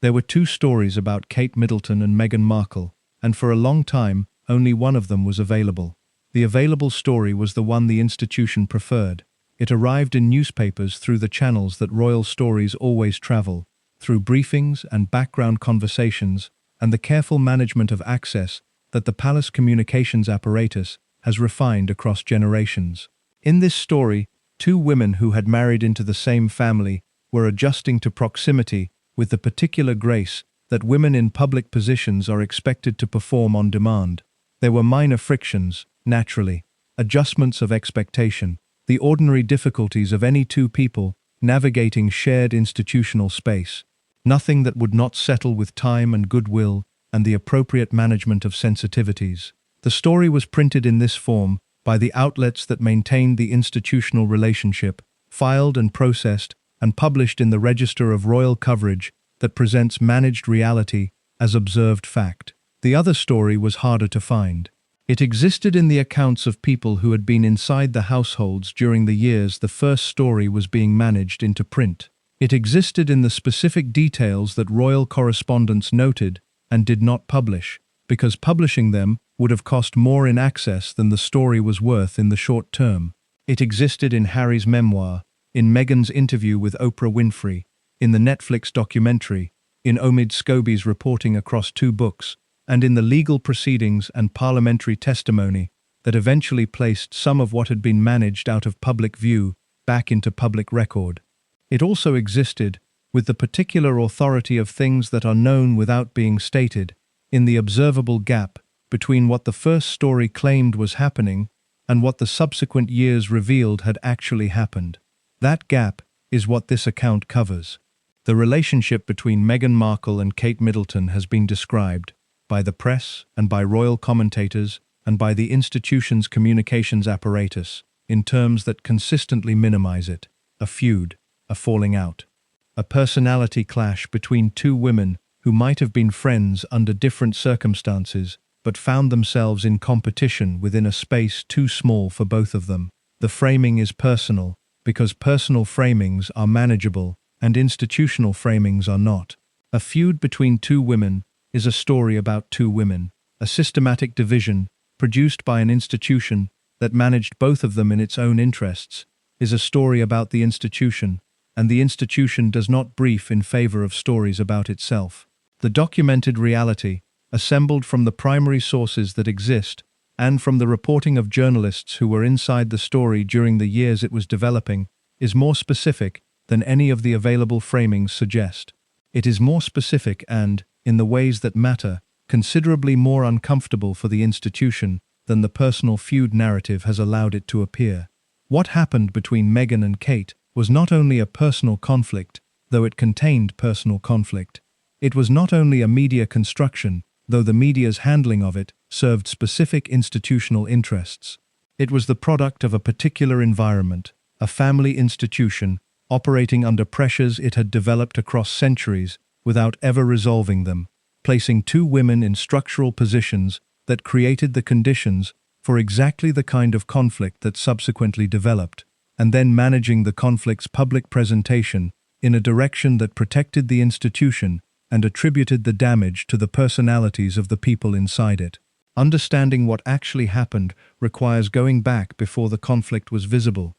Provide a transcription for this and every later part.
There were two stories about Kate Middleton and Meghan Markle, and for a long time, only one of them was available. The available story was the one the institution preferred. It arrived in newspapers through the channels that royal stories always travel, through briefings and background conversations, and the careful management of access that the palace communications apparatus has refined across generations. In this story, two women who had married into the same family were adjusting to proximity with the particular grace that women in public positions are expected to perform on demand. There were minor frictions, naturally, adjustments of expectation, the ordinary difficulties of any two people navigating shared institutional space. Nothing that would not settle with time and goodwill and the appropriate management of sensitivities. The story was printed in this form by the outlets that maintained the institutional relationship, filed and processed, and published in the Register of Royal Coverage that presents managed reality as observed fact. The other story was harder to find. It existed in the accounts of people who had been inside the households during the years the first story was being managed into print. It existed in the specific details that royal correspondents noted and did not publish, because publishing them would have cost more in access than the story was worth in the short term. It existed in Harry's memoir, in Meghan's interview with Oprah Winfrey, in the Netflix documentary, in Omid Scobie's reporting across two books, and in the legal proceedings and parliamentary testimony that eventually placed some of what had been managed out of public view back into public record. It also existed, with the particular authority of things that are known without being stated, in the observable gap between what the first story claimed was happening and what the subsequent years revealed had actually happened. That gap is what this account covers. The relationship between Meghan Markle and Kate Middleton has been described, by the press and by royal commentators and by the institution's communications apparatus, in terms that consistently minimize it: a feud, a falling out, a personality clash between two women who might have been friends under different circumstances but found themselves in competition within a space too small for both of them. The framing is personal, because personal framings are manageable and institutional framings are not. A feud between two women is a story about two women. A systematic division, produced by an institution that managed both of them in its own interests, is a story about the institution, and the institution does not brief in favor of stories about itself. The documented reality, assembled from the primary sources that exist, and from the reporting of journalists who were inside the story during the years it was developing, is more specific than any of the available framings suggest. It is more specific and, in the ways that matter, considerably more uncomfortable for the institution than the personal feud narrative has allowed it to appear. What happened between Meghan and Kate was not only a personal conflict, though it contained personal conflict. It was not only a media construction, though the media's handling of it served specific institutional interests. It was the product of a particular environment, a family institution, operating under pressures it had developed across centuries without ever resolving them, placing two women in structural positions that created the conditions for exactly the kind of conflict that subsequently developed, and then managing the conflict's public presentation in a direction that protected the institution and attributed the damage to the personalities of the people inside it. Understanding what actually happened requires going back before the conflict was visible,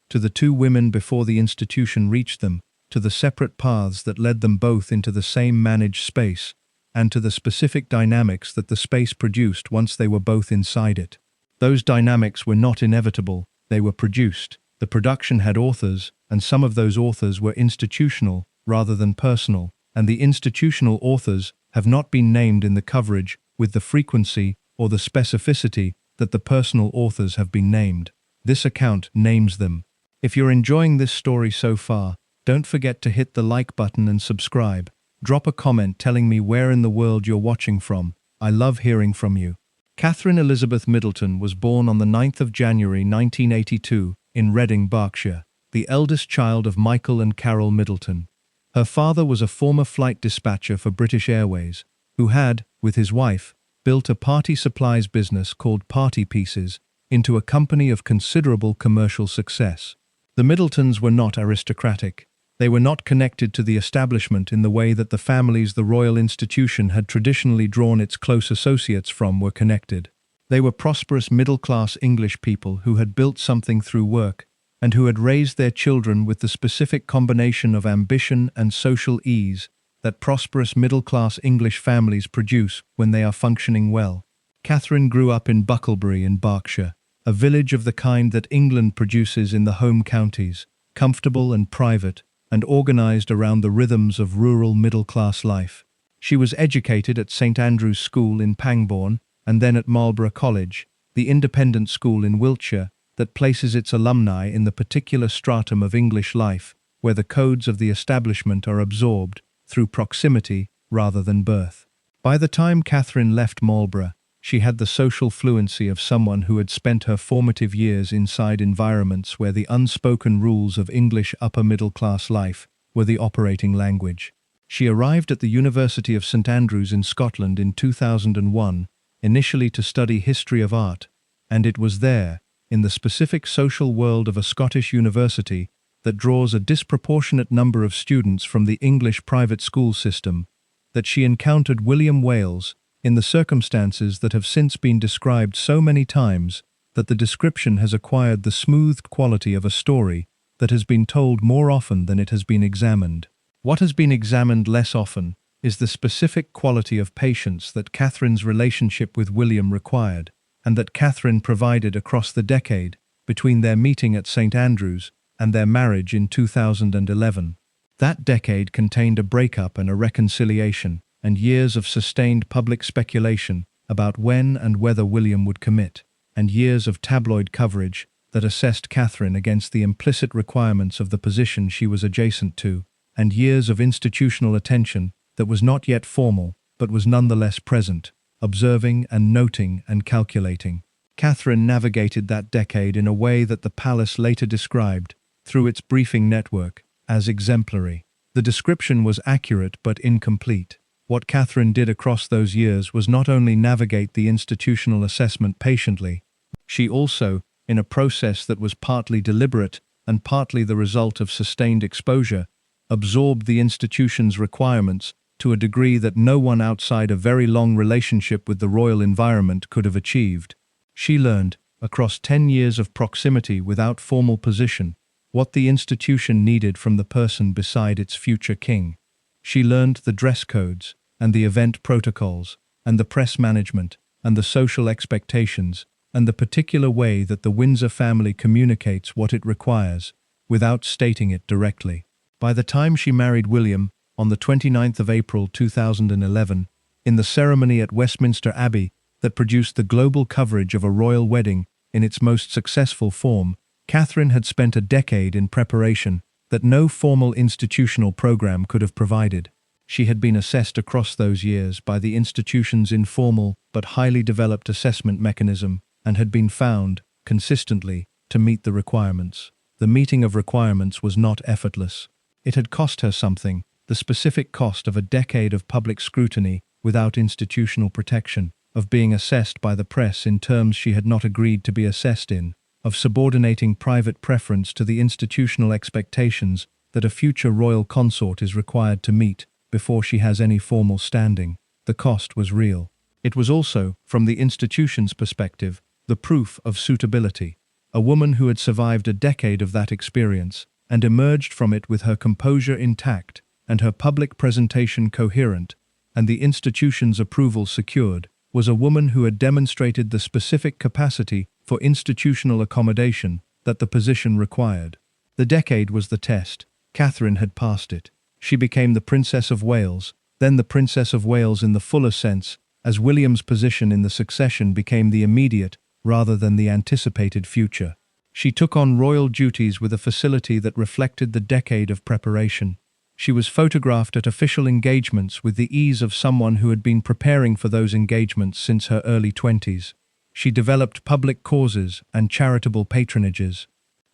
to the two women before the institution reached them, to the separate paths that led them both into the same managed space, and to the specific dynamics that the space produced once they were both inside it. Those dynamics were not inevitable, they were produced. The production had authors, and some of those authors were institutional rather than personal, and the institutional authors have not been named in the coverage with the frequency or the specificity that the personal authors have been named. This account names them. If you're enjoying this story so far, don't forget to hit the like button and subscribe. Drop a comment telling me where in the world you're watching from. I love hearing from you. Catherine Elizabeth Middleton was born on the 9th of January 1982 in Reading, Berkshire, the eldest child of Michael and Carol Middleton. Her father was a former flight dispatcher for British Airways, who had, with his wife, built a party supplies business called Party Pieces into a company of considerable commercial success. The Middletons were not aristocratic. They were not connected to the establishment in the way that the families the royal institution had traditionally drawn its close associates from were connected. They were prosperous middle-class English people who had built something through work, and who had raised their children with the specific combination of ambition and social ease that prosperous middle-class English families produce when they are functioning well. Catherine grew up in Bucklebury in Berkshire, a village of the kind that England produces in the home counties, comfortable and private, and organized around the rhythms of rural middle-class life. She was educated at St Andrew's School in Pangbourne, and then at Marlborough College, the independent school in Wiltshire that places its alumni in the particular stratum of English life where the codes of the establishment are absorbed through proximity rather than birth. By the time Catherine left Marlborough, she had the social fluency of someone who had spent her formative years inside environments where the unspoken rules of English upper-middle-class life were the operating language. She arrived at the University of St Andrews in Scotland in 2001, initially to study history of art, and it was there, in the specific social world of a Scottish university that draws a disproportionate number of students from the English private school system, that she encountered William Wales in the circumstances that have since been described so many times that the description has acquired the smoothed quality of a story that has been told more often than it has been examined. What has been examined less often is the specific quality of patience that Catherine's relationship with William required, and that Catherine provided across the decade between their meeting at St Andrews and their marriage in 2011. That decade contained a breakup and a reconciliation, and years of sustained public speculation about when and whether William would commit, and years of tabloid coverage that assessed Catherine against the implicit requirements of the position she was adjacent to, and years of institutional attention that was not yet formal but was nonetheless present, observing and noting and calculating. Catherine navigated that decade in a way that the palace later described, through its briefing network, as exemplary. The description was accurate but incomplete. What Catherine did across those years was not only navigate the institutional assessment patiently, she also, in a process that was partly deliberate and partly the result of sustained exposure, absorbed the institution's requirements to a degree that no one outside a very long relationship with the royal environment could have achieved. She learned, across 10 years of proximity without formal position, what the institution needed from the person beside its future king. She learned the dress codes, and the event protocols, and the press management, and the social expectations, and the particular way that the Windsor family communicates what it requires, without stating it directly. By the time she married William, on the 29th of April 2011, in the ceremony at Westminster Abbey that produced the global coverage of a royal wedding in its most successful form, Catherine had spent a decade in preparation that no formal institutional program could have provided. She had been assessed across those years by the institution's informal but highly developed assessment mechanism and had been found, consistently, to meet the requirements. The meeting of requirements was not effortless. It had cost her something, the specific cost of a decade of public scrutiny without institutional protection, of being assessed by the press in terms she had not agreed to be assessed in, of subordinating private preference to the institutional expectations that a future royal consort is required to meet before she has any formal standing. The cost was real. It was also, from the institution's perspective, the proof of suitability. A woman who had survived a decade of that experience and emerged from it with her composure intact and her public presentation coherent, and the institution's approval secured, was a woman who had demonstrated the specific capacity for institutional accommodation that the position required. The decade was the test. Catherine had passed it. She became the Princess of Wales, then the Princess of Wales in the fuller sense, as William's position in the succession became the immediate rather than the anticipated future. She took on royal duties with a facility that reflected the decade of preparation. She was photographed at official engagements with the ease of someone who had been preparing for those engagements since her early 20s. She developed public causes and charitable patronages.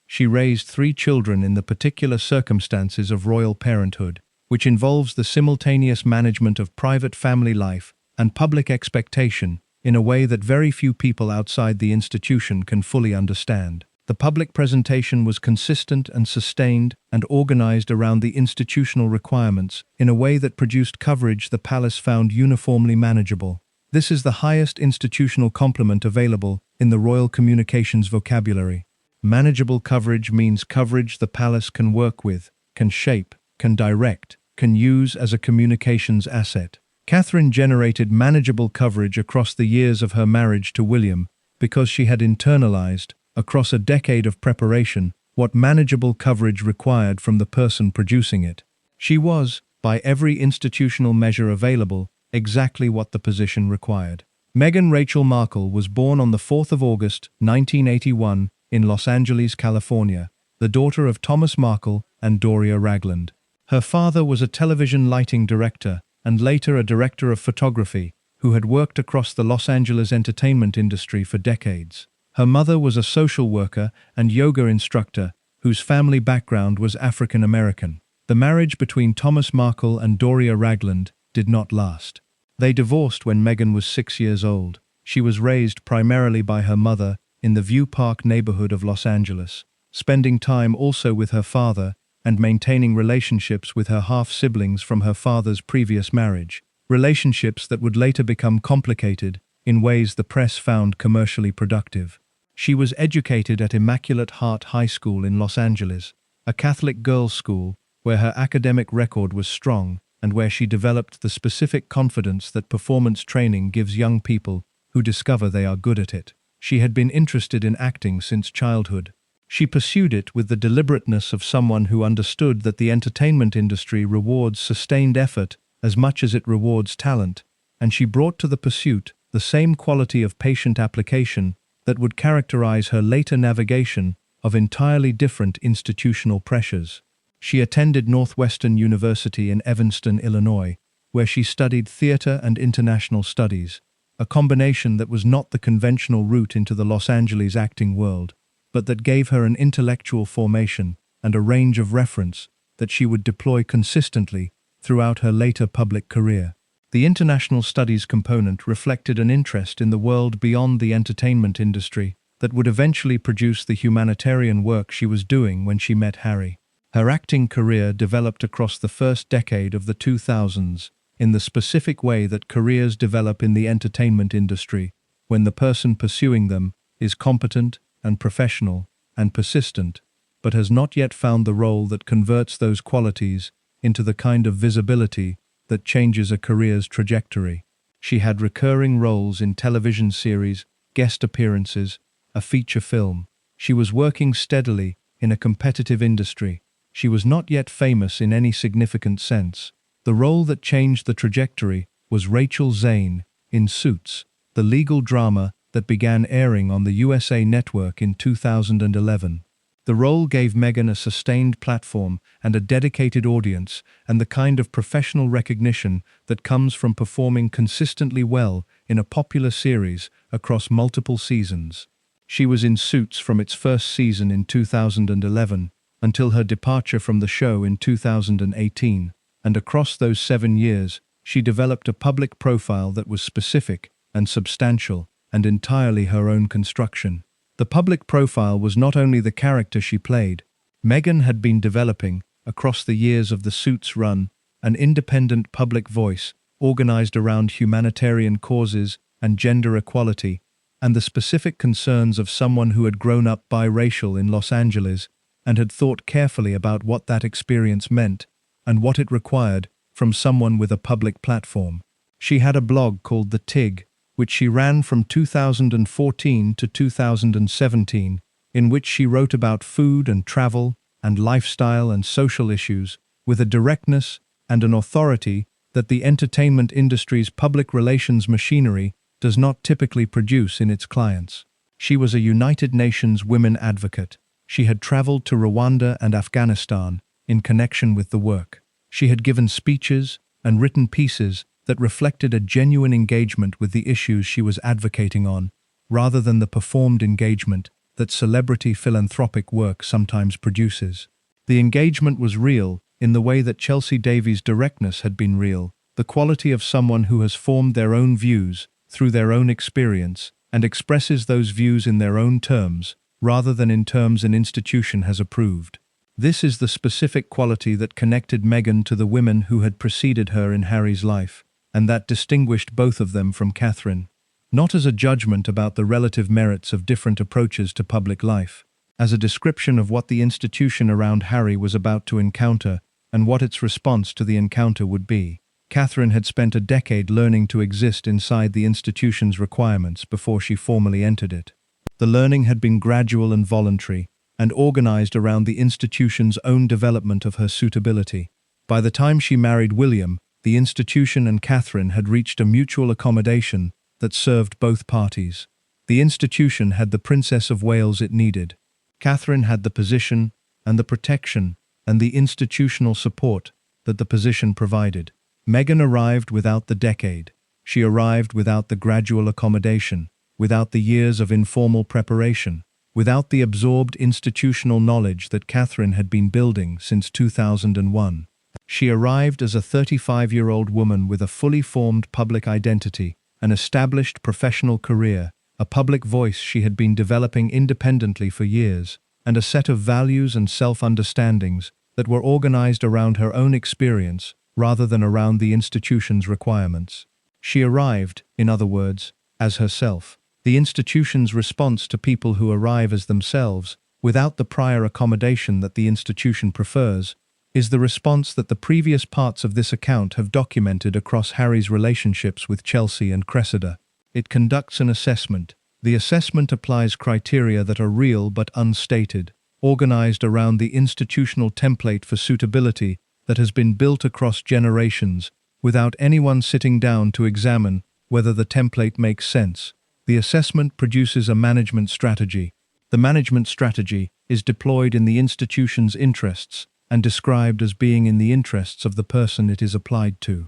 She raised 3 children in the particular circumstances of royal parenthood, which involves the simultaneous management of private family life and public expectation in a way that very few people outside the institution can fully understand. The public presentation was consistent and sustained and organized around the institutional requirements in a way that produced coverage the palace found uniformly manageable. This is the highest institutional complement available in the royal communications vocabulary. Manageable coverage means coverage the palace can work with, can shape, can direct, can use as a communications asset. Catherine generated manageable coverage across the years of her marriage to William because she had internalized, across a decade of preparation, what manageable coverage required from the person producing it. She was, by every institutional measure available, exactly what the position required. Meghan Rachel Markle was born on the 4th of August, 1981, in Los Angeles, California, the daughter of Thomas Markle and Doria Ragland. Her father was a television lighting director and later a director of photography who had worked across the Los Angeles entertainment industry for decades. Her mother was a social worker and yoga instructor whose family background was African American. The marriage between Thomas Markle and Doria Ragland did not last. They divorced when Meghan was 6 years old. She was raised primarily by her mother in the View Park neighborhood of Los Angeles, spending time also with her father and maintaining relationships with her half-siblings from her father's previous marriage, relationships that would later become complicated in ways the press found commercially productive. She was educated at Immaculate Heart High School in Los Angeles, a Catholic girls' school where her academic record was strong and where she developed the specific confidence that performance training gives young people who discover they are good at it. She had been interested in acting since childhood. She pursued it with the deliberateness of someone who understood that the entertainment industry rewards sustained effort as much as it rewards talent, and she brought to the pursuit the same quality of patient application that would characterize her later navigation of entirely different institutional pressures. She attended Northwestern University in Evanston, Illinois, where she studied theater and international studies, a combination that was not the conventional route into the Los Angeles acting world, but that gave her an intellectual formation and a range of reference that she would deploy consistently throughout her later public career. The international studies component reflected an interest in the world beyond the entertainment industry that would eventually produce the humanitarian work she was doing when she met Harry. Her acting career developed across the first decade of the 2000s in the specific way that careers develop in the entertainment industry, when the person pursuing them is competent and professional and persistent, but has not yet found the role that converts those qualities into the kind of visibility that changes a career's trajectory. She had recurring roles in television series, guest appearances, a feature film. She was working steadily in a competitive industry. She was not yet famous in any significant sense. The role that changed the trajectory was Rachel Zane in Suits, the legal drama that began airing on the USA Network in 2011. The role gave Meghan a sustained platform and a dedicated audience and the kind of professional recognition that comes from performing consistently well in a popular series across multiple seasons. She was in Suits from its first season in 2011 until her departure from the show in 2018, and across those 7 years, she developed a public profile that was specific and substantial and entirely her own construction. The public profile was not only the character she played. Meghan had been developing, across the years of the Suits run, an independent public voice organized around humanitarian causes and gender equality, and the specific concerns of someone who had grown up biracial in Los Angeles and had thought carefully about what that experience meant and what it required from someone with a public platform. She had a blog called The Tig, which she ran from 2014 to 2017, in which she wrote about food and travel and lifestyle and social issues with a directness and an authority that the entertainment industry's public relations machinery does not typically produce in its clients. She was a United Nations women advocate. She had traveled to Rwanda and Afghanistan in connection with the work. She had given speeches and written pieces that reflected a genuine engagement with the issues she was advocating on, rather than the performed engagement that celebrity philanthropic work sometimes produces. The engagement was real in the way that Chelsea Davies' directness had been real, the quality of someone who has formed their own views through their own experience and expresses those views in their own terms, rather than in terms an institution has approved. This is the specific quality that connected Meghan to the women who had preceded her in Harry's life, and that distinguished both of them from Catherine. Not as a judgment about the relative merits of different approaches to public life, as a description of what the institution around Harry was about to encounter and what its response to the encounter would be. Catherine had spent a decade learning to exist inside the institution's requirements before she formally entered it. The learning had been gradual and voluntary, and organized around the institution's own development of her suitability. By the time she married William, the institution and Catherine had reached a mutual accommodation that served both parties. The institution had the Princess of Wales it needed. Catherine had the position and the protection and the institutional support that the position provided. Meghan arrived without the decade. She arrived without the gradual accommodation, without the years of informal preparation, without the absorbed institutional knowledge that Catherine had been building since 2001. She arrived as a 35-year-old woman with a fully formed public identity, an established professional career, a public voice she had been developing independently for years, and a set of values and self-understandings that were organized around her own experience rather than around the institution's requirements. She arrived, in other words, as herself. The institution's response to people who arrive as themselves, without the prior accommodation that the institution prefers, is the response that the previous parts of this account have documented across Harry's relationships with Chelsea and Cressida. It conducts an assessment. The assessment applies criteria that are real but unstated, organized around the institutional template for suitability that has been built across generations, without anyone sitting down to examine whether the template makes sense. The assessment produces a management strategy. The management strategy is deployed in the institution's interests and described as being in the interests of the person it is applied to.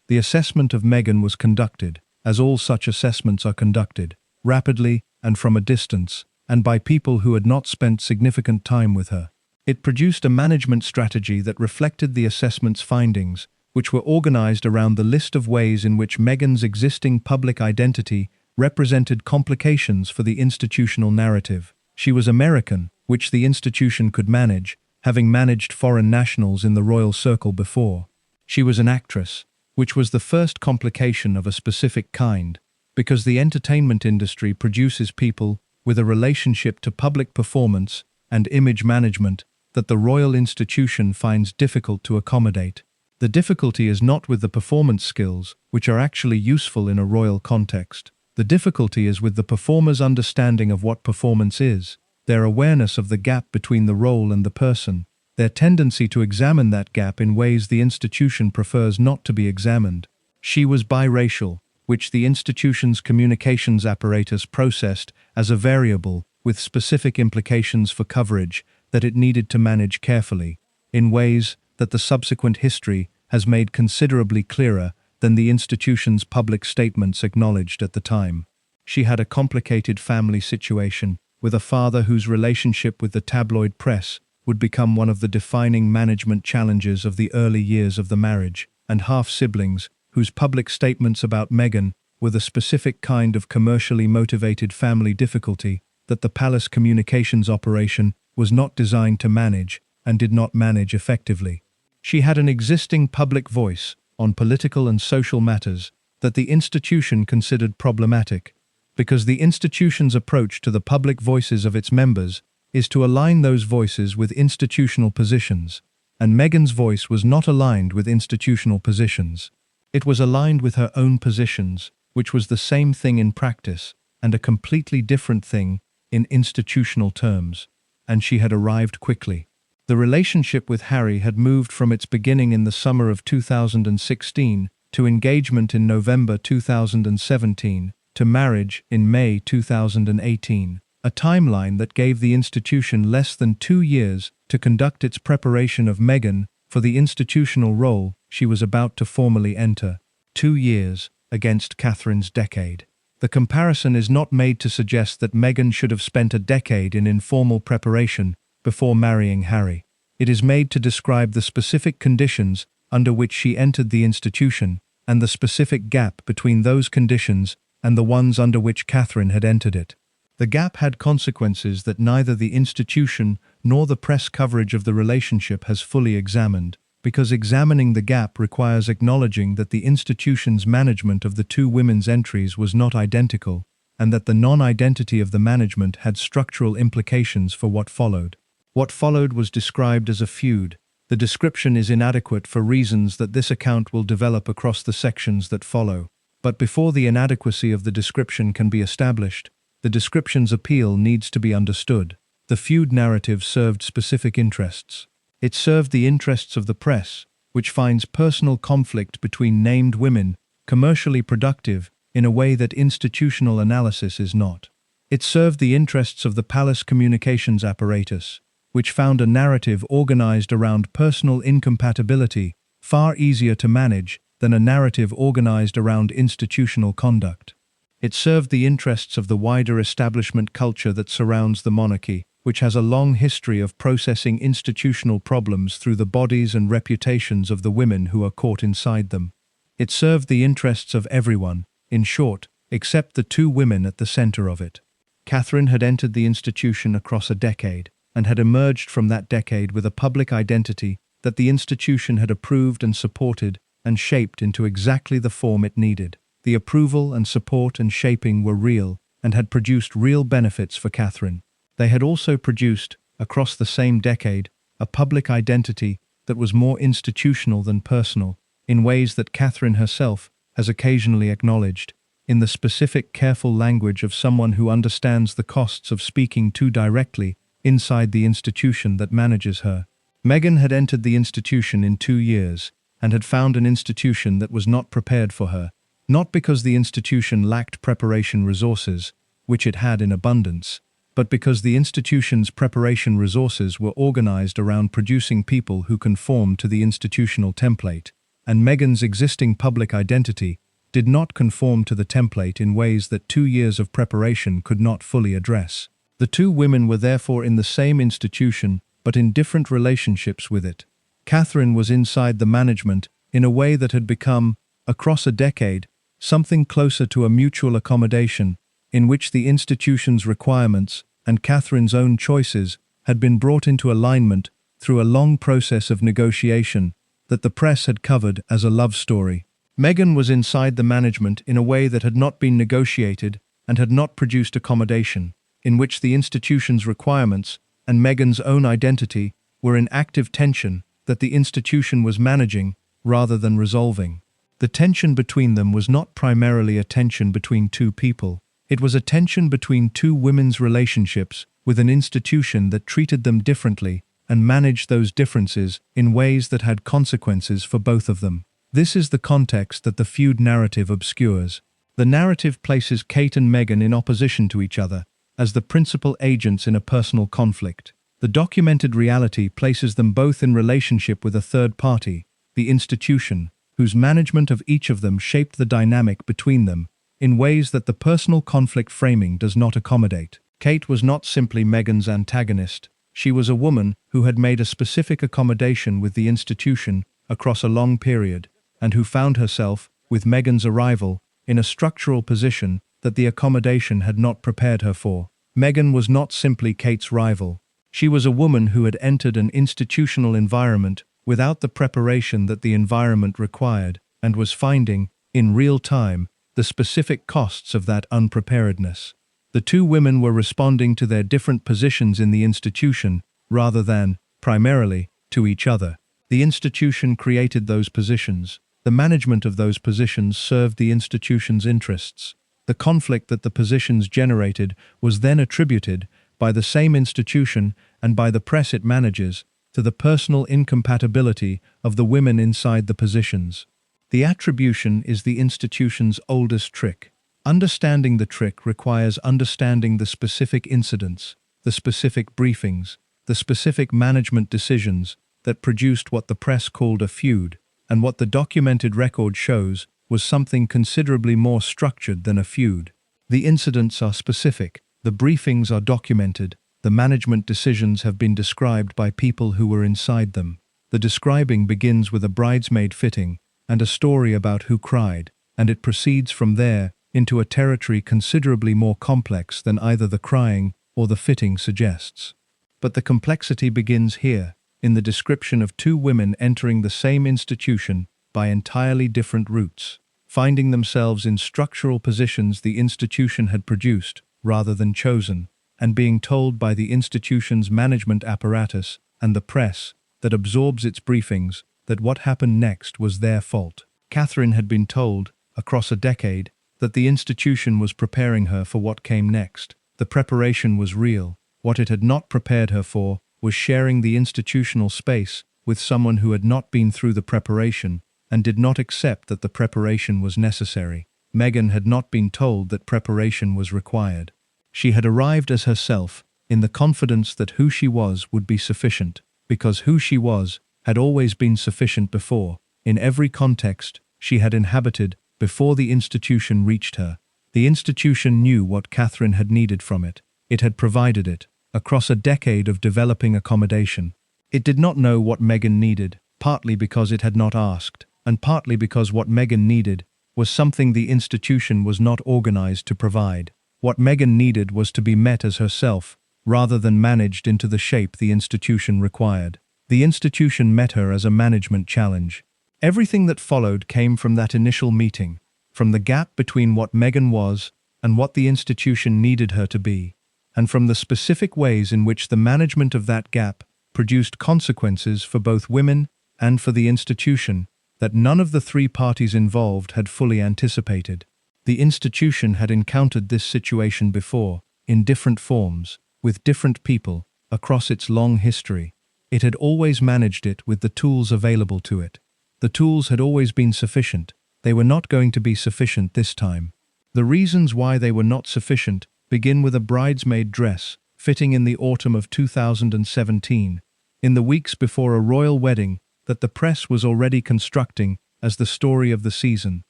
The assessment of Meghan was conducted, as all such assessments are conducted, rapidly and from a distance, and by people who had not spent significant time with her. It produced a management strategy that reflected the assessment's findings, which were organized around the list of ways in which Meghan's existing public identity represented complications for the institutional narrative. She was American, which the institution could manage, having managed foreign nationals in the royal circle before. She was an actress, which was the first complication of a specific kind, because the entertainment industry produces people with a relationship to public performance and image management that the royal institution finds difficult to accommodate. The difficulty is not with the performance skills, which are actually useful in a royal context. The difficulty is with the performer's understanding of what performance is, their awareness of the gap between the role and the person, their tendency to examine that gap in ways the institution prefers not to be examined. She was biracial, which the institution's communications apparatus processed as a variable with specific implications for coverage that it needed to manage carefully, in ways that the subsequent history has made considerably clearer than the institution's public statements acknowledged at the time. She had a complicated family situation, with a father whose relationship with the tabloid press would become one of the defining management challenges of the early years of the marriage, and half-siblings whose public statements about Meghan were the specific kind of commercially motivated family difficulty that the palace communications operation was not designed to manage and did not manage effectively. She had an existing public voice on political and social matters that the institution considered problematic, because the institution's approach to the public voices of its members is to align those voices with institutional positions, and Meghan's voice was not aligned with institutional positions. It was aligned with her own positions, which was the same thing in practice and a completely different thing in institutional terms, and she had arrived quickly. The relationship with Harry had moved from its beginning in the summer of 2016 to engagement in November 2017 to marriage in May 2018, a timeline that gave the institution less than 2 years to conduct its preparation of Meghan for the institutional role she was about to formally enter. 2 years against Catherine's decade. The comparison is not made to suggest that Meghan should have spent a decade in informal preparation before marrying Harry. It is made to describe the specific conditions under which she entered the institution and the specific gap between those conditions and the ones under which Catherine had entered it. The gap had consequences that neither the institution nor the press coverage of the relationship has fully examined, because examining the gap requires acknowledging that the institution's management of the two women's entries was not identical, and that the non-identity of the management had structural implications for what followed. What followed was described as a feud. The description is inadequate for reasons that this account will develop across the sections that follow. But before the inadequacy of the description can be established, the description's appeal needs to be understood. The feud narrative served specific interests. It served the interests of the press, which finds personal conflict between named women commercially productive in a way that institutional analysis is not. It served the interests of the palace communications apparatus, which found a narrative organized around personal incompatibility far easier to manage than a narrative organized around institutional conduct. It served the interests of the wider establishment culture that surrounds the monarchy, which has a long history of processing institutional problems through the bodies and reputations of the women who are caught inside them. It served the interests of everyone, in short, except the two women at the center of it. Catherine had entered the institution across a decade, and had emerged from that decade with a public identity that the institution had approved and supported and shaped into exactly the form it needed. The approval and support and shaping were real and had produced real benefits for Catherine. They had also produced, across the same decade, a public identity that was more institutional than personal, in ways that Catherine herself has occasionally acknowledged, in the specific careful language of someone who understands the costs of speaking too directly inside the institution that manages her. Meghan had entered the institution in 2 years and had found an institution that was not prepared for her, not because the institution lacked preparation resources, which it had in abundance, but because the institution's preparation resources were organized around producing people who conformed to the institutional template, and Meghan's existing public identity did not conform to the template in ways that 2 years of preparation could not fully address. The two women were therefore in the same institution, but in different relationships with it. Catherine was inside the management in a way that had become, across a decade, something closer to a mutual accommodation, in which the institution's requirements and Catherine's own choices had been brought into alignment through a long process of negotiation that the press had covered as a love story. Meghan was inside the management in a way that had not been negotiated and had not produced accommodation, in which the institution's requirements and Meghan's own identity were in active tension that the institution was managing rather than resolving. The tension between them was not primarily a tension between two people. It was a tension between two women's relationships with an institution that treated them differently and managed those differences in ways that had consequences for both of them. This is the context that the feud narrative obscures. The narrative places Kate and Meghan in opposition to each other, as the principal agents in a personal conflict. The documented reality places them both in relationship with a third party, the institution, whose management of each of them shaped the dynamic between them in ways that the personal conflict framing does not accommodate. Kate was not simply Meghan's antagonist. She was a woman who had made a specific accommodation with the institution across a long period, and who found herself, with Meghan's arrival, in a structural position that the accommodation had not prepared her for. Meghan was not simply Kate's rival. She was a woman who had entered an institutional environment without the preparation that the environment required, and was finding, in real time, the specific costs of that unpreparedness. The two women were responding to their different positions in the institution, rather than, primarily, to each other. The institution created those positions. The management of those positions served the institution's interests. The conflict that the positions generated was then attributed, by the same institution and by the press it manages, to the personal incompatibility of the women inside the positions. The attribution is the institution's oldest trick. Understanding the trick requires understanding the specific incidents, the specific briefings, the specific management decisions that produced what the press called a feud, and what the documented record shows was something considerably more structured than a feud. The incidents are specific, the briefings are documented, the management decisions have been described by people who were inside them. The describing begins with a bridesmaid fitting and a story about who cried, and it proceeds from there into a territory considerably more complex than either the crying or the fitting suggests. But the complexity begins here, in the description of two women entering the same institution by entirely different routes, finding themselves in structural positions the institution had produced rather than chosen, and being told by the institution's management apparatus and the press that absorbs its briefings that what happened next was their fault. Catherine had been told, across a decade, that the institution was preparing her for what came next. The preparation was real. What it had not prepared her for was sharing the institutional space with someone who had not been through the preparation and did not accept that the preparation was necessary. Meghan had not been told that preparation was required. She had arrived as herself, in the confidence that who she was would be sufficient, because who she was had always been sufficient before, in every context she had inhabited before the institution reached her. The institution knew what Catherine had needed from it. It had provided it, across a decade of developing accommodation. It did not know what Meghan needed, partly because it had not asked, and partly because what Meghan needed was something the institution was not organized to provide. What Meghan needed was to be met as herself, rather than managed into the shape the institution required. The institution met her as a management challenge. Everything that followed came from that initial meeting, from the gap between what Meghan was and what the institution needed her to be, and from the specific ways in which the management of that gap produced consequences for both women and for the institution that none of the three parties involved had fully anticipated. The institution had encountered this situation before, in different forms, with different people, across its long history. It had always managed it with the tools available to it. The tools had always been sufficient. They were not going to be sufficient this time. The reasons why they were not sufficient begin with a bridesmaid dress fitting in the autumn of 2017, in the weeks before a royal wedding that the press was already constructing as the story of the season,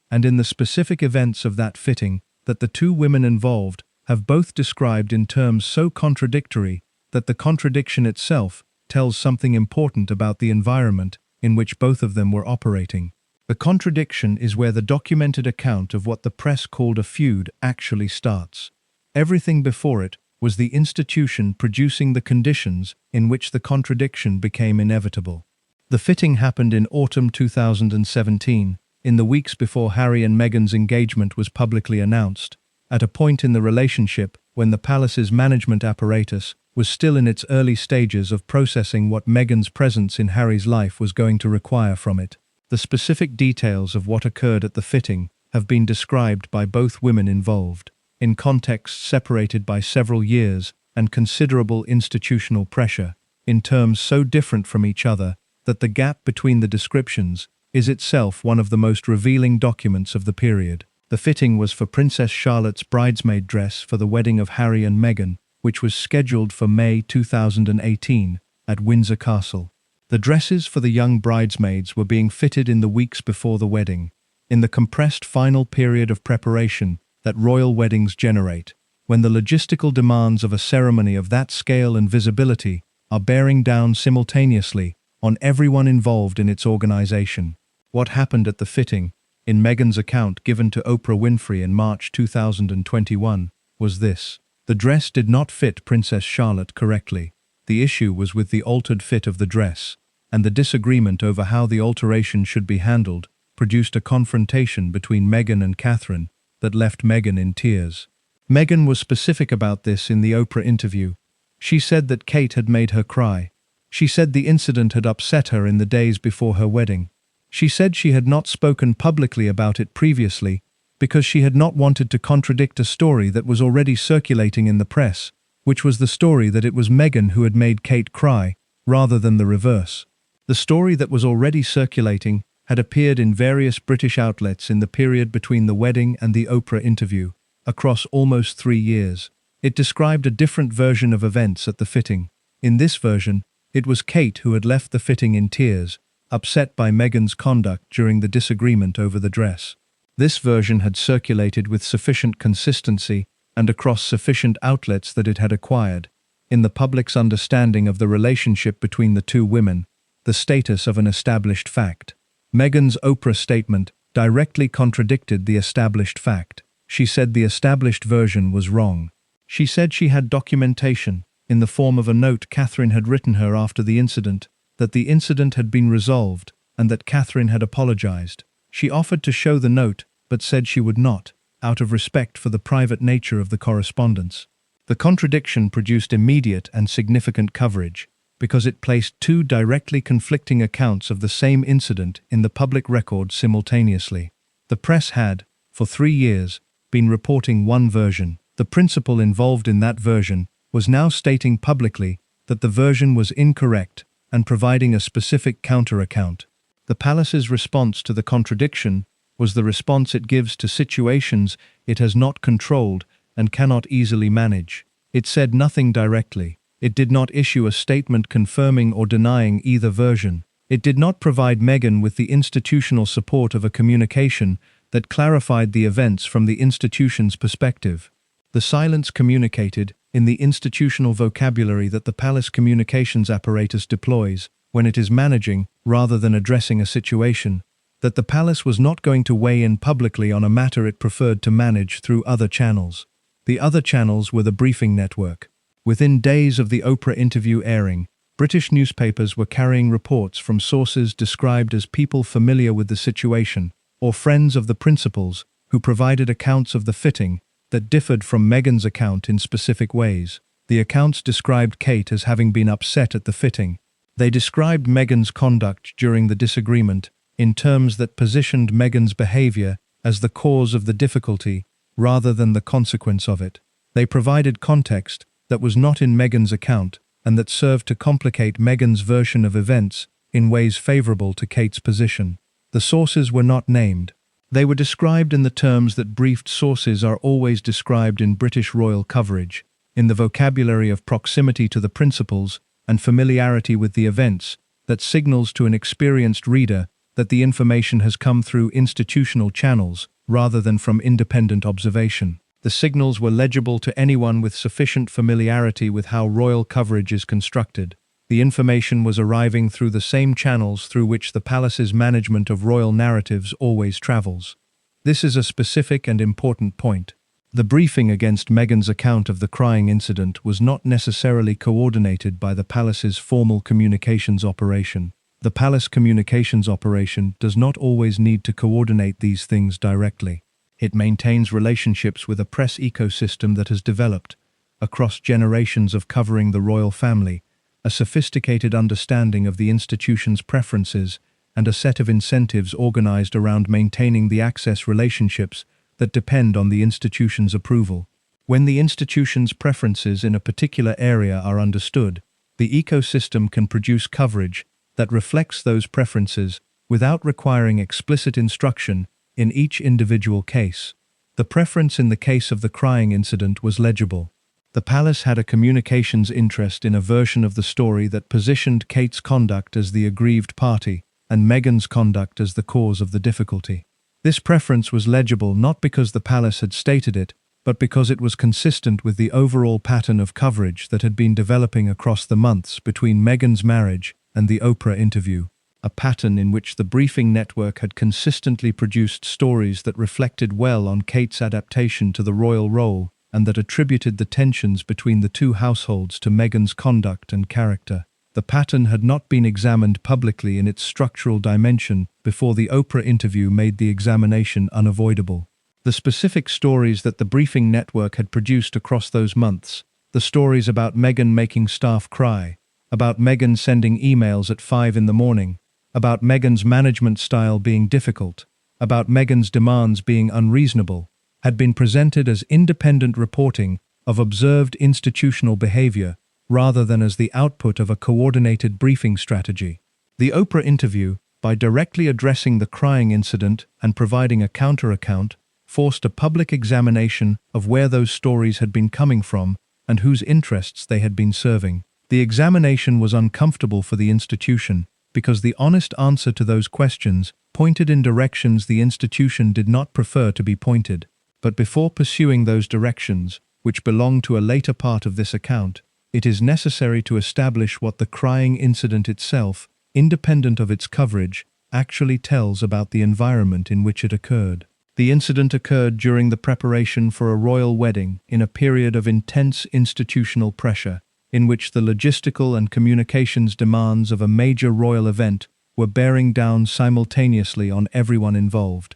and in the specific events of that fitting that the two women involved have both described in terms so contradictory that the contradiction itself tells something important about the environment in which both of them were operating. The contradiction is where the documented account of what the press called a feud actually starts. Everything before it was the institution producing the conditions in which the contradiction became inevitable. The fitting happened in autumn 2017, in the weeks before Harry and Meghan's engagement was publicly announced, at a point in the relationship when the palace's management apparatus was still in its early stages of processing what Meghan's presence in Harry's life was going to require from it. The specific details of what occurred at the fitting have been described by both women involved, in contexts separated by several years and considerable institutional pressure, in terms so different from each other that the gap between the descriptions is itself one of the most revealing documents of the period. The fitting was for Princess Charlotte's bridesmaid dress for the wedding of Harry and Meghan, which was scheduled for May 2018 at Windsor Castle. The dresses for the young bridesmaids were being fitted in the weeks before the wedding, in the compressed final period of preparation that royal weddings generate, when the logistical demands of a ceremony of that scale and visibility are bearing down simultaneously on everyone involved in its organization. What happened at the fitting, in Meghan's account given to Oprah Winfrey in March 2021, was this. The dress did not fit Princess Charlotte correctly. The issue was with the altered fit of the dress, and the disagreement over how the alteration should be handled produced a confrontation between Meghan and Catherine that left Meghan in tears. Meghan was specific about this in the Oprah interview. She said that Kate had made her cry. She said the incident had upset her in the days before her wedding. She said she had not spoken publicly about it previously because she had not wanted to contradict a story that was already circulating in the press, which was the story that it was Meghan who had made Kate cry, rather than the reverse. The story that was already circulating had appeared in various British outlets in the period between the wedding and the Oprah interview, across almost 3 years. It described a different version of events at the fitting. In this version, it was Kate who had left the fitting in tears, upset by Meghan's conduct during the disagreement over the dress. This version had circulated with sufficient consistency and across sufficient outlets that it had acquired, in the public's understanding of the relationship between the two women, the status of an established fact. Meghan's Oprah statement directly contradicted the established fact. She said the established version was wrong. She said she had documentation, in the form of a note Catherine had written her after the incident, that the incident had been resolved and that Catherine had apologized. She offered to show the note, but said she would not, out of respect for the private nature of the correspondence. The contradiction produced immediate and significant coverage, because it placed two directly conflicting accounts of the same incident in the public record simultaneously. The press had, for 3 years, been reporting one version. The principal involved in that version was now stating publicly that the version was incorrect and providing a specific counter-account. The palace's response to the contradiction was the response it gives to situations it has not controlled and cannot easily manage. It said nothing directly. It did not issue a statement confirming or denying either version. It did not provide Meghan with the institutional support of a communication that clarified the events from the institution's perspective. The silence communicated, in the institutional vocabulary that the palace communications apparatus deploys when it is managing rather than addressing a situation, that the palace was not going to weigh in publicly on a matter it preferred to manage through other channels. The other channels were the briefing network. Within days of the Oprah interview airing, British newspapers were carrying reports from sources described as people familiar with the situation, or friends of the principals, who provided accounts of the fitting that differed from Meghan's account in specific ways. The accounts described Kate as having been upset at the fitting. They described Meghan's conduct during the disagreement in terms that positioned Meghan's behavior as the cause of the difficulty rather than the consequence of it. They provided context that was not in Meghan's account and that served to complicate Meghan's version of events in ways favorable to Kate's position. The sources were not named. They were described in the terms that briefed sources are always described in British royal coverage, in the vocabulary of proximity to the principals and familiarity with the events that signals to an experienced reader that the information has come through institutional channels rather than from independent observation. The signals were legible to anyone with sufficient familiarity with how royal coverage is constructed. The information was arriving through the same channels through which the palace's management of royal narratives always travels. This is a specific and important point. The briefing against Meghan's account of the crying incident was not necessarily coordinated by the palace's formal communications operation. The palace communications operation does not always need to coordinate these things directly. It maintains relationships with a press ecosystem that has developed, across generations of covering the royal family, a sophisticated understanding of the institution's preferences and a set of incentives organized around maintaining the access relationships that depend on the institution's approval. When the institution's preferences in a particular area are understood, the ecosystem can produce coverage that reflects those preferences without requiring explicit instruction in each individual case. The preference in the case of the crying incident was legible. The palace had a communications interest in a version of the story that positioned Kate's conduct as the aggrieved party and Meghan's conduct as the cause of the difficulty. This preference was legible not because the palace had stated it, but because it was consistent with the overall pattern of coverage that had been developing across the months between Meghan's marriage and the Oprah interview, a pattern in which the briefing network had consistently produced stories that reflected well on Kate's adaptation to the royal role and that attributed the tensions between the two households to Meghan's conduct and character. The pattern had not been examined publicly in its structural dimension before the Oprah interview made the examination unavoidable. The specific stories that the briefing network had produced across those months, the stories about Meghan making staff cry, about Meghan sending emails at 5 in the morning, about Meghan's management style being difficult, about Meghan's demands being unreasonable, had been presented as independent reporting of observed institutional behavior rather than as the output of a coordinated briefing strategy. The Oprah interview, by directly addressing the crying incident and providing a counter-account, forced a public examination of where those stories had been coming from and whose interests they had been serving. The examination was uncomfortable for the institution because the honest answer to those questions pointed in directions the institution did not prefer to be pointed. But before pursuing those directions, which belong to a later part of this account, it is necessary to establish what the crying incident itself, independent of its coverage, actually tells about the environment in which it occurred. The incident occurred during the preparation for a royal wedding in a period of intense institutional pressure, in which the logistical and communications demands of a major royal event were bearing down simultaneously on everyone involved.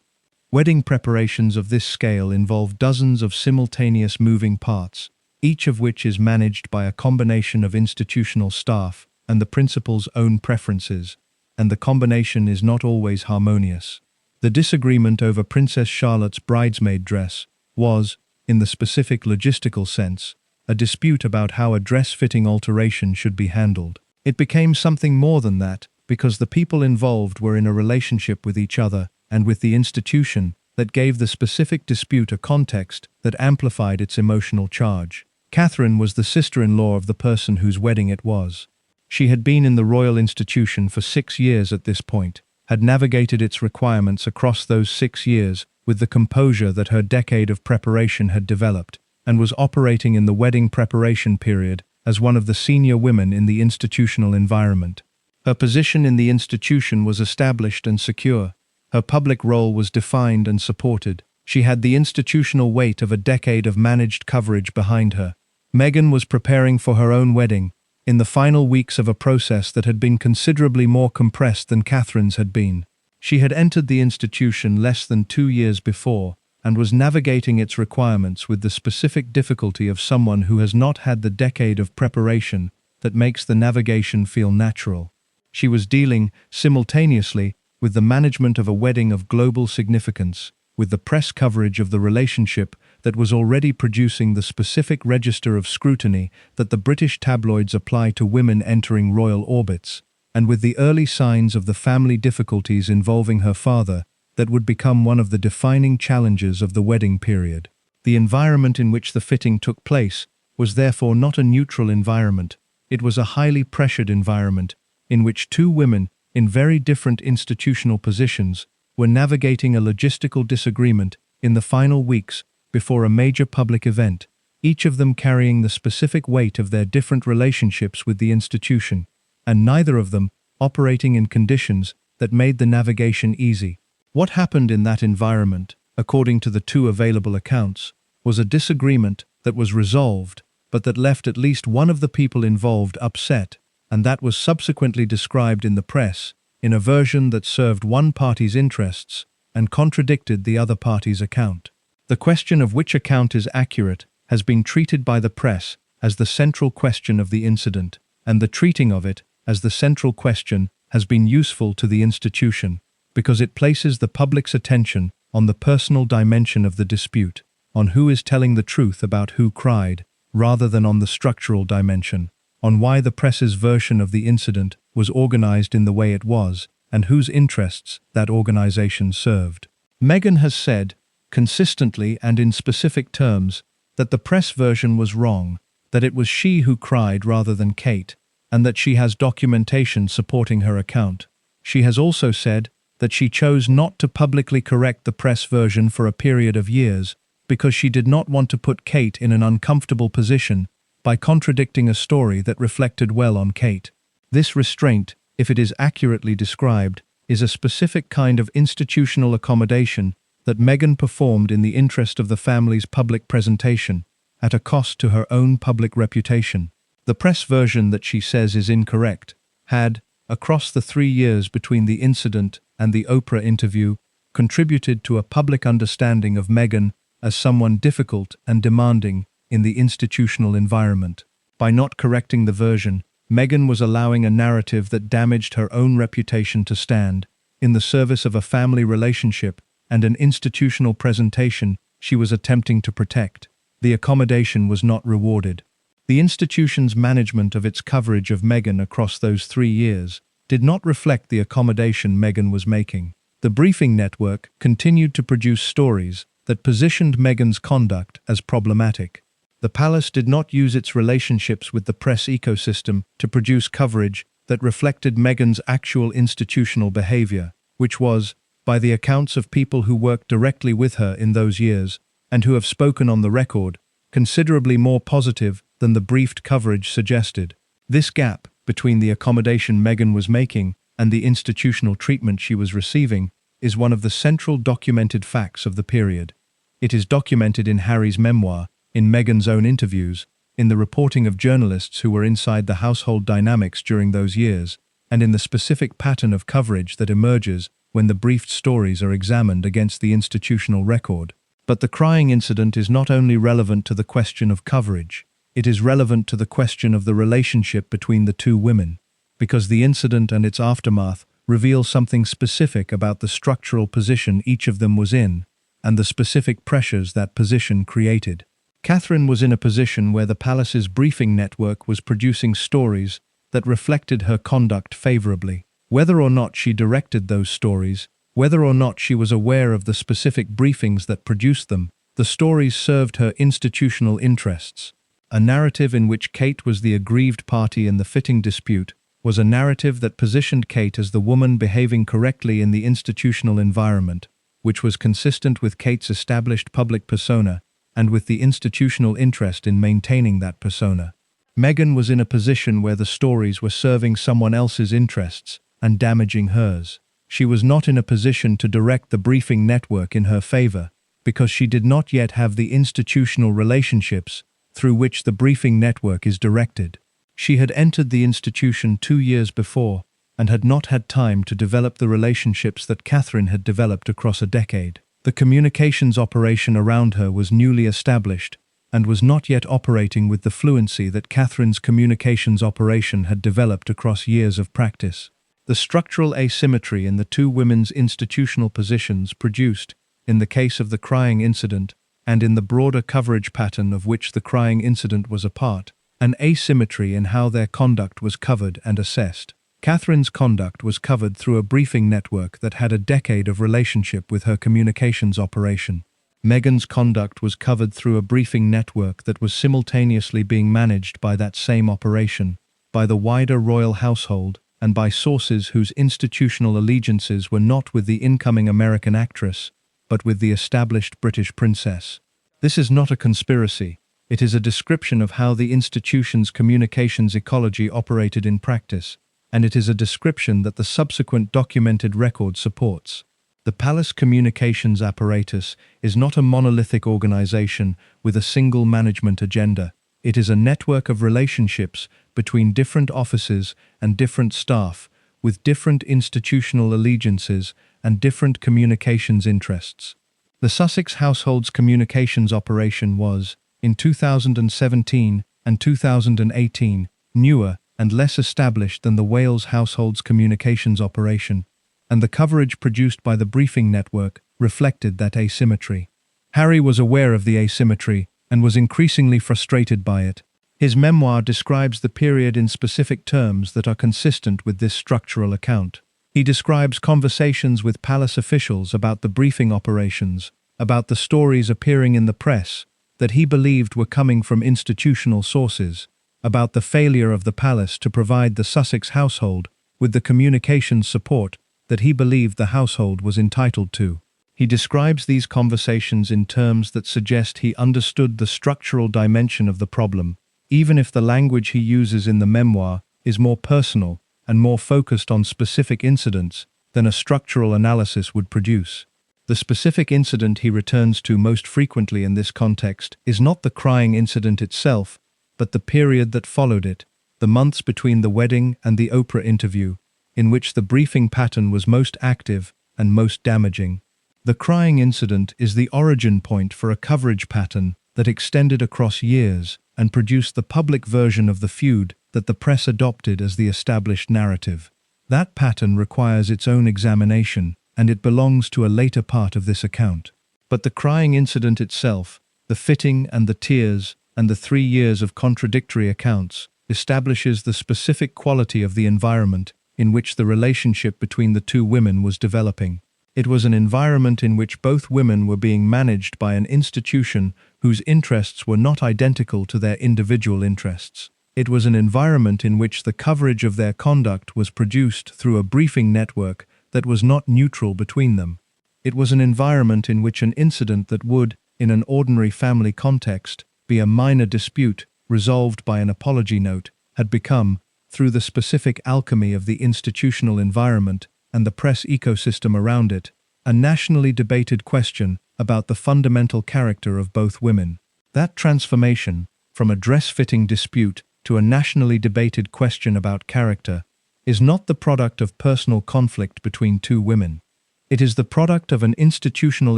Wedding preparations of this scale involve dozens of simultaneous moving parts, each of which is managed by a combination of institutional staff and the principal's own preferences, and the combination is not always harmonious. The disagreement over Princess Charlotte's bridesmaid dress was, in the specific logistical sense, a dispute about how a dress-fitting alteration should be handled. It became something more than that, because the people involved were in a relationship with each other and with the institution that gave the specific dispute a context that amplified its emotional charge. Catherine was the sister-in-law of the person whose wedding it was. She had been in the royal institution for 6 years at this point, had navigated its requirements across those 6 years with the composure that her decade of preparation had developed, and was operating in the wedding preparation period as one of the senior women in the institutional environment. Her position in the institution was established and secure. Her public role was defined and supported. She had the institutional weight of a decade of managed coverage behind her. Meghan was preparing for her own wedding, in the final weeks of a process that had been considerably more compressed than Catherine's had been. She had entered the institution less than 2 years before, and was navigating its requirements with the specific difficulty of someone who has not had the decade of preparation that makes the navigation feel natural. She was dealing, simultaneously, with the management of a wedding of global significance, with the press coverage of the relationship that was already producing the specific register of scrutiny that the British tabloids apply to women entering royal orbits, and with the early signs of the family difficulties involving her father that would become one of the defining challenges of the wedding period. The environment in which the fitting took place was therefore not a neutral environment. It was a highly pressured environment in which 2 women in very different institutional positions were navigating a logistical disagreement in the final weeks before a major public event, each of them carrying the specific weight of their different relationships with the institution, and neither of them operating in conditions that made the navigation easy. What happened in that environment, according to the 2 available accounts, was a disagreement that was resolved, but that left at least one of the people involved upset, and that was subsequently described in the press in a version that served one party's interests and contradicted the other party's account. The question of which account is accurate has been treated by the press as the central question of the incident, and the treating of it as the central question has been useful to the institution, because it places the public's attention on the personal dimension of the dispute, on who is telling the truth about who cried, rather than on the structural dimension, on why the press's version of the incident was organized in the way it was, and whose interests that organization served. Meghan has said, consistently and in specific terms, that the press version was wrong, that it was she who cried rather than Kate, and that she has documentation supporting her account. She has also said that she chose not to publicly correct the press version for a period of years because she did not want to put Kate in an uncomfortable position by contradicting a story that reflected well on Kate. This restraint, if it is accurately described, is a specific kind of institutional accommodation that Meghan performed in the interest of the family's public presentation, at a cost to her own public reputation. The press version that she says is incorrect had, across the 3 years between the incident and the Oprah interview, contributed to a public understanding of Meghan as someone difficult and demanding in the institutional environment. By not correcting the version, Meghan was allowing a narrative that damaged her own reputation to stand, in the service of a family relationship and an institutional presentation she was attempting to protect. The accommodation was not rewarded. The institution's management of its coverage of Meghan across those 3 years did not reflect the accommodation Meghan was making. The briefing network continued to produce stories that positioned Meghan's conduct as problematic. The palace did not use its relationships with the press ecosystem to produce coverage that reflected Meghan's actual institutional behavior, which was, by the accounts of people who worked directly with her in those years, and who have spoken on the record, considerably more positive than the briefed coverage suggested. This gap between the accommodation Meghan was making and the institutional treatment she was receiving is one of the central documented facts of the period. It is documented in Harry's memoir, in Meghan's own interviews, in the reporting of journalists who were inside the household dynamics during those years, and in the specific pattern of coverage that emerges when the briefed stories are examined against the institutional record. But the crying incident is not only relevant to the question of coverage, it is relevant to the question of the relationship between the two women, because the incident and its aftermath reveal something specific about the structural position each of them was in, and the specific pressures that position created. Catherine was in a position where the palace's briefing network was producing stories that reflected her conduct favorably. Whether or not she directed those stories, whether or not she was aware of the specific briefings that produced them, the stories served her institutional interests. A narrative in which Kate was the aggrieved party in the fitting dispute was a narrative that positioned Kate as the woman behaving correctly in the institutional environment, which was consistent with Kate's established public persona and with the institutional interest in maintaining that persona. Meghan was in a position where the stories were serving someone else's interests and damaging hers. She was not in a position to direct the briefing network in her favor because she did not yet have the institutional relationships through which the briefing network is directed. She had entered the institution 2 years before and had not had time to develop the relationships that Catherine had developed across a decade. The communications operation around her was newly established and was not yet operating with the fluency that Catherine's communications operation had developed across years of practice. The structural asymmetry in the two women's institutional positions produced, in the case of the crying incident, and in the broader coverage pattern of which the crying incident was a part, an asymmetry in how their conduct was covered and assessed. Catherine's conduct was covered through a briefing network that had a decade of relationship with her communications operation. Meghan's conduct was covered through a briefing network that was simultaneously being managed by that same operation, by the wider royal household, and by sources whose institutional allegiances were not with the incoming American actress, but with the established British princess. This is not a conspiracy. It is a description of how the institution's communications ecology operated in practice, and it is a description that the subsequent documented record supports. The palace communications apparatus is not a monolithic organization with a single management agenda. It is a network of relationships between different offices and different staff, with different institutional allegiances and different communications interests. The Sussex household's communications operation was, in 2017 and 2018, newer and less established than the Wales household's communications operation, and the coverage produced by the briefing network reflected that asymmetry. Harry was aware of the asymmetry and was increasingly frustrated by it. His memoir describes the period in specific terms that are consistent with this structural account. He describes conversations with palace officials about the briefing operations, about the stories appearing in the press that he believed were coming from institutional sources, about the failure of the palace to provide the Sussex household with the communications support that he believed the household was entitled to. He describes these conversations in terms that suggest he understood the structural dimension of the problem, even if the language he uses in the memoir is more personal and more focused on specific incidents than a structural analysis would produce. The specific incident he returns to most frequently in this context is not the crying incident itself, but the period that followed it, the months between the wedding and the Oprah interview, in which the briefing pattern was most active and most damaging. The crying incident is the origin point for a coverage pattern that extended across years and produced the public version of the feud that the press adopted as the established narrative. That pattern requires its own examination, and it belongs to a later part of this account. But the crying incident itself, the fitting and the tears, and the 3 years of contradictory accounts, establishes the specific quality of the environment in which the relationship between the two women was developing. It was an environment in which both women were being managed by an institution whose interests were not identical to their individual interests. It was an environment in which the coverage of their conduct was produced through a briefing network that was not neutral between them. It was an environment in which an incident that would, in an ordinary family context, be a minor dispute resolved by an apology note, had become, through the specific alchemy of the institutional environment and the press ecosystem around it, a nationally debated question about the fundamental character of both women. That transformation, from a dress-fitting dispute to a nationally debated question about character, is not the product of personal conflict between two women. It is the product of an institutional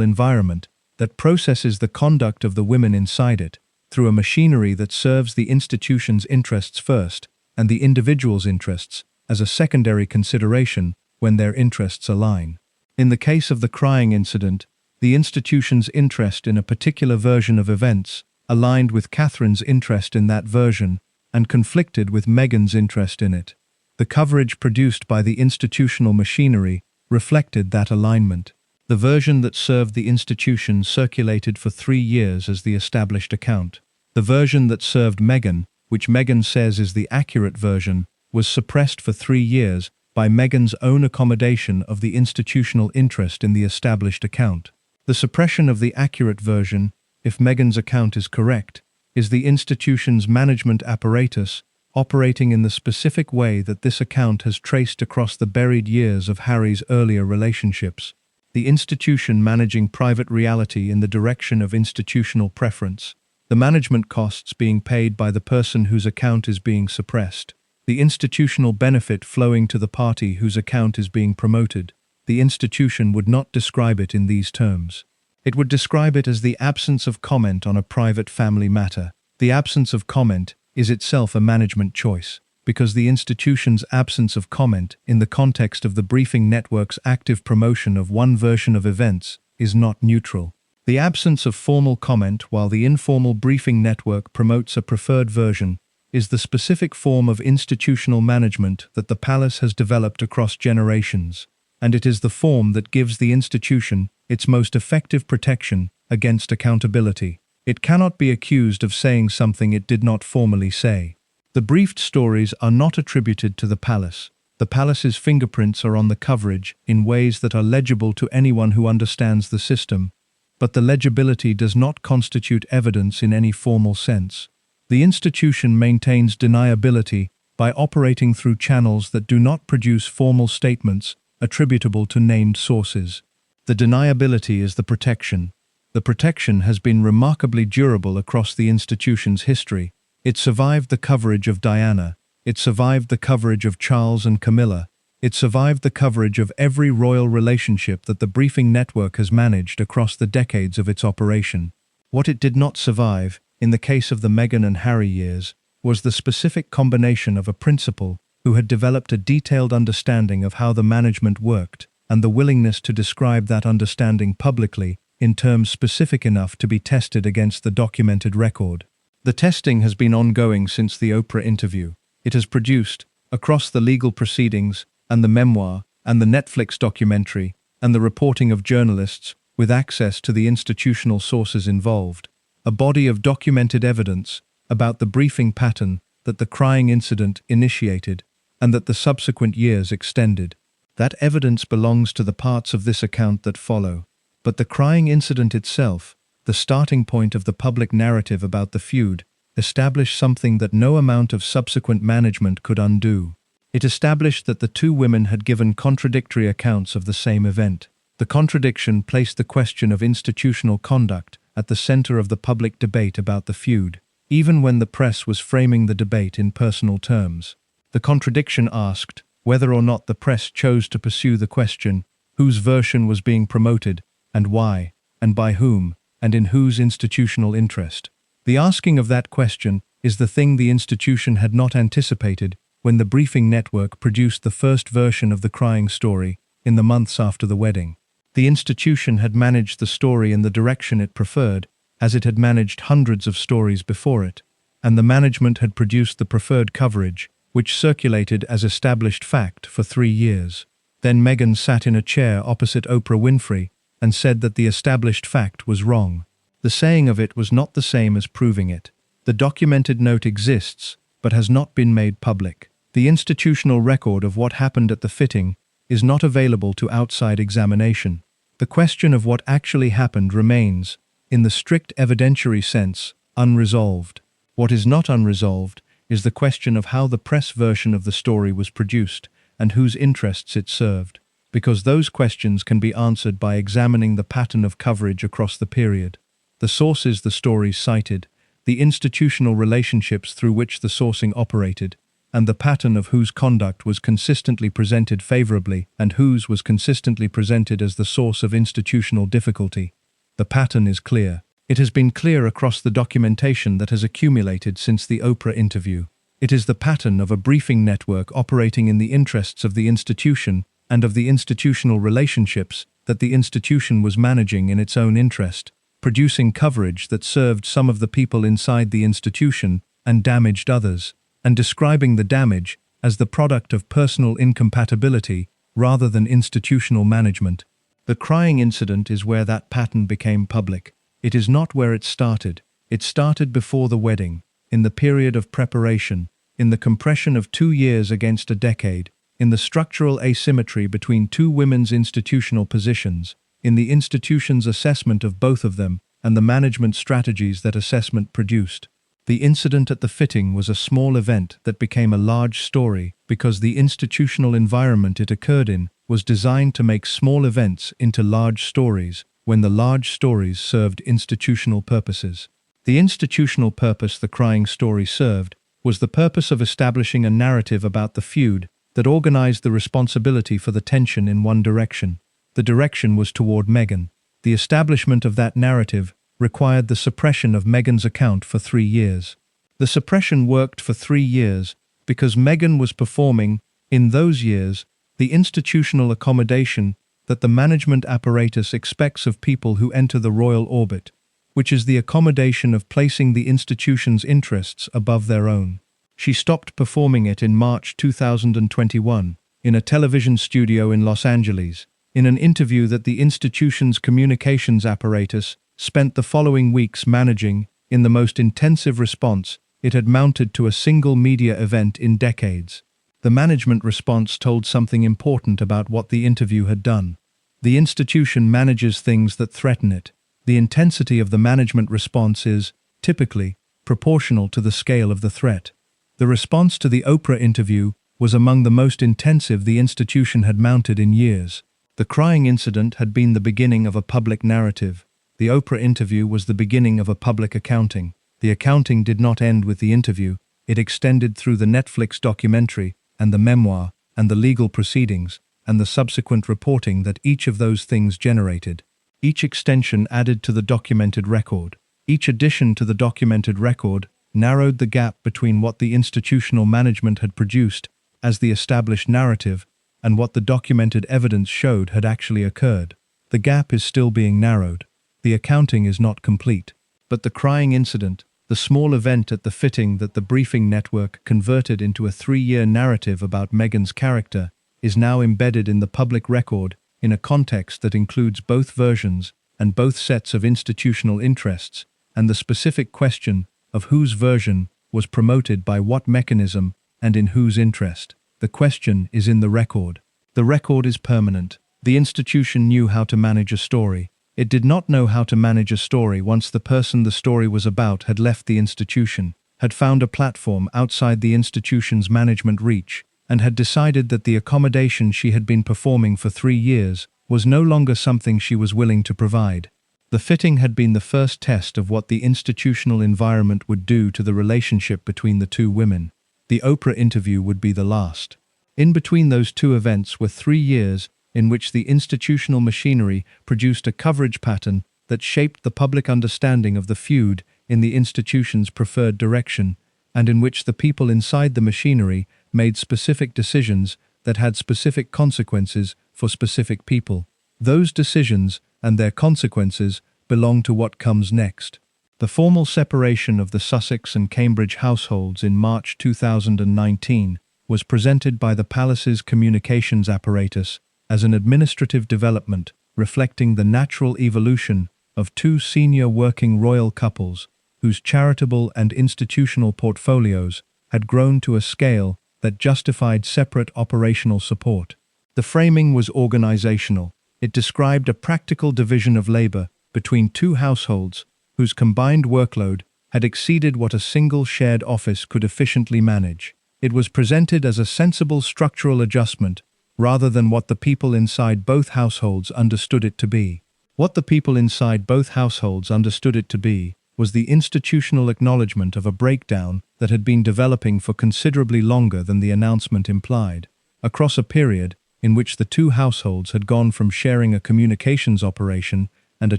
environment that processes the conduct of the women inside it through a machinery that serves the institution's interests first and the individual's interests as a secondary consideration when their interests align. In the case of the crying incident, the institution's interest in a particular version of events aligned with Catherine's interest in that version and conflicted with Meghan's interest in it. The coverage produced by the institutional machinery reflected that alignment. The version that served the institution circulated for 3 years as the established account. The version that served Meghan, which Meghan says is the accurate version, was suppressed for 3 years by Meghan's own accommodation of the institutional interest in the established account. The suppression of the accurate version, if Meghan's account is correct, is the institution's management apparatus operating in the specific way that this account has traced across the buried years of Harry's earlier relationships. The institution managing private reality in the direction of institutional preference. The management costs being paid by the person whose account is being suppressed. The institutional benefit flowing to the party whose account is being promoted. The institution would not describe it in these terms. It would describe it as the absence of comment on a private family matter. The absence of comment is itself a management choice, because the institution's absence of comment in the context of the briefing network's active promotion of one version of events is not neutral. The absence of formal comment while the informal briefing network promotes a preferred version is the specific form of institutional management that the palace has developed across generations, and it is the form that gives the institution its most effective protection against accountability. It cannot be accused of saying something it did not formally say. The briefed stories are not attributed to the palace. The palace's fingerprints are on the coverage in ways that are legible to anyone who understands the system, but the legibility does not constitute evidence in any formal sense. The institution maintains deniability by operating through channels that do not produce formal statements attributable to named sources. The deniability is the protection. The protection has been remarkably durable across the institution's history. It survived the coverage of Diana. It survived the coverage of Charles and Camilla. It survived the coverage of every royal relationship that the briefing network has managed across the decades of its operation. What it did not survive, in the case of the Meghan and Harry years, was the specific combination of a principal who had developed a detailed understanding of how the management worked and the willingness to describe that understanding publicly in terms specific enough to be tested against the documented record. The testing has been ongoing since the Oprah interview. It has produced, across the legal proceedings and the memoir and the Netflix documentary and the reporting of journalists with access to the institutional sources involved, a body of documented evidence about the briefing pattern that the crying incident initiated and that the subsequent years extended. That evidence belongs to the parts of this account that follow. But the crying incident itself, the starting point of the public narrative about the feud, established something that no amount of subsequent management could undo. It established that the two women had given contradictory accounts of the same event. The contradiction placed the question of institutional conduct at the center of the public debate about the feud, even when the press was framing the debate in personal terms. The contradiction asked whether or not the press chose to pursue the question, whose version was being promoted, and why, and by whom, and in whose institutional interest. The asking of that question is the thing the institution had not anticipated when the briefing network produced the first version of the crying story in the months after the wedding. The institution had managed the story in the direction it preferred, as it had managed hundreds of stories before it, and the management had produced the preferred coverage, which circulated as established fact for 3 years. Then Meghan sat in a chair opposite Oprah Winfrey and said that the established fact was wrong. The saying of it was not the same as proving it. The documented note exists, but has not been made public. The institutional record of what happened at the fitting is not available to outside examination. The question of what actually happened remains, in the strict evidentiary sense, unresolved. What is not unresolved is the question of how the press version of the story was produced and whose interests it served. because those questions can be answered by examining the pattern of coverage across the period. The sources the stories cited, the institutional relationships through which the sourcing operated, and the pattern of whose conduct was consistently presented favorably and whose was consistently presented as the source of institutional difficulty. The pattern is clear. It has been clear across the documentation that has accumulated since the Oprah interview. It is the pattern of a briefing network operating in the interests of the institution and of the institutional relationships that the institution was managing in its own interest, producing coverage that served some of the people inside the institution and damaged others, and describing the damage as the product of personal incompatibility rather than institutional management. The crying incident is where that pattern became public. It is not where it started. It started before the wedding, in the period of preparation, in the compression of 2 years against a decade, in the structural asymmetry between two women's institutional positions, in the institution's assessment of both of them, and the management strategies that assessment produced. The incident at the fitting was a small event that became a large story because the institutional environment it occurred in was designed to make small events into large stories when the large stories served institutional purposes. The institutional purpose the crying story served was the purpose of establishing a narrative about the feud that organized the responsibility for the tension in one direction. The direction was toward Meghan. The establishment of that narrative required the suppression of Meghan's account for 3 years. The suppression worked for 3 years because Meghan was performing, in those years, the institutional accommodation that the management apparatus expects of people who enter the royal orbit, which is the accommodation of placing the institution's interests above their own. She stopped performing it in March 2021, in a television studio in Los Angeles, in an interview that the institution's communications apparatus spent the following weeks managing, in the most intensive response it had mounted to a single media event in decades. The management response told something important about what the interview had done. The institution manages things that threaten it. The intensity of the management response is, typically, proportional to the scale of the threat. The response to the Oprah interview was among the most intensive the institution had mounted in years. The crying incident had been the beginning of a public narrative. The Oprah interview was the beginning of a public accounting. The accounting did not end with the interview. It extended through the Netflix documentary and the memoir and the legal proceedings and the subsequent reporting that each of those things generated. Each extension added to the documented record. Each addition to the documented record narrowed the gap between what the institutional management had produced as the established narrative and what the documented evidence showed had actually occurred. The gap is still being narrowed. The accounting is not complete. But the crying incident, the small event at the fitting that the briefing network converted into a 3-year narrative about Meghan's character, is now embedded in the public record in a context that includes both versions and both sets of institutional interests, and the specific question of whose version was promoted by what mechanism and in whose interest. The question is in the record. The record is permanent. The institution knew how to manage a story. It did not know how to manage a story once the person the story was about had left the institution, had found a platform outside the institution's management reach, and had decided that the accommodation she had been performing for 3 years was no longer something she was willing to provide. The fitting had been the first test of what the institutional environment would do to the relationship between the two women. The Oprah interview would be the last. In between those two events were 3 years in which the institutional machinery produced a coverage pattern that shaped the public understanding of the feud in the institution's preferred direction, and in which the people inside the machinery made specific decisions that had specific consequences for specific people. Those decisions and their consequences belong to what comes next. The formal separation of the Sussex and Cambridge households in March 2019 was presented by the palace's communications apparatus as an administrative development reflecting the natural evolution of two senior working royal couples whose charitable and institutional portfolios had grown to a scale that justified separate operational support. The framing was organizational. It described a practical division of labor between two households whose combined workload had exceeded what a single shared office could efficiently manage. It was presented as a sensible structural adjustment rather than what the people inside both households understood it to be. What the people inside both households understood it to be was the institutional acknowledgement of a breakdown that had been developing for considerably longer than the announcement implied, across a period in which the two households had gone from sharing a communications operation and a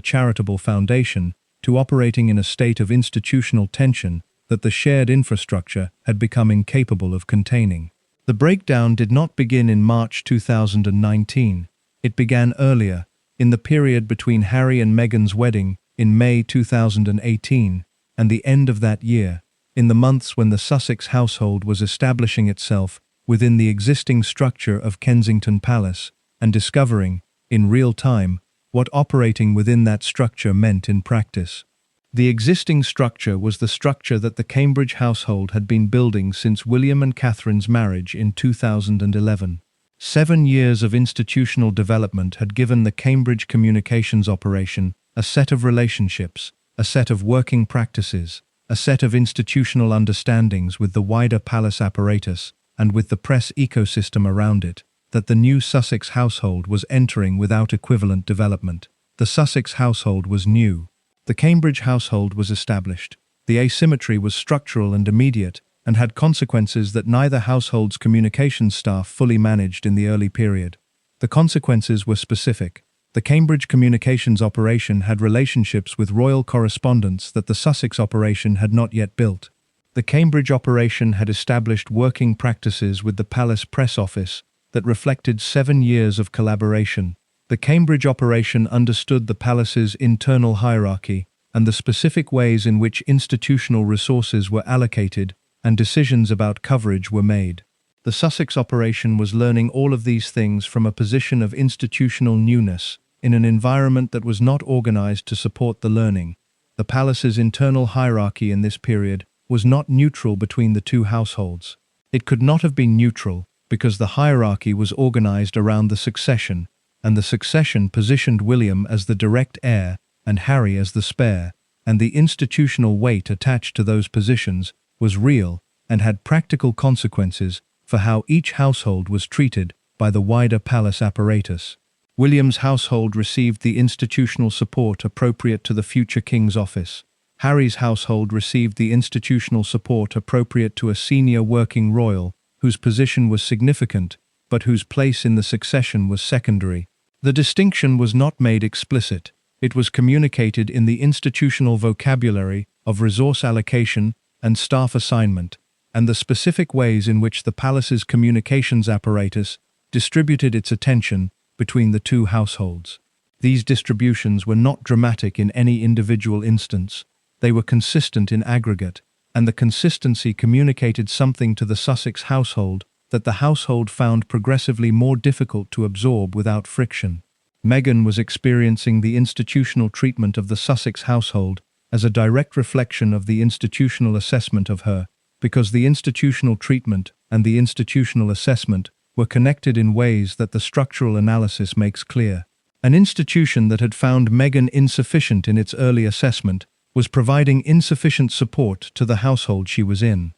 charitable foundation to operating in a state of institutional tension that the shared infrastructure had become incapable of containing. The breakdown did not begin in March 2019. It began earlier, in the period between Harry and Meghan's wedding in May 2018 and the end of that year, in the months when the Sussex household was establishing itself within the existing structure of Kensington Palace and discovering, in real time, what operating within that structure meant in practice. The existing structure was the structure that the Cambridge household had been building since William and Catherine's marriage in 2011. 7 years of institutional development had given the Cambridge communications operation a set of relationships, a set of working practices, a set of institutional understandings with the wider palace apparatus and with the press ecosystem around it, that the new Sussex household was entering without equivalent development. The Sussex household was new. The Cambridge household was established. The asymmetry was structural and immediate, and had consequences that neither household's communications staff fully managed in the early period. The consequences were specific. The Cambridge communications operation had relationships with royal correspondents that the Sussex operation had not yet built. The Cambridge operation had established working practices with the Palace Press Office that reflected 7 years of collaboration. The Cambridge operation understood the palace's internal hierarchy and the specific ways in which institutional resources were allocated and decisions about coverage were made. The Sussex operation was learning all of these things from a position of institutional newness, in an environment that was not organized to support the learning. The palace's internal hierarchy in this period was not neutral between the two households. It could not have been neutral because the hierarchy was organized around the succession, and the succession positioned William as the direct heir and Harry as the spare, and the institutional weight attached to those positions was real and had practical consequences for how each household was treated by the wider palace apparatus. William's household received the institutional support appropriate to the future king's office. Harry's household received the institutional support appropriate to a senior working royal whose position was significant, but whose place in the succession was secondary. The distinction was not made explicit. It was communicated in the institutional vocabulary of resource allocation and staff assignment, and the specific ways in which the palace's communications apparatus distributed its attention between the two households. These distributions were not dramatic in any individual instance. They were consistent in aggregate, and the consistency communicated something to the Sussex household that the household found progressively more difficult to absorb without friction. Meghan was experiencing the institutional treatment of the Sussex household as a direct reflection of the institutional assessment of her, because the institutional treatment and the institutional assessment were connected in ways that the structural analysis makes clear. An institution that had found Meghan insufficient in its early assessment was providing insufficient support to the household she was in.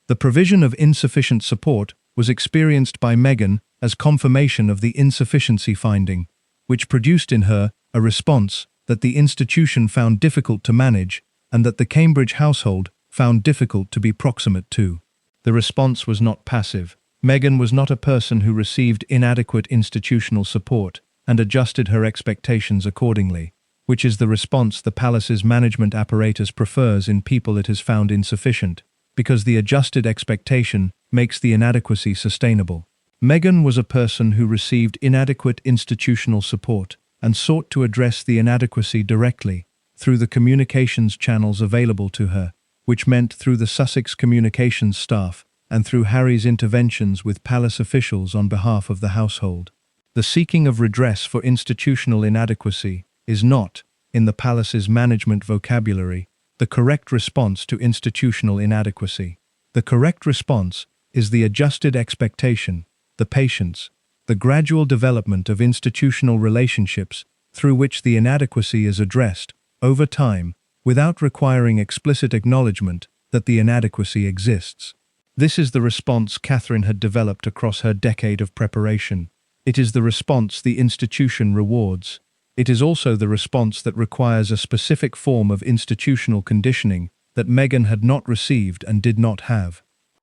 The provision of insufficient support was experienced by Meghan as confirmation of the insufficiency finding, which produced in her a response that the institution found difficult to manage and that the Cambridge household found difficult to be proximate to. The response was not passive. Meghan was not a person who received inadequate institutional support and adjusted her expectations accordingly, which is the response the palace's management apparatus prefers in people it has found insufficient, because the adjusted expectation makes the inadequacy sustainable. Meghan was a person who received inadequate institutional support and sought to address the inadequacy directly through the communications channels available to her, which meant through the Sussex communications staff and through Harry's interventions with palace officials on behalf of the household. The seeking of redress for institutional inadequacy is not, in the palace's management vocabulary, the correct response to institutional inadequacy. The correct response is the adjusted expectation, the patience, the gradual development of institutional relationships through which the inadequacy is addressed, over time, without requiring explicit acknowledgement that the inadequacy exists. This is the response Catherine had developed across her decade of preparation. It is the response the institution rewards. It is also the response that requires a specific form of institutional conditioning that Meghan had not received and did not have.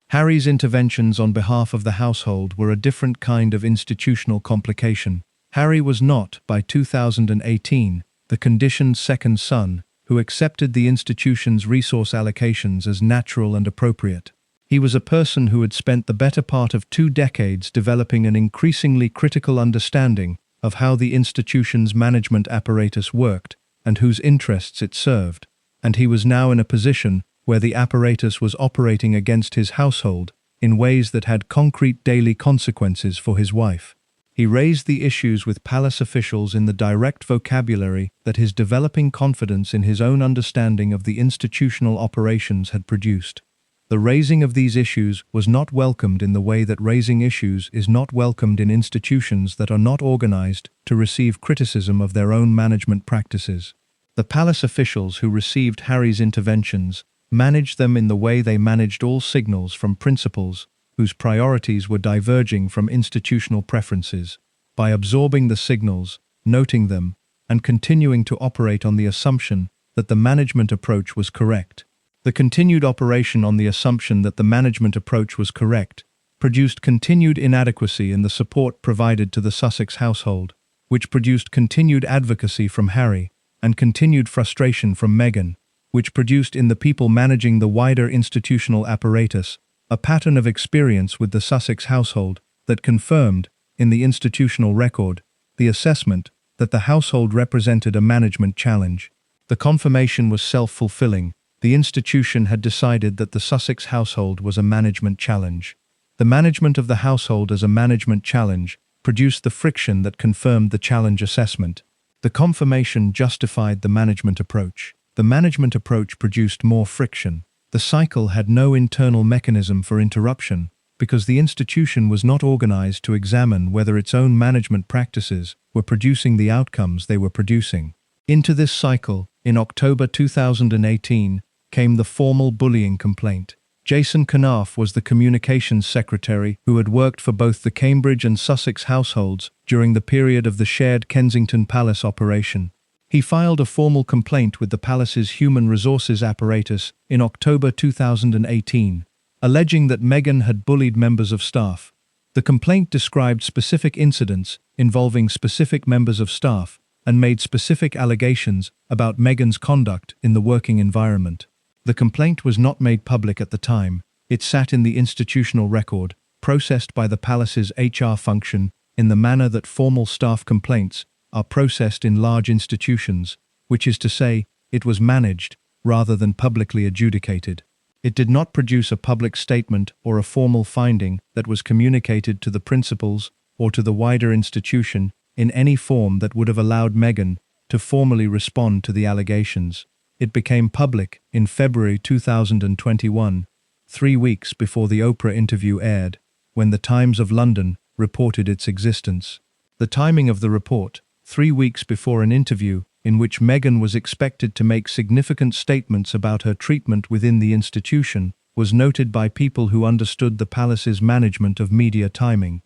Harry's interventions on behalf of the household were a different kind of institutional complication. Harry was not, by 2018, the conditioned second son who accepted the institution's resource allocations as natural and appropriate. He was a person who had spent the better part of 2 decades developing an increasingly critical understanding of how the institution's management apparatus worked and whose interests it served, and he was now in a position where the apparatus was operating against his household in ways that had concrete daily consequences for his wife. He raised the issues with palace officials in the direct vocabulary that his developing confidence in his own understanding of the institutional operations had produced. The raising of these issues was not welcomed in the way that raising issues is not welcomed in institutions that are not organized to receive criticism of their own management practices. The palace officials who received Harry's interventions managed them in the way they managed all signals from principals whose priorities were diverging from institutional preferences, by absorbing the signals, noting them, and continuing to operate on the assumption that the management approach was correct. The continued operation on the assumption that the management approach was correct produced continued inadequacy in the support provided to the Sussex household, which produced continued advocacy from Harry and continued frustration from Meghan, which produced in the people managing the wider institutional apparatus a pattern of experience with the Sussex household that confirmed, in the institutional record, the assessment that the household represented a management challenge. The confirmation was self-fulfilling. The institution had decided that the Sussex household was a management challenge. The management of the household as a management challenge produced the friction that confirmed the challenge assessment. The confirmation justified the management approach. The management approach produced more friction. The cycle had no internal mechanism for interruption because the institution was not organized to examine whether its own management practices were producing the outcomes they were producing. Into this cycle, in October 2018, came the formal bullying complaint. Jason Knauf was the communications secretary who had worked for both the Cambridge and Sussex households during the period of the shared Kensington Palace operation. He filed a formal complaint with the palace's human resources apparatus in October 2018, alleging that Meghan had bullied members of staff. The complaint described specific incidents involving specific members of staff and made specific allegations about Meghan's conduct in the working environment. The complaint was not made public at the time. It sat in the institutional record, processed by the palace's HR function in the manner that formal staff complaints are processed in large institutions, which is to say, it was managed rather than publicly adjudicated. It did not produce a public statement or a formal finding that was communicated to the principals or to the wider institution in any form that would have allowed Meghan to formally respond to the allegations. It became public in February 2021, 3 weeks before the Oprah interview aired, when the Times of London reported its existence. The timing of the report, 3 weeks before an interview in which Meghan was expected to make significant statements about her treatment within the institution, was noted by people who understood the palace's management of media timing.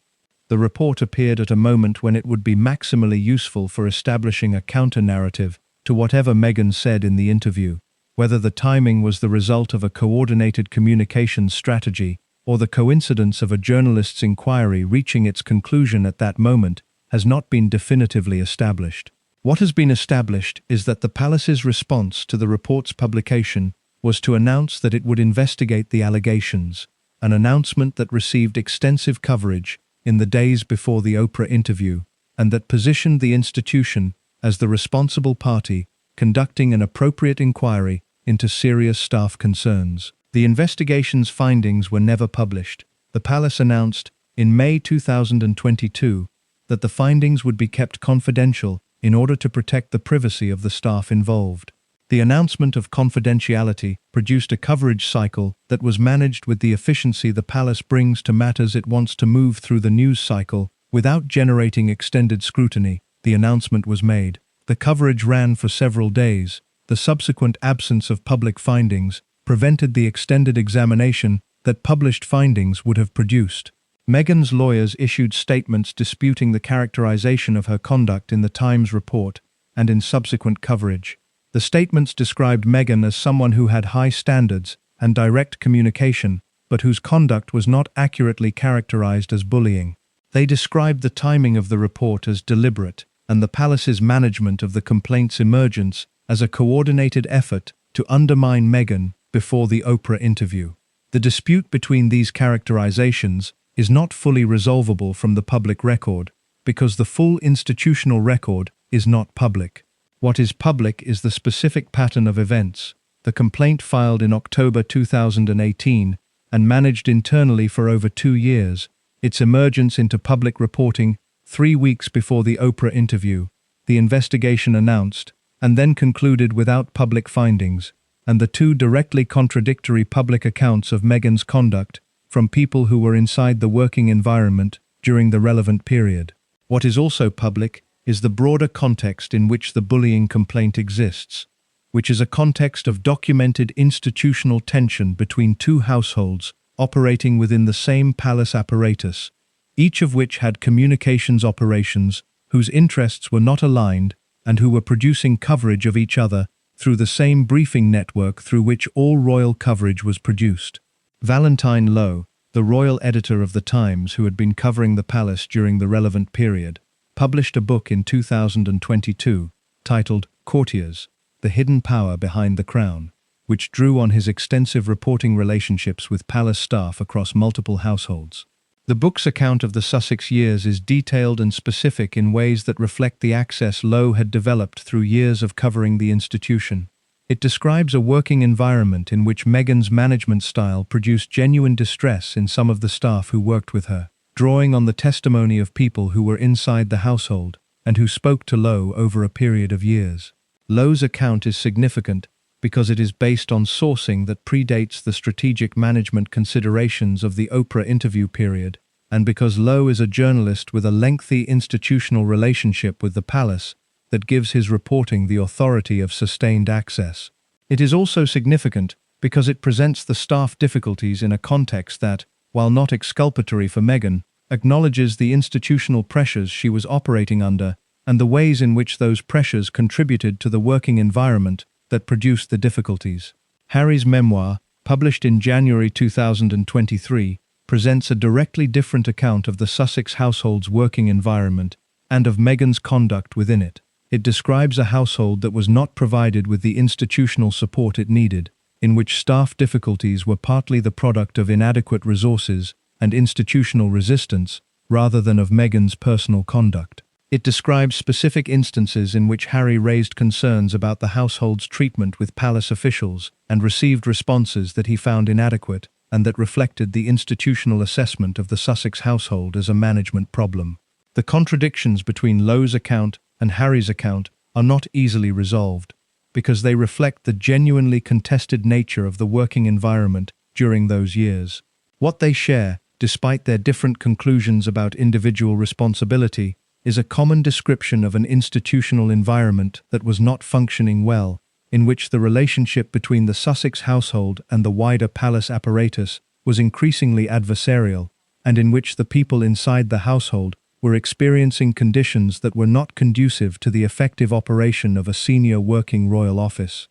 The report appeared at a moment when it would be maximally useful for establishing a counter-narrative to whatever Meghan said in the interview. Whether the timing was the result of a coordinated communications strategy or the coincidence of a journalist's inquiry reaching its conclusion at that moment has not been definitively established. What has been established is that the palace's response to the report's publication was to announce that it would investigate the allegations, an announcement that received extensive coverage in the days before the Oprah interview, and that positioned the institution as the responsible party conducting an appropriate inquiry into serious staff concerns. The investigation's findings were never published. The palace announced, in May 2022, that the findings would be kept confidential in order to protect the privacy of the staff involved. The announcement of confidentiality produced a coverage cycle that was managed with the efficiency the palace brings to matters it wants to move through the news cycle without generating extended scrutiny. The announcement was made. The coverage ran for several days. The subsequent absence of public findings prevented the extended examination that published findings would have produced. Meghan's lawyers issued statements disputing the characterization of her conduct in the Times report and in subsequent coverage. The statements described Meghan as someone who had high standards and direct communication, but whose conduct was not accurately characterized as bullying. They described the timing of the report as deliberate, and the palace's management of the complaint's emergence as a coordinated effort to undermine Meghan before the Oprah interview. The dispute between these characterizations is not fully resolvable from the public record, because the full institutional record is not public. What is public is the specific pattern of events. The complaint filed in October 2018 and managed internally for over 2 years, its emergence into public reporting 3 weeks before the Oprah interview, the investigation announced, and then concluded without public findings, and the 2 directly contradictory public accounts of Meghan's conduct from people who were inside the working environment during the relevant period. What is also public is the broader context in which the bullying complaint exists, which is a context of documented institutional tension between 2 households operating within the same palace apparatus, each of which had communications operations whose interests were not aligned and who were producing coverage of each other through the same briefing network through which all royal coverage was produced. Valentine Lowe, the royal editor of The Times who had been covering the palace during the relevant period, published a book in 2022 titled Courtiers: The Hidden Power Behind the Crown, which drew on his extensive reporting relationships with palace staff across multiple households. The book's account of the Sussex years is detailed and specific in ways that reflect the access Lowe had developed through years of covering the institution. It describes a working environment in which Meghan's management style produced genuine distress in some of the staff who worked with her, drawing on the testimony of people who were inside the household and who spoke to Lowe over a period of years. Lowe's account is significant because it is based on sourcing that predates the strategic management considerations of the Oprah interview period, and because Lowe is a journalist with a lengthy institutional relationship with the palace that gives his reporting the authority of sustained access. It is also significant because it presents the staff difficulties in a context that, while not exculpatory for Meghan, acknowledges the institutional pressures she was operating under and the ways in which those pressures contributed to the working environment that produced the difficulties. Harry's memoir, published in January 2023, presents a directly different account of the Sussex household's working environment and of Meghan's conduct within it. It describes a household that was not provided with the institutional support it needed, in which staff difficulties were partly the product of inadequate resources and institutional resistance, rather than of Meghan's personal conduct. It describes specific instances in which Harry raised concerns about the household's treatment with palace officials and received responses that he found inadequate and that reflected the institutional assessment of the Sussex household as a management problem. The contradictions between Lowe's account and Harry's account are not easily resolved, because they reflect the genuinely contested nature of the working environment during those years. What they share, despite their different conclusions about individual responsibility, is a common description of an institutional environment that was not functioning well, in which the relationship between the Sussex household and the wider palace apparatus was increasingly adversarial, and in which the people inside the household were experiencing conditions that were not conducive to the effective operation of a senior working royal office.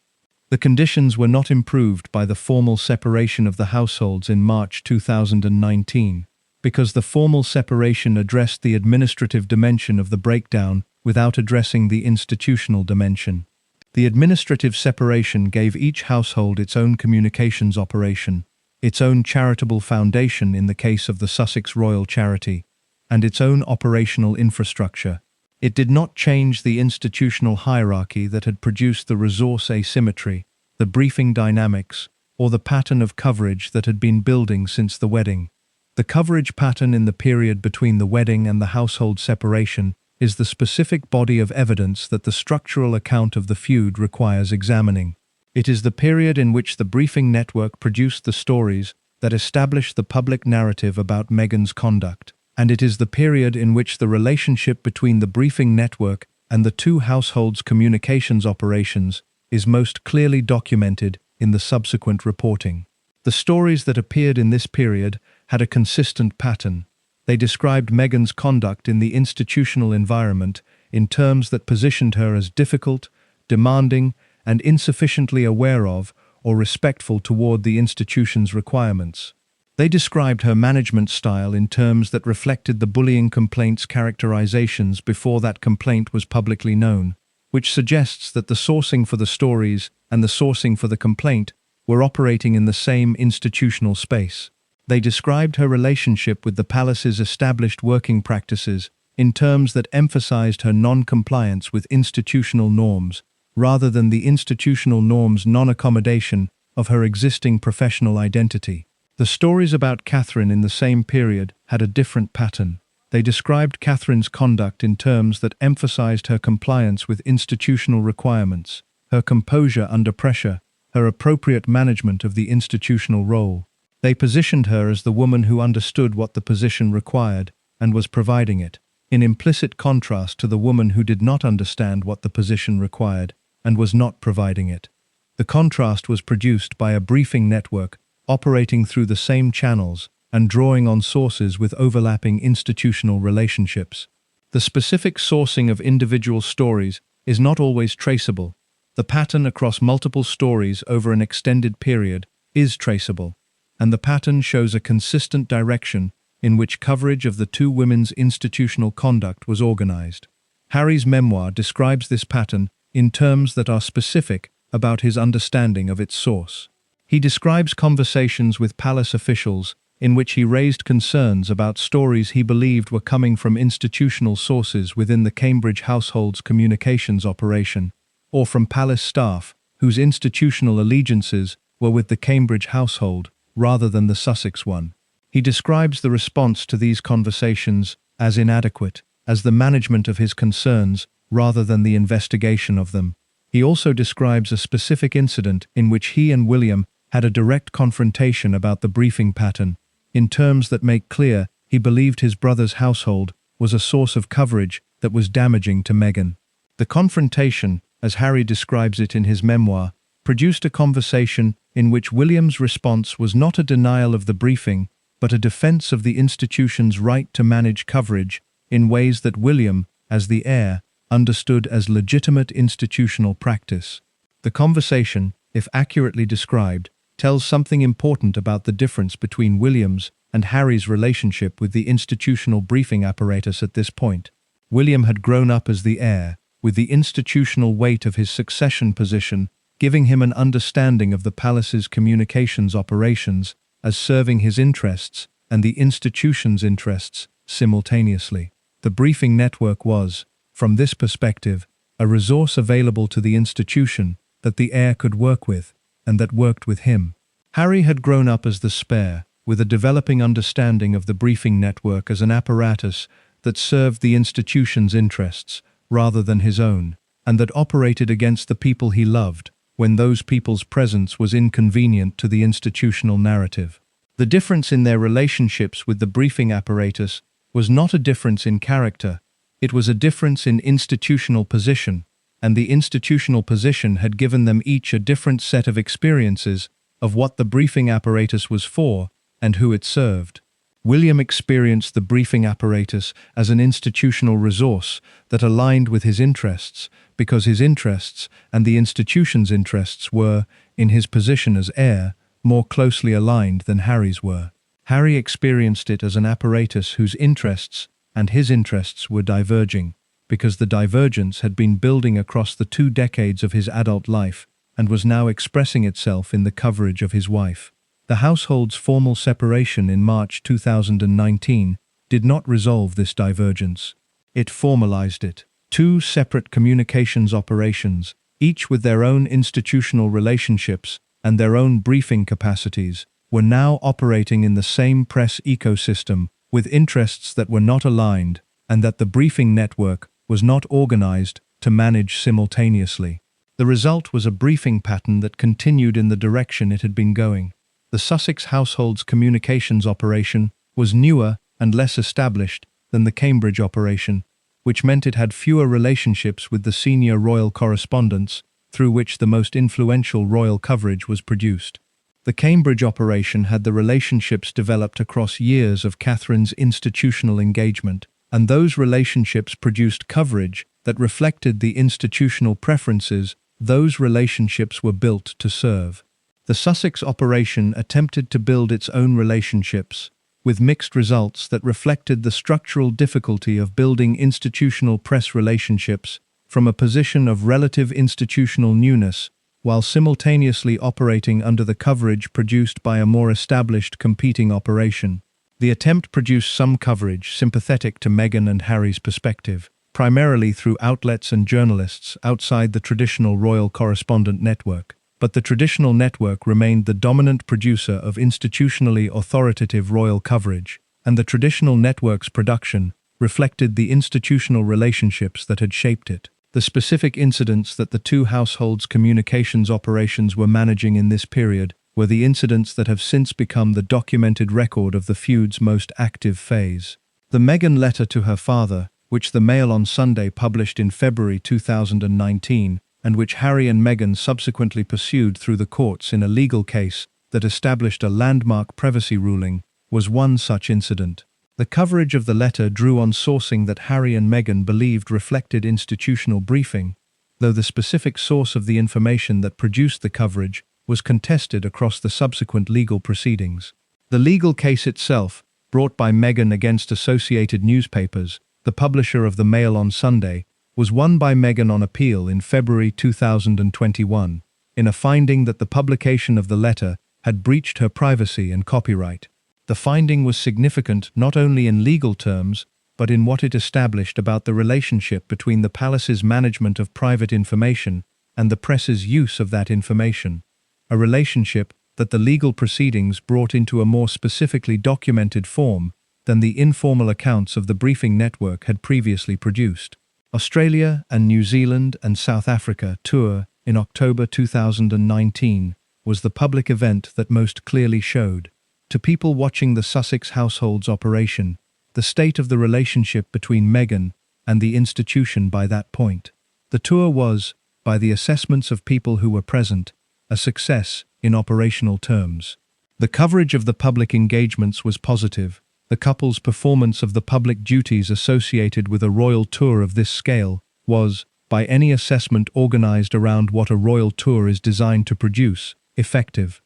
The conditions were not improved by the formal separation of the households in March 2019, because the formal separation addressed the administrative dimension of the breakdown without addressing the institutional dimension. The administrative separation gave each household its own communications operation, its own charitable foundation in the case of the Sussex Royal Charity, and its own operational infrastructure. It did not change the institutional hierarchy that had produced the resource asymmetry, the briefing dynamics, or the pattern of coverage that had been building since the wedding. The coverage pattern in the period between the wedding and the household separation is the specific body of evidence that the structural account of the feud requires examining. It is the period in which the briefing network produced the stories that established the public narrative about Meghan's conduct, and it is the period in which the relationship between the briefing network and the 2 households' communications operations is most clearly documented in the subsequent reporting. The stories that appeared in this period had a consistent pattern. They described Meghan's conduct in the institutional environment in terms that positioned her as difficult, demanding, and insufficiently aware of or respectful toward the institution's requirements. They described her management style in terms that reflected the bullying complaint's characterizations before that complaint was publicly known, which suggests that the sourcing for the stories and the sourcing for the complaint were operating in the same institutional space. They described her relationship with the palace's established working practices in terms that emphasized her non-compliance with institutional norms, rather than the institutional norm's non-accommodation of her existing professional identity. The stories about Catherine in the same period had a different pattern. They described Catherine's conduct in terms that emphasized her compliance with institutional requirements, her composure under pressure, her appropriate management of the institutional role. They positioned her as the woman who understood what the position required and was providing it, in implicit contrast to the woman who did not understand what the position required and was not providing it. The contrast was produced by a briefing network operating through the same channels and drawing on sources with overlapping institutional relationships. The specific sourcing of individual stories is not always traceable. The pattern across multiple stories over an extended period is traceable, and the pattern shows a consistent direction in which coverage of the two women's institutional conduct was organized. Harry's memoir describes this pattern in terms that are specific about his understanding of its source. He describes conversations with palace officials in which he raised concerns about stories he believed were coming from institutional sources within the Cambridge household's communications operation, or from palace staff whose institutional allegiances were with the Cambridge household rather than the Sussex one. He describes the response to these conversations as inadequate, as the management of his concerns rather than the investigation of them. He also describes a specific incident in which he and William had a direct confrontation about the briefing pattern, in terms that make clear he believed his brother's household was a source of coverage that was damaging to Meghan. The confrontation, as Harry describes it in his memoir, produced a conversation in which William's response was not a denial of the briefing, but a defense of the institution's right to manage coverage in ways that William, as the heir, understood as legitimate institutional practice. The conversation, if accurately described, tells something important about the difference between William's and Harry's relationship with the institutional briefing apparatus at this point. William had grown up as the heir, with the institutional weight of his succession position giving him an understanding of the palace's communications operations as serving his interests and the institution's interests simultaneously. The briefing network was, from this perspective, a resource available to the institution that the heir could work with, and that worked with him. Harry had grown up as the spare, with a developing understanding of the briefing network as an apparatus that served the institution's interests rather than his own, and that operated against the people he loved when those people's presence was inconvenient to the institutional narrative. The difference in their relationships with the briefing apparatus was not a difference in character, it was a difference in institutional position, and the institutional position had given them each a different set of experiences of what the briefing apparatus was for and who it served. William experienced the briefing apparatus as an institutional resource that aligned with his interests, because his interests and the institution's interests were, in his position as heir, more closely aligned than Harry's were. Harry experienced it as an apparatus whose interests and his interests were diverging, because the divergence had been building across the 2 decades of his adult life and was now expressing itself in the coverage of his wife. The household's formal separation in March 2019 did not resolve this divergence. It formalized it. 2 separate communications operations, each with their own institutional relationships and their own briefing capacities, were now operating in the same press ecosystem with interests that were not aligned and that the briefing network was not organized to manage simultaneously. The result was a briefing pattern that continued in the direction it had been going. The Sussex household's communications operation was newer and less established than the Cambridge operation, which meant it had fewer relationships with the senior royal correspondents through which the most influential royal coverage was produced. The The Cambridge operation had the relationships developed across years of Catherine's institutional engagement, and those relationships produced coverage that reflected the institutional preferences those relationships were built to serve. The Sussex operation attempted to build its own relationships, with mixed results that reflected the structural difficulty of building institutional press relationships from a position of relative institutional newness, while simultaneously operating under the coverage produced by a more established competing operation. The attempt produced some coverage sympathetic to Meghan and Harry's perspective, primarily through outlets and journalists outside the traditional royal correspondent network. But the traditional network remained the dominant producer of institutionally authoritative royal coverage, and the traditional network's production reflected the institutional relationships that had shaped it. The specific incidents that the two households' communications operations were managing in this period were the incidents that have since become the documented record of the feud's most active phase. The Meghan letter to her father, which the Mail on Sunday published in February 2019, and which Harry and Meghan subsequently pursued through the courts in a legal case that established a landmark privacy ruling, was one such incident. The coverage of the letter drew on sourcing that Harry and Meghan believed reflected institutional briefing, though the specific source of the information that produced the coverage was contested across the subsequent legal proceedings. The legal case itself, brought by Meghan against Associated Newspapers, the publisher of the Mail on Sunday, was won by Meghan on appeal in February 2021, in a finding that the publication of the letter had breached her privacy and copyright. The finding was significant not only in legal terms, but in what it established about the relationship between the palace's management of private information and the press's use of that information, a relationship that the legal proceedings brought into a more specifically documented form than the informal accounts of the briefing network had previously produced. Australia and New Zealand and South Africa tour in October 2019 was the public event that most clearly showed, to people watching the Sussex household's operation, the state of the relationship between Meghan and the institution by that point. The tour was, by the assessments of people who were present, a success in operational terms. The coverage of the public engagements was positive. The couple's performance of the public duties associated with a royal tour of this scale was, by any assessment organized around what a royal tour is designed to produce, effective.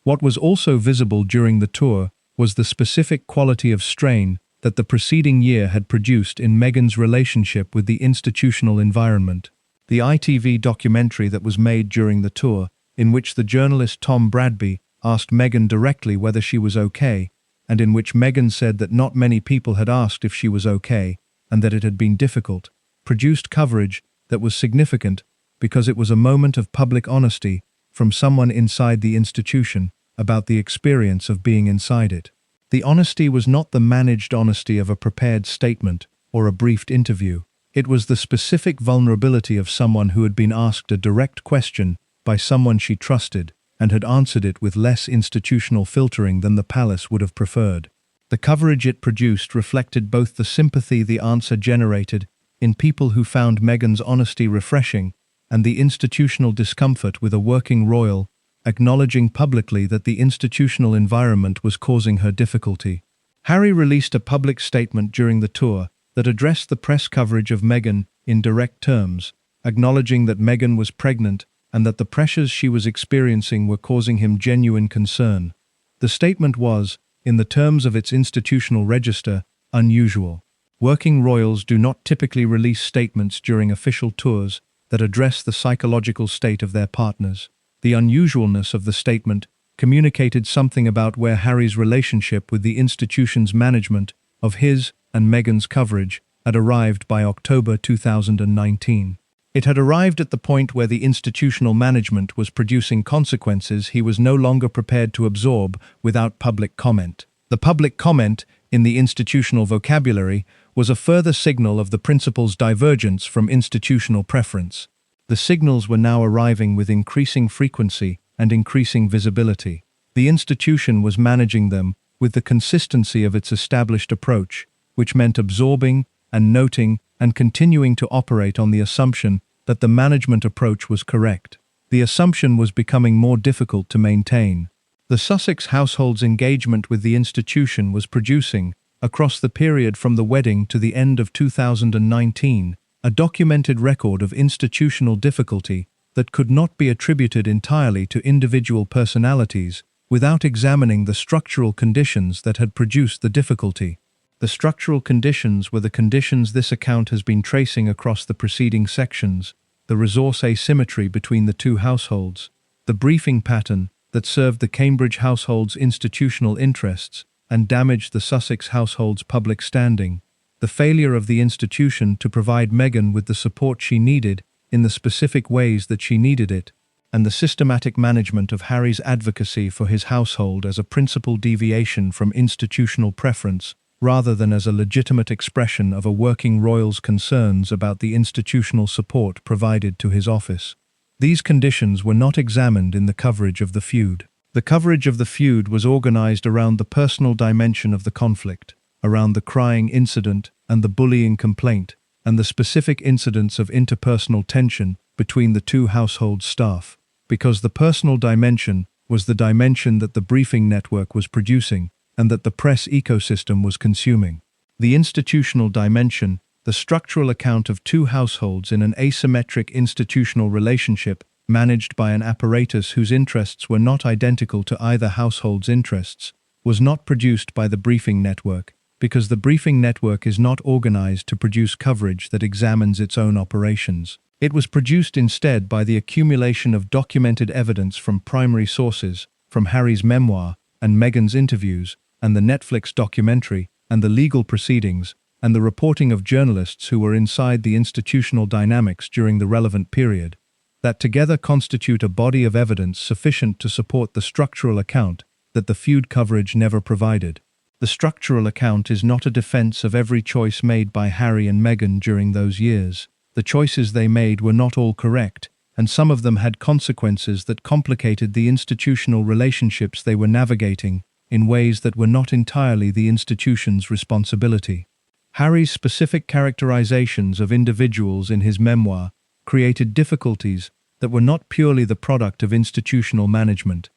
What was also visible during the tour was the specific quality of strain that the preceding year had produced in Meghan's relationship with the institutional environment. The ITV documentary that was made during the tour, in which the journalist Tom Bradby asked Meghan directly whether she was okay, and in which Meghan said that not many people had asked if she was okay, and that it had been difficult, produced coverage that was significant because it was a moment of public honesty from someone inside the institution about the experience of being inside it. The honesty was not the managed honesty of a prepared statement or a briefed interview. It was the specific vulnerability of someone who had been asked a direct question by someone she trusted and had answered it with less institutional filtering than the palace would have preferred. The coverage it produced reflected both the sympathy the answer generated in people who found Meghan's honesty refreshing and the institutional discomfort with a working royal acknowledging publicly that the institutional environment was causing her difficulty. Harry released a public statement during the tour that addressed the press coverage of Meghan in direct terms, acknowledging that Meghan was pregnant and that the pressures she was experiencing were causing him genuine concern. The statement was, in the terms of its institutional register, unusual. Working royals do not typically release statements during official tours that address the psychological state of their partners. The unusualness of the statement communicated something about where Harry's relationship with the institution's management of his and Meghan's coverage had arrived by October 2019. It had arrived at the point where the institutional management was producing consequences he was no longer prepared to absorb without public comment. The public comment, in the institutional vocabulary, was a further signal of the principal's divergence from institutional preference. The signals were now arriving with increasing frequency and increasing visibility. The institution was managing them with the consistency of its established approach, which meant absorbing and noting and continuing to operate on the assumption that the management approach was correct. The assumption was becoming more difficult to maintain. The Sussex household's engagement with the institution was producing, across the period from the wedding to the end of 2019, a documented record of institutional difficulty that could not be attributed entirely to individual personalities without examining the structural conditions that had produced the difficulty. The structural conditions were the conditions this account has been tracing across the preceding sections: the resource asymmetry between the two households, the briefing pattern that served the Cambridge household's institutional interests and damaged the Sussex household's public standing, the failure of the institution to provide Meghan with the support she needed in the specific ways that she needed it, and the systematic management of Harry's advocacy for his household as a principal deviation from institutional preference rather than as a legitimate expression of a working royal's concerns about the institutional support provided to his office. These conditions were not examined in the coverage of the feud. The coverage of the feud was organized around the personal dimension of the conflict, around the crying incident and the bullying complaint, and the specific incidents of interpersonal tension between the two household staff, because the personal dimension was the dimension that the briefing network was producing and that the press ecosystem was consuming. The institutional dimension, the structural account of two households in an asymmetric institutional relationship managed by an apparatus whose interests were not identical to either household's interests, was not produced by the briefing network, because the briefing network is not organized to produce coverage that examines its own operations. It was produced instead by the accumulation of documented evidence from primary sources, from Harry's memoir and Meghan's interviews, and the Netflix documentary, and the legal proceedings, and the reporting of journalists who were inside the institutional dynamics during the relevant period, that together constitute a body of evidence sufficient to support the structural account that the feud coverage never provided. The structural account is not a defense of every choice made by Harry and Meghan during those years. The choices they made were not all correct, and some of them had consequences that complicated the institutional relationships they were navigating in ways that were not entirely the institution's responsibility. Harry's specific characterizations of individuals in his memoir created difficulties that were not purely the product of institutional management.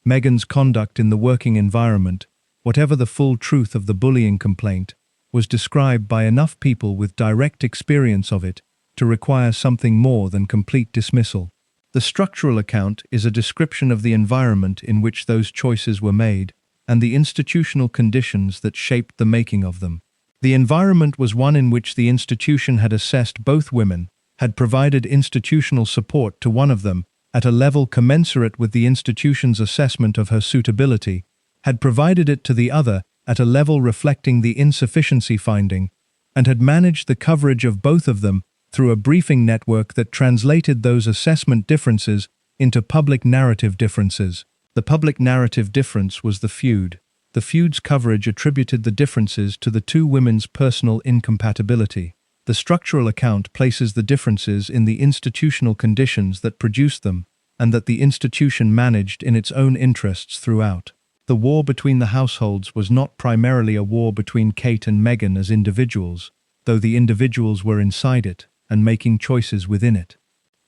Meghan's conduct in the working environment, whatever the full truth of the bullying complaint, was described by enough people with direct experience of it to require something more than complete dismissal. The structural account is a description of the environment in which those choices were made and the institutional conditions that shaped the making of them. The environment was one in which the institution had assessed both women, had provided institutional support to one of them at a level commensurate with the institution's assessment of her suitability, had provided it to the other at a level reflecting the insufficiency finding, and had managed the coverage of both of them through a briefing network that translated those assessment differences into public narrative differences. The public narrative difference was the feud. The feud's coverage attributed the differences to the two women's personal incompatibility. The structural account places the differences in the institutional conditions that produced them, and that the institution managed in its own interests throughout. The war between the households was not primarily a war between Kate and Meghan as individuals, though the individuals were inside it and making choices within it.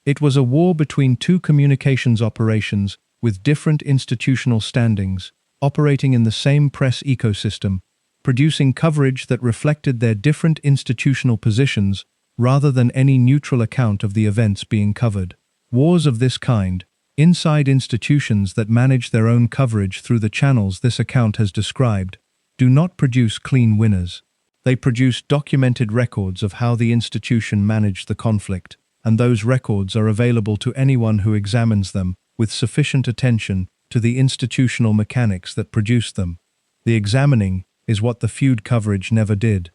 It was a war between two communications operations with different institutional standings, operating in the same press ecosystem, producing coverage that reflected their different institutional positions rather than any neutral account of the events being covered. Wars of this kind, inside institutions that manage their own coverage through the channels this account has described, do not produce clean winners. They produce documented records of how the institution managed the conflict, and those records are available to anyone who examines them with sufficient attention to the institutional mechanics that produced them. The examining is what the feud coverage never did.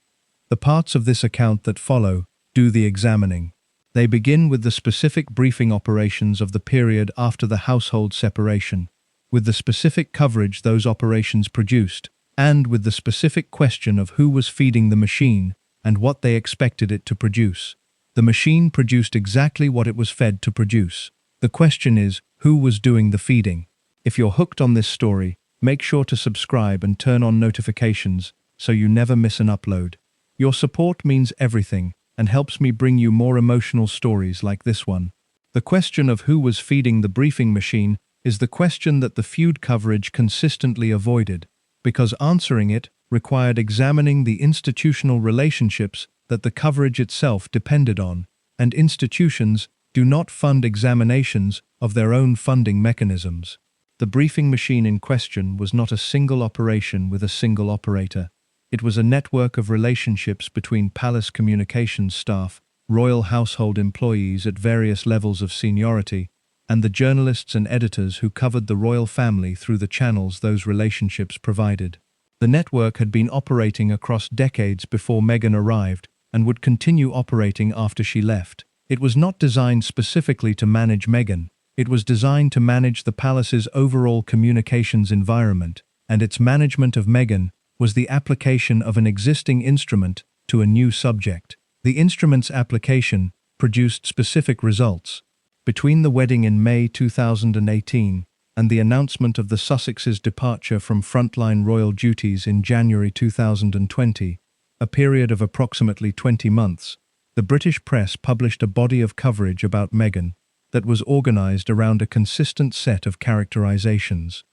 The parts of this account that follow do the examining. They begin with the specific briefing operations of the period after the household separation, with the specific coverage those operations produced, and with the specific question of who was feeding the machine and what they expected it to produce. The machine produced exactly what it was fed to produce. The question is, who was doing the feeding? If you're hooked on this story, make sure to subscribe and turn on notifications so you never miss an upload. Your support means everything and helps me bring you more emotional stories like this one. The question of who was feeding the briefing machine is the question that the Feud coverage consistently avoided, because answering it required examining the institutional relationships that the coverage itself depended on, and institutions do not fund examinations of their own funding mechanisms. The briefing machine in question was not a single operation with a single operator. It was a network of relationships between palace communications staff, royal household employees at various levels of seniority, and the journalists and editors who covered the royal family through the channels those relationships provided. The network had been operating across decades before Meghan arrived and would continue operating after she left. It was not designed specifically to manage Meghan. It was designed to manage the palace's overall communications environment, and its management of Meghan was the application of an existing instrument to a new subject. The instrument's application produced specific results. Between the wedding in May 2018 and the announcement of the Sussexes' departure from frontline royal duties in January 2020, a period of approximately 20 months, the British press published a body of coverage about Meghan that was organized around a consistent set of characterizations.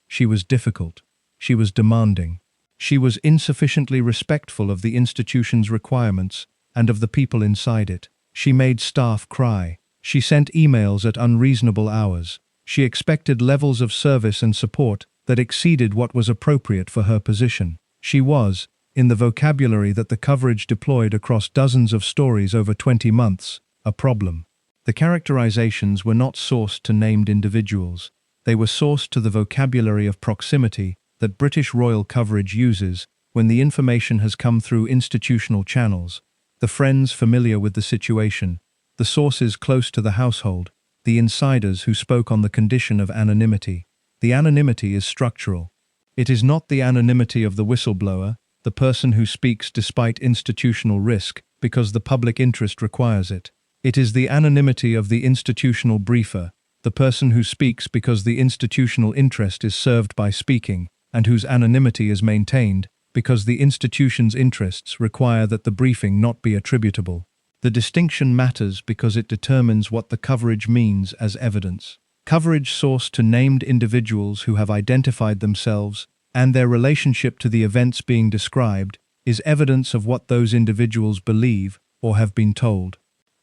She was difficult. She was demanding. She was insufficiently respectful of the institution's requirements and of the people inside it. She made staff cry. She sent emails at unreasonable hours. She expected levels of service and support that exceeded what was appropriate for her position. She was, in the vocabulary that the coverage deployed across dozens of stories over 20 months, a problem. The characterizations were not sourced to named individuals. They were sourced to the vocabulary of proximity that British royal coverage uses when the information has come through institutional channels, the friends familiar with the situation, the sources close to the household, the insiders who spoke on the condition of anonymity. The anonymity is structural. It is not the anonymity of the whistleblower, the person who speaks despite institutional risk because the public interest requires it. It is the anonymity of the institutional briefer, the person who speaks because the institutional interest is served by speaking, and whose anonymity is maintained because the institution's interests require that the briefing not be attributable. The distinction matters because it determines what the coverage means as evidence. Coverage sourced to named individuals who have identified themselves and their relationship to the events being described is evidence of what those individuals believe or have been told.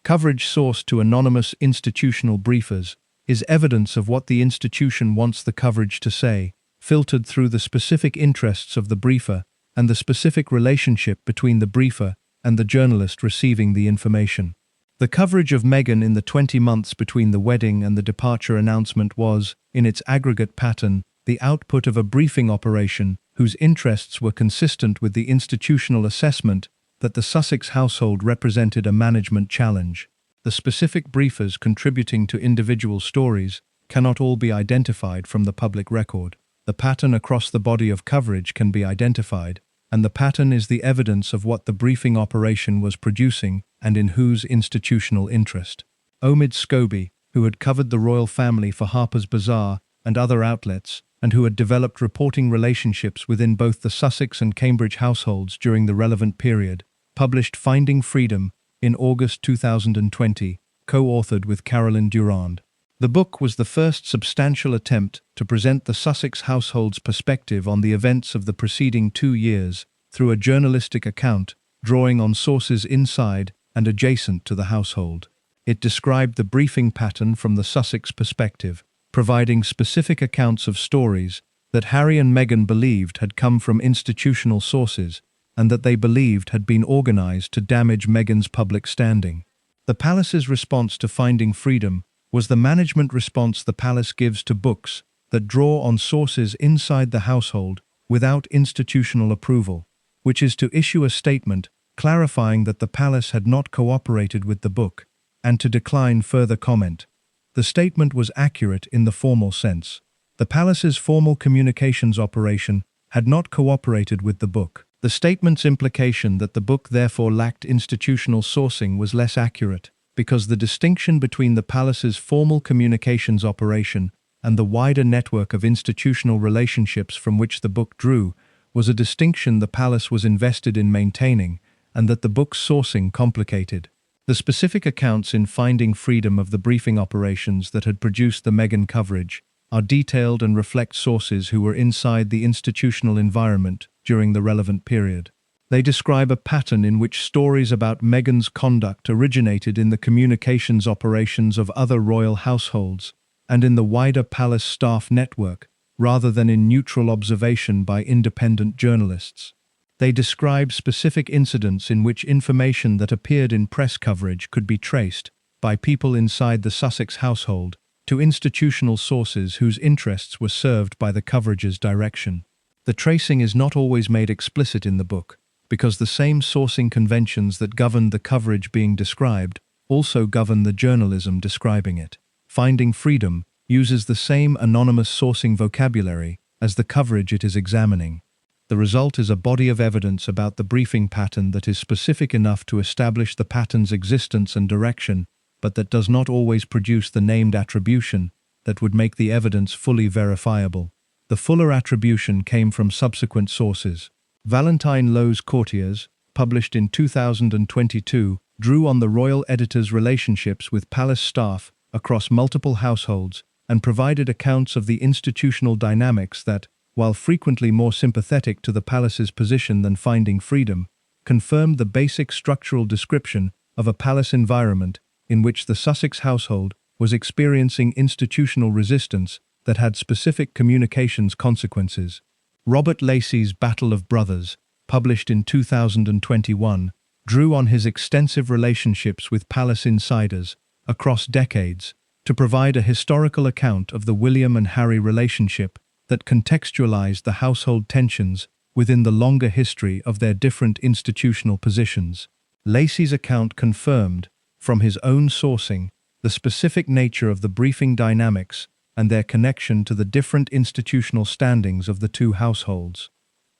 Coverage sourced to anonymous institutional briefers is evidence of what the institution wants the coverage to say, filtered through the specific interests of the briefer and the specific relationship between the briefer and the journalist receiving the information. The coverage of Meghan in the 20 months between the wedding and the departure announcement was, in its aggregate pattern, the output of a briefing operation whose interests were consistent with the institutional assessment that the Sussex household represented a management challenge. The specific briefers contributing to individual stories cannot all be identified from the public record. The pattern across the body of coverage can be identified, and the pattern is the evidence of what the briefing operation was producing and in whose institutional interest. Omid Scobie, who had covered the royal family for Harper's Bazaar and other outlets, and who had developed reporting relationships within both the Sussex and Cambridge households during the relevant period, published Finding Freedom in August 2020, co-authored with Caroline Durand. The book was the first substantial attempt to present the Sussex household's perspective on the events of the preceding 2 years through a journalistic account, drawing on sources inside and adjacent to the household. It described the briefing pattern from the Sussex perspective, providing specific accounts of stories that Harry and Meghan believed had come from institutional sources and that they believed had been organized to damage Meghan's public standing. The palace's response to Finding Freedom was the management response the palace gives to books that draw on sources inside the household without institutional approval, which is to issue a statement clarifying that the palace had not cooperated with the book, and to decline further comment. The statement was accurate in the formal sense. The palace's formal communications operation had not cooperated with the book. The statement's implication that the book therefore lacked institutional sourcing was less accurate, because the distinction between the palace's formal communications operation and the wider network of institutional relationships from which the book drew was a distinction the palace was invested in maintaining, and that the book's sourcing complicated. The specific accounts in Finding Freedom of the briefing operations that had produced the Meghan coverage are detailed and reflect sources who were inside the institutional environment during the relevant period. They describe a pattern in which stories about Meghan's conduct originated in the communications operations of other royal households and in the wider palace staff network, rather than in neutral observation by independent journalists. They describe specific incidents in which information that appeared in press coverage could be traced, by people inside the Sussex household, to institutional sources whose interests were served by the coverage's direction. The tracing is not always made explicit in the book, because the same sourcing conventions that governed the coverage being described also govern the journalism describing it. Finding Freedom uses the same anonymous sourcing vocabulary as the coverage it is examining. The result is a body of evidence about the briefing pattern that is specific enough to establish the pattern's existence and direction, but that does not always produce the named attribution that would make the evidence fully verifiable. The fuller attribution came from subsequent sources. Valentine Lowe's Courtiers, published in 2022, drew on the royal editor's relationships with palace staff across multiple households and provided accounts of the institutional dynamics that, while frequently more sympathetic to the palace's position than Finding Freedom, confirmed the basic structural description of a palace environment in which the Sussex household was experiencing institutional resistance that had specific communications consequences. Robert Lacey's Battle of Brothers, published in 2021, drew on his extensive relationships with palace insiders across decades to provide a historical account of the William and Harry relationship that contextualized the household tensions within the longer history of their different institutional positions. Lacey's account confirmed, from his own sourcing, the specific nature of the briefing dynamics and their connection to the different institutional standings of the two households.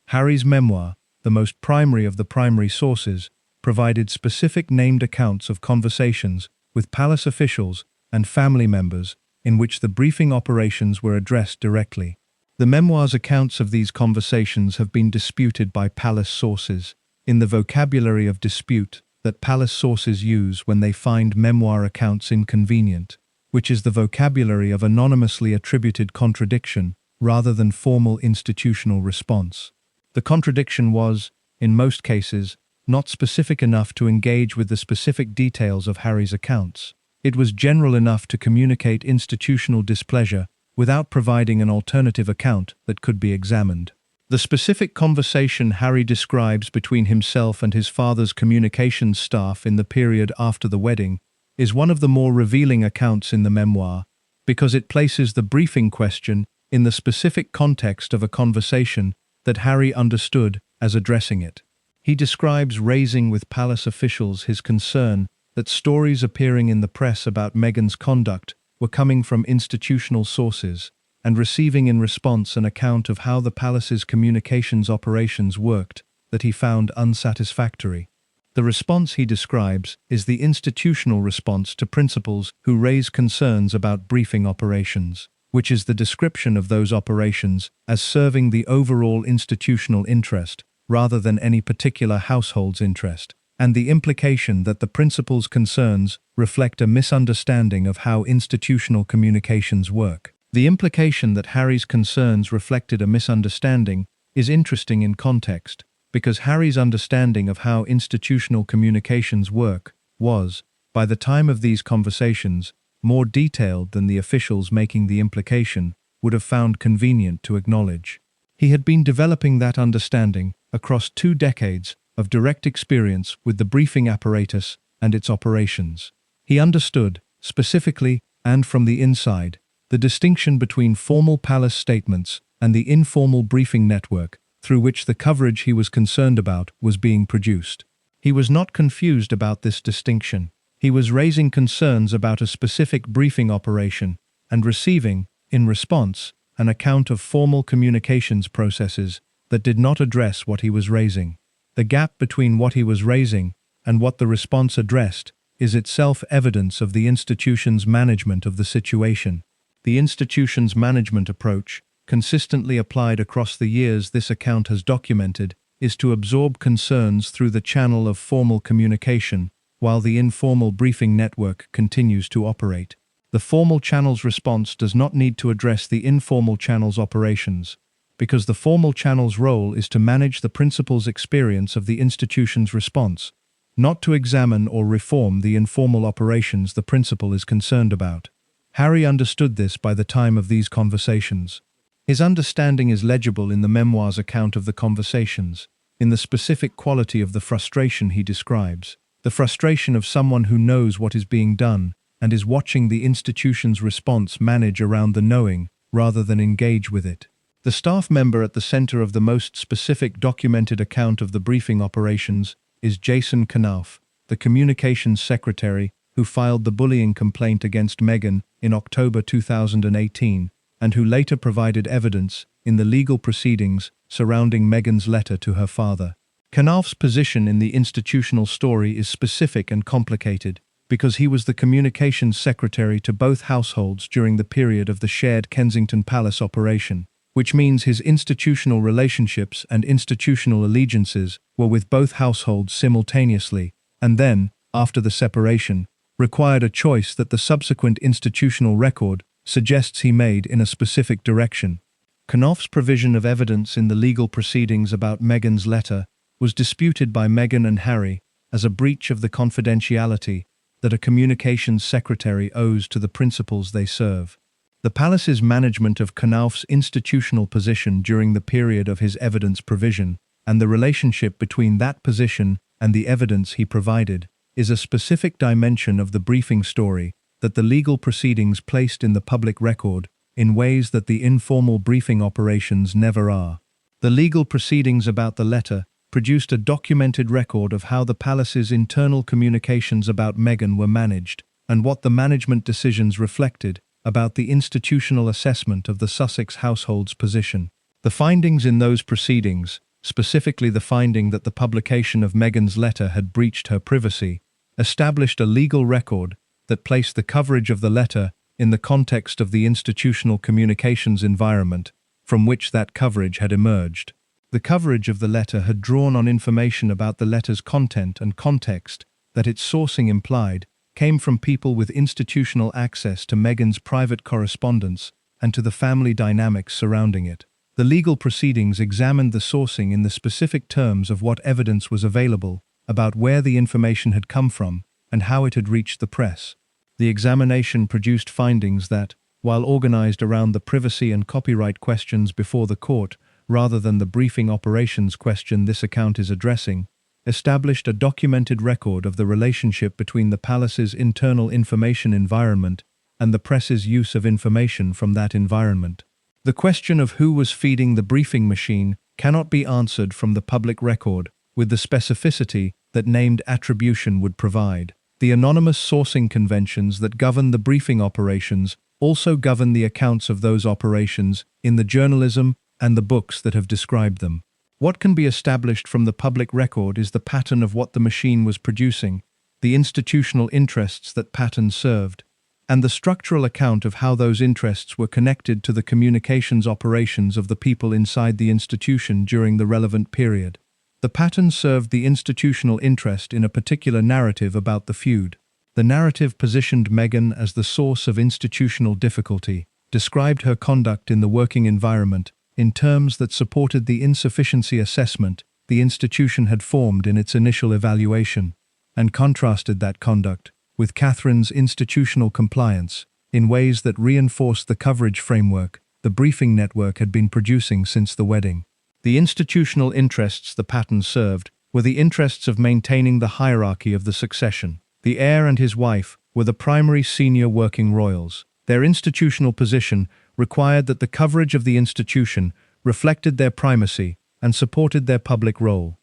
Harry's memoir, the most primary of the primary sources, provided specific named accounts of conversations with palace officials and family members in which the briefing operations were addressed directly. The memoir's accounts of these conversations have been disputed by palace sources, in the vocabulary of dispute that palace sources use when they find memoir accounts inconvenient, which is the vocabulary of anonymously attributed contradiction rather than formal institutional response. The contradiction was, in most cases, not specific enough to engage with the specific details of Harry's accounts. It was general enough to communicate institutional displeasure without providing an alternative account that could be examined. The specific conversation Harry describes between himself and his father's communications staff in the period after the wedding is one of the more revealing accounts in the memoir, because it places the briefing question in the specific context of a conversation that Harry understood as addressing it. He describes raising with palace officials his concern that stories appearing in the press about Meghan's conduct were coming from institutional sources, and receiving in response an account of how the palace's communications operations worked that he found unsatisfactory. The response he describes is the institutional response to principals who raise concerns about briefing operations, which is the description of those operations as serving the overall institutional interest rather than any particular household's interest, and the implication that the principal's concerns reflect a misunderstanding of how institutional communications work. The implication that Harry's concerns reflected a misunderstanding is interesting in context, because Harry's understanding of how institutional communications work was, by the time of these conversations, more detailed than the officials making the implication would have found convenient to acknowledge. He had been developing that understanding across 2 decades of direct experience with the briefing apparatus and its operations. He understood, specifically and from the inside, the distinction between formal palace statements and the informal briefing network through which the coverage he was concerned about was being produced. He was not confused about this distinction. He was raising concerns about a specific briefing operation and receiving, in response, an account of formal communications processes that did not address what he was raising. The gap between what he was raising and what the response addressed is itself evidence of the institution's management of the situation. The institution's management approach, consistently applied across the years this account has documented, is to absorb concerns through the channel of formal communication, while the informal briefing network continues to operate. The formal channel's response does not need to address the informal channel's operations, because the formal channel's role is to manage the principal's experience of the institution's response, not to examine or reform the informal operations the principal is concerned about. Harry understood this by the time of these conversations. His understanding is legible in the memoir's account of the conversations, in the specific quality of the frustration he describes, the frustration of someone who knows what is being done and is watching the institution's response manage around the knowing rather than engage with it. The staff member at the center of the most specific documented account of the briefing operations is Jason Knauf, the communications secretary who filed the bullying complaint against Meghan in October 2018, and who later provided evidence in the legal proceedings surrounding Meghan's letter to her father. Knauf's position in the institutional story is specific and complicated, because he was the communications secretary to both households during the period of the shared Kensington Palace operation, which means his institutional relationships and institutional allegiances were with both households simultaneously, and then, after the separation, required a choice that the subsequent institutional record suggests he made in a specific direction. Knauf's provision of evidence in the legal proceedings about Meghan's letter was disputed by Meghan and Harry as a breach of the confidentiality that a communications secretary owes to the principals they serve. The palace's management of Knauf's institutional position during the period of his evidence provision, and the relationship between that position and the evidence he provided, is a specific dimension of the briefing story that the legal proceedings placed in the public record in ways that the informal briefing operations never are. The legal proceedings about the letter produced a documented record of how the palace's internal communications about Meghan were managed, and what the management decisions reflected about the institutional assessment of the Sussex household's position. The findings in those proceedings, specifically the finding that the publication of Meghan's letter had breached her privacy, established a legal record that placed the coverage of the letter in the context of the institutional communications environment from which that coverage had emerged. The coverage of the letter had drawn on information about the letter's content and context that its sourcing implied came from people with institutional access to Meghan's private correspondence and to the family dynamics surrounding it. The legal proceedings examined the sourcing in the specific terms of what evidence was available about where the information had come from and how it had reached the press. The examination produced findings that, while organized around the privacy and copyright questions before the court rather than the briefing operations question this account is addressing, established a documented record of the relationship between the palace's internal information environment and the press's use of information from that environment. The question of who was feeding the briefing machine cannot be answered from the public record with the specificity that named attribution would provide. The anonymous sourcing conventions that govern the briefing operations also govern the accounts of those operations in the journalism and the books that have described them. What can be established from the public record is the pattern of what the machine was producing, the institutional interests that pattern served, and the structural account of how those interests were connected to the communications operations of the people inside the institution during the relevant period. The pattern served the institutional interest in a particular narrative about the feud. The narrative positioned Meghan as the source of institutional difficulty, described her conduct in the working environment in terms that supported the insufficiency assessment the institution had formed in its initial evaluation, and contrasted that conduct with Catherine's institutional compliance in ways that reinforced the coverage framework the briefing network had been producing since the wedding. The institutional interests the pattern served were the interests of maintaining the hierarchy of the succession. The heir and his wife were the primary senior working royals. Their institutional position required that the coverage of the institution reflected their primacy and supported their public role.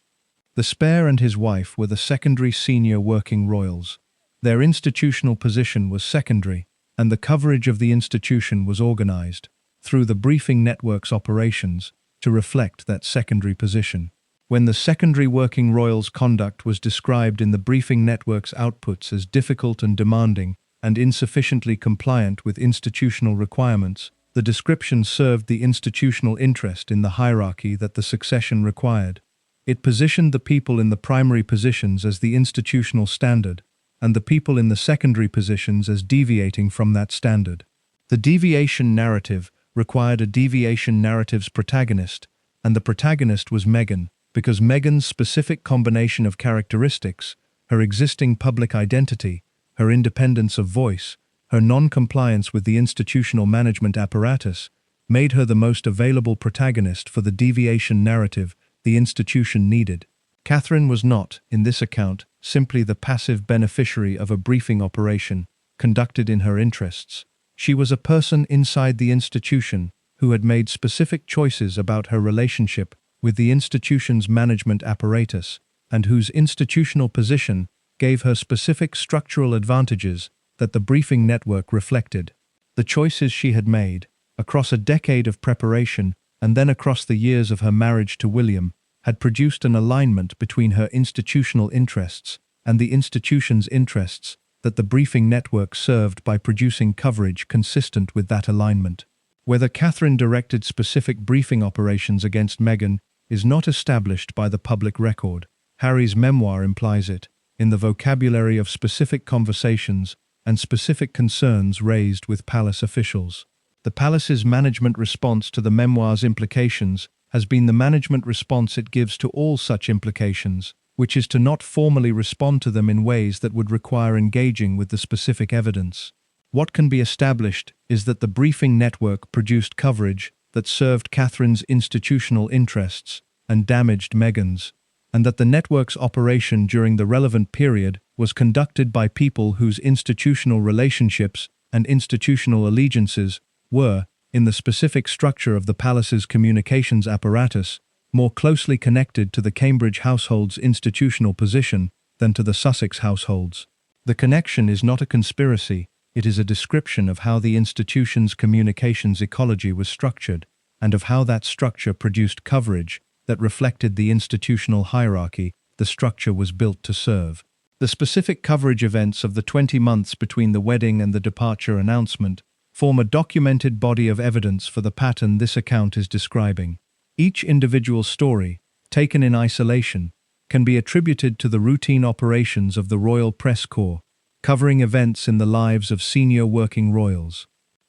The spare and his wife were the secondary senior working royals. Their institutional position was secondary, and the coverage of the institution was organized, through the briefing network's operations, to reflect that secondary position. When the secondary working royals' conduct was described in the briefing network's outputs as difficult and demanding and insufficiently compliant with institutional requirements, the description served the institutional interest in the hierarchy that the succession required. It positioned the people in the primary positions as the institutional standard, and the people in the secondary positions as deviating from that standard. The deviation narrative required a deviation narrative's protagonist, and the protagonist was Meghan, because Meghan's specific combination of characteristics, her existing public identity, her independence of voice, her non-compliance with the institutional management apparatus, made her the most available protagonist for the deviation narrative the institution needed. Catherine was not, in this account, simply the passive beneficiary of a briefing operation conducted in her interests. She was a person inside the institution who had made specific choices about her relationship with the institution's management apparatus, and whose institutional position gave her specific structural advantages that the briefing network reflected. The choices she had made, across a decade of preparation and then across the years of her marriage to William, had produced an alignment between her institutional interests and the institution's interests that the briefing network served by producing coverage consistent with that alignment. Whether Catherine directed specific briefing operations against Meghan is not established by the public record. Harry's memoir implies it, in the vocabulary of specific conversations and specific concerns raised with palace officials. The palace's management response to the memoir's implications has been the management response it gives to all such implications, which is to not formally respond to them in ways that would require engaging with the specific evidence. What can be established is that the briefing network produced coverage that served Catherine's institutional interests and damaged Meghan's, and that the network's operation during the relevant period was conducted by people whose institutional relationships and institutional allegiances were, in the specific structure of the palace's communications apparatus, more closely connected to the Cambridge household's institutional position than to the Sussex households. The connection is not a conspiracy, it is a description of how the institution's communications ecology was structured, and of how that structure produced coverage that reflected the institutional hierarchy the structure was built to serve. The specific coverage events of the 20 months between the wedding and the departure announcement form a documented body of evidence for the pattern this account is describing. Each individual story, taken in isolation, can be attributed to the routine operations of the Royal Press Corps, covering events in the lives of senior working royals.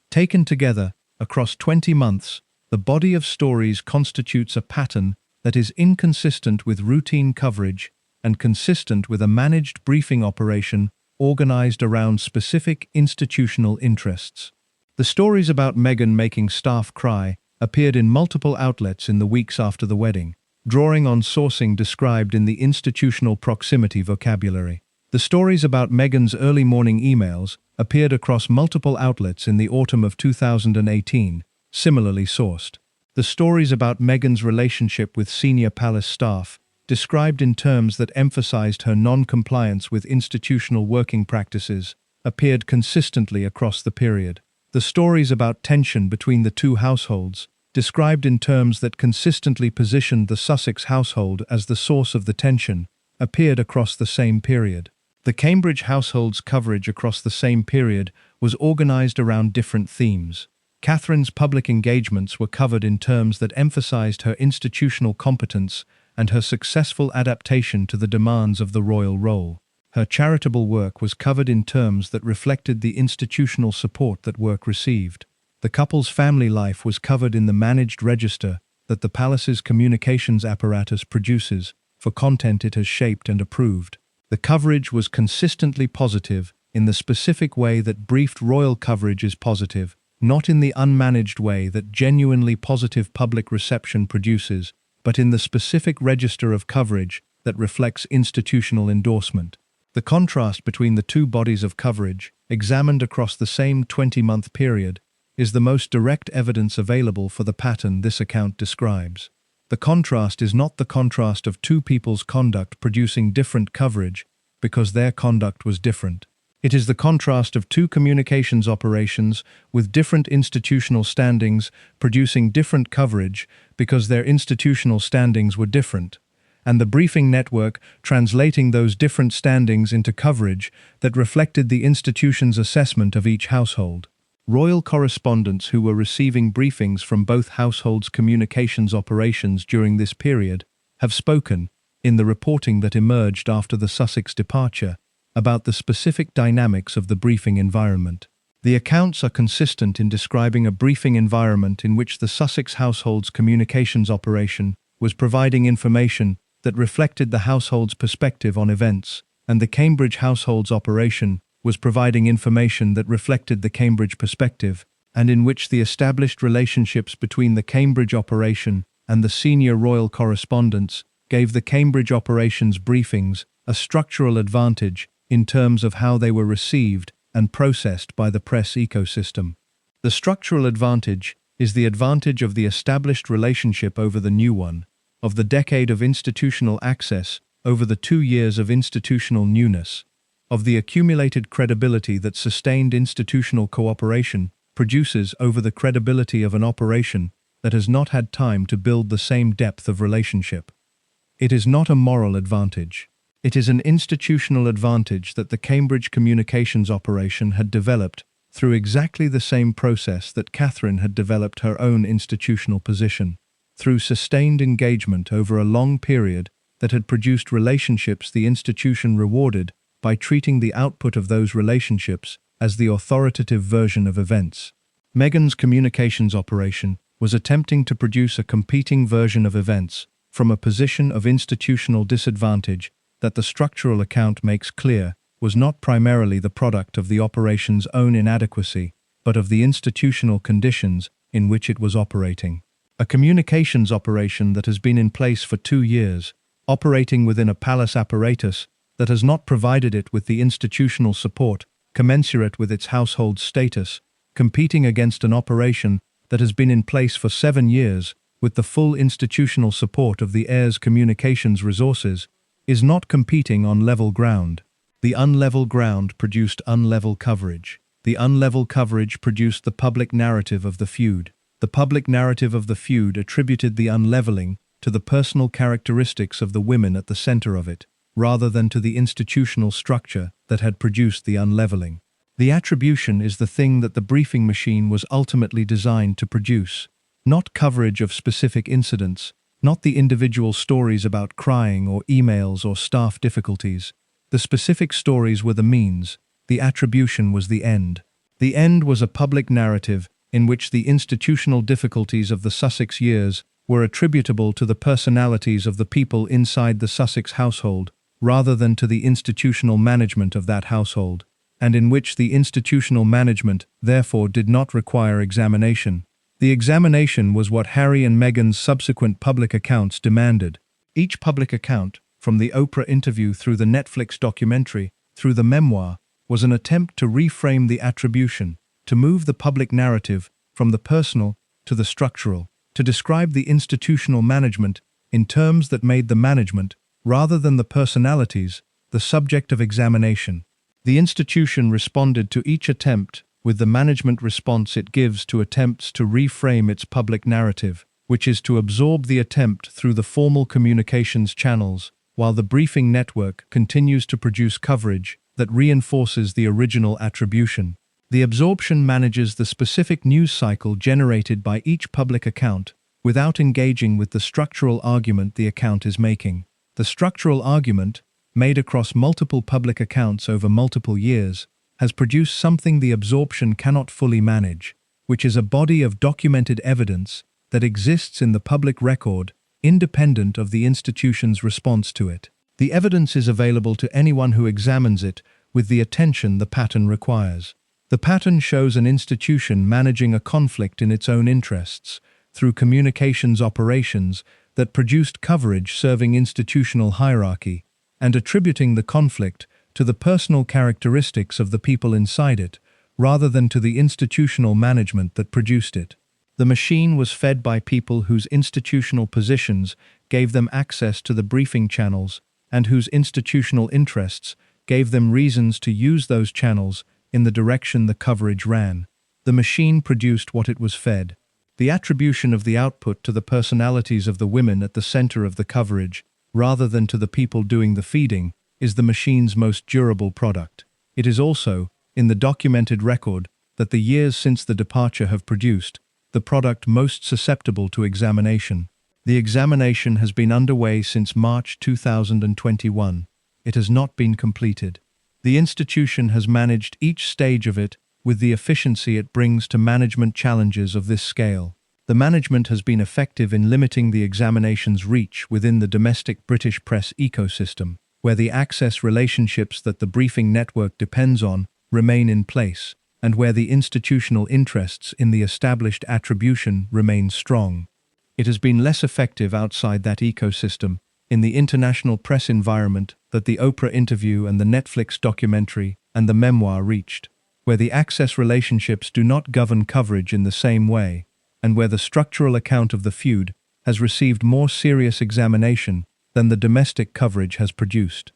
Taken together, across 20 months, the body of stories constitutes a pattern that is inconsistent with routine coverage and consistent with a managed briefing operation organized around specific institutional interests. The stories about Meghan making staff cry appeared in multiple outlets in the weeks after the wedding, drawing on sourcing described in the institutional proximity vocabulary. The stories about Meghan's early morning emails appeared across multiple outlets in the autumn of 2018, similarly sourced. The stories about Meghan's relationship with senior palace staff, described in terms that emphasized her non-compliance with institutional working practices, appeared consistently across the period. The stories about tension between the two households, described in terms that consistently positioned the Sussex household as the source of the tension, appeared across the same period. The Cambridge household's coverage across the same period was organized around different themes. Catherine's public engagements were covered in terms that emphasized her institutional competence and her successful adaptation to the demands of the royal role. Her charitable work was covered in terms that reflected the institutional support that work received. The couple's family life was covered in the managed register that the palace's communications apparatus produces for content it has shaped and approved. The coverage was consistently positive in the specific way that briefed royal coverage is positive, not in the unmanaged way that genuinely positive public reception produces, but in the specific register of coverage that reflects institutional endorsement. The contrast between the two bodies of coverage, examined across the same 20-month period, is the most direct evidence available for the pattern this account describes. The contrast is not the contrast of two people's conduct producing different coverage because their conduct was different. It is the contrast of two communications operations with different institutional standings producing different coverage because their institutional standings were different, and the briefing network translating those different standings into coverage that reflected the institution's assessment of each household. Royal correspondents who were receiving briefings from both households' communications operations during this period have spoken, in the reporting that emerged after the Sussex departure, about the specific dynamics of the briefing environment. The accounts are consistent in describing a briefing environment in which the Sussex household's communications operation was providing information that reflected the household's perspective on events, and the Cambridge household's operation was providing information that reflected the Cambridge perspective, and in which the established relationships between the Cambridge operation and the senior royal correspondents gave the Cambridge operations briefings a structural advantage in terms of how they were received and processed by the press ecosystem. The structural advantage is the advantage of the established relationship over the new one, of the decade of institutional access over the 2 years of institutional newness, of the accumulated credibility that sustained institutional cooperation produces over the credibility of an operation that has not had time to build the same depth of relationship. It is not a moral advantage. It is an institutional advantage that the Cambridge communications operation had developed through exactly the same process that Catherine had developed her own institutional position, through sustained engagement over a long period that had produced relationships the institution rewarded by treating the output of those relationships as the authoritative version of events. Meghan's communications operation was attempting to produce a competing version of events from a position of institutional disadvantage that the structural account makes clear was not primarily the product of the operation's own inadequacy, but of the institutional conditions in which it was operating. A communications operation that has been in place for 2 years, operating within a palace apparatus that has not provided it with the institutional support commensurate with its household status, competing against an operation that has been in place for 7 years with the full institutional support of the heir's communications resources, is not competing on level ground. The unlevel ground produced unlevel coverage. The unlevel coverage produced the public narrative of the feud. The public narrative of the feud attributed the unleveling to the personal characteristics of the women at the center of it, rather than to the institutional structure that had produced the unleveling. The attribution is the thing that the briefing machine was ultimately designed to produce, not coverage of specific incidents, not the individual stories about crying or emails or staff difficulties. The specific stories were the means, the attribution was the end. The end was a public narrative in which the institutional difficulties of the Sussex years were attributable to the personalities of the people inside the Sussex household, rather than to the institutional management of that household, and in which the institutional management therefore did not require examination. The examination was what Harry and Meghan's subsequent public accounts demanded. Each public account, from the Oprah interview through the Netflix documentary, through the memoir, was an attempt to reframe the attribution, to move the public narrative from the personal to the structural, to describe the institutional management in terms that made the management, rather than the personalities, the subject of examination. The institution responded to each attempt with the management response it gives to attempts to reframe its public narrative, which is to absorb the attempt through the formal communications channels, while the briefing network continues to produce coverage that reinforces the original attribution. The absorption manages the specific news cycle generated by each public account without engaging with the structural argument the account is making. The structural argument, made across multiple public accounts over multiple years, has produced something the absorption cannot fully manage, which is a body of documented evidence that exists in the public record independent of the institution's response to it. The evidence is available to anyone who examines it with the attention the pattern requires. The pattern shows an institution managing a conflict in its own interests through communications operations that produced coverage serving institutional hierarchy and attributing the conflict to the personal characteristics of the people inside it, rather than to the institutional management that produced it. The machine was fed by people whose institutional positions gave them access to the briefing channels and whose institutional interests gave them reasons to use those channels in the direction the coverage ran. The machine produced what it was fed. The attribution of the output to the personalities of the women at the center of the coverage, rather than to the people doing the feeding, is the machine's most durable product. It is also, in the documented record that the years since the departure have produced, the product most susceptible to examination. The examination has been underway since March 2021. It has not been completed. The institution has managed each stage of it with the efficiency it brings to management challenges of this scale. The management has been effective in limiting the examination's reach within the domestic British press ecosystem, where the access relationships that the briefing network depends on remain in place, and where the institutional interests in the established attribution remain strong. It has been less effective outside that ecosystem, in the international press environment that the Oprah interview and the Netflix documentary and the memoir reached, where the access relationships do not govern coverage in the same way, and where the structural account of the feud has received more serious examination than the domestic coverage has produced.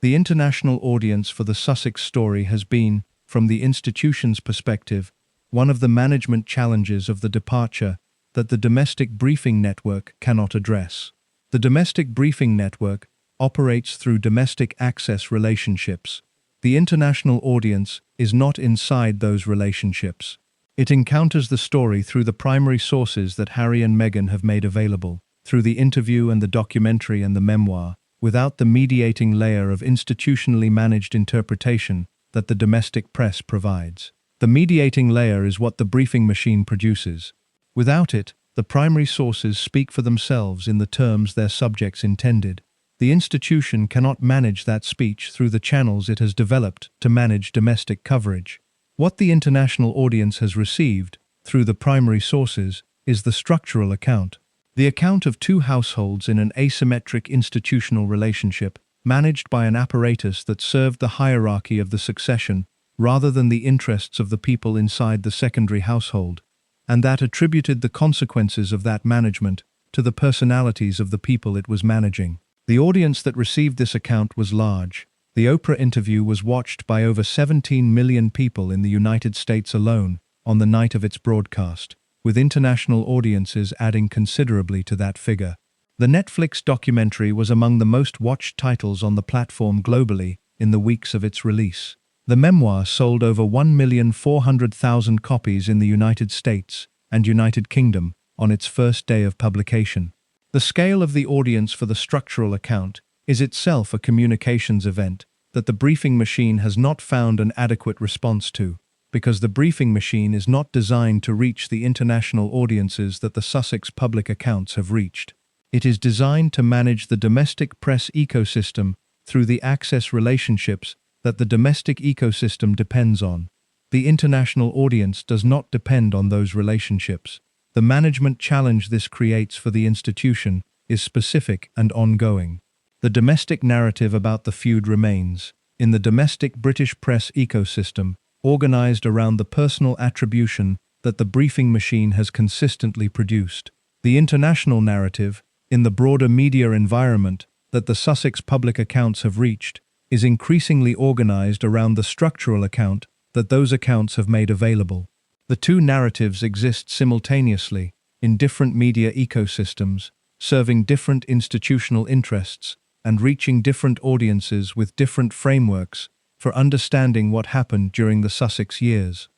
The international audience for the Sussex story has been, from the institution's perspective, one of the management challenges of the departure that the domestic briefing network cannot address. The domestic briefing network operates through domestic access relationships. The international audience is not inside those relationships. It encounters the story through the primary sources that Harry and Meghan have made available, through the interview and the documentary and the memoir, without the mediating layer of institutionally managed interpretation that the domestic press provides. The mediating layer is what the briefing machine produces. Without it, the primary sources speak for themselves in the terms their subjects intended. The institution cannot manage that speech through the channels it has developed to manage domestic coverage. What the international audience has received, through the primary sources, is the structural account. The account of two households in an asymmetric institutional relationship, managed by an apparatus that served the hierarchy of the succession rather than the interests of the people inside the secondary household, and that attributed the consequences of that management to the personalities of the people it was managing. The audience that received this account was large. The Oprah interview was watched by over 17 million people in the United States alone on the night of its broadcast, with international audiences adding considerably to that figure. The Netflix documentary was among the most watched titles on the platform globally in the weeks of its release. The memoir sold over 1,400,000 copies in the United States and United Kingdom on its first day of publication. The scale of the audience for the structural account is itself a communications event that the briefing machine has not found an adequate response to, because the briefing machine is not designed to reach the international audiences that the Sussex public accounts have reached. It is designed to manage the domestic press ecosystem through the access relationships that the domestic ecosystem depends on. The international audience does not depend on those relationships. The management challenge this creates for the institution is specific and ongoing. The domestic narrative about the feud remains, in the domestic British press ecosystem, organized around the personal attribution that the briefing machine has consistently produced. The international narrative, in the broader media environment that the Sussex public accounts have reached, is increasingly organized around the structural account that those accounts have made available. The two narratives exist simultaneously in different media ecosystems, serving different institutional interests and reaching different audiences with different frameworks for understanding what happened during the Sussex years.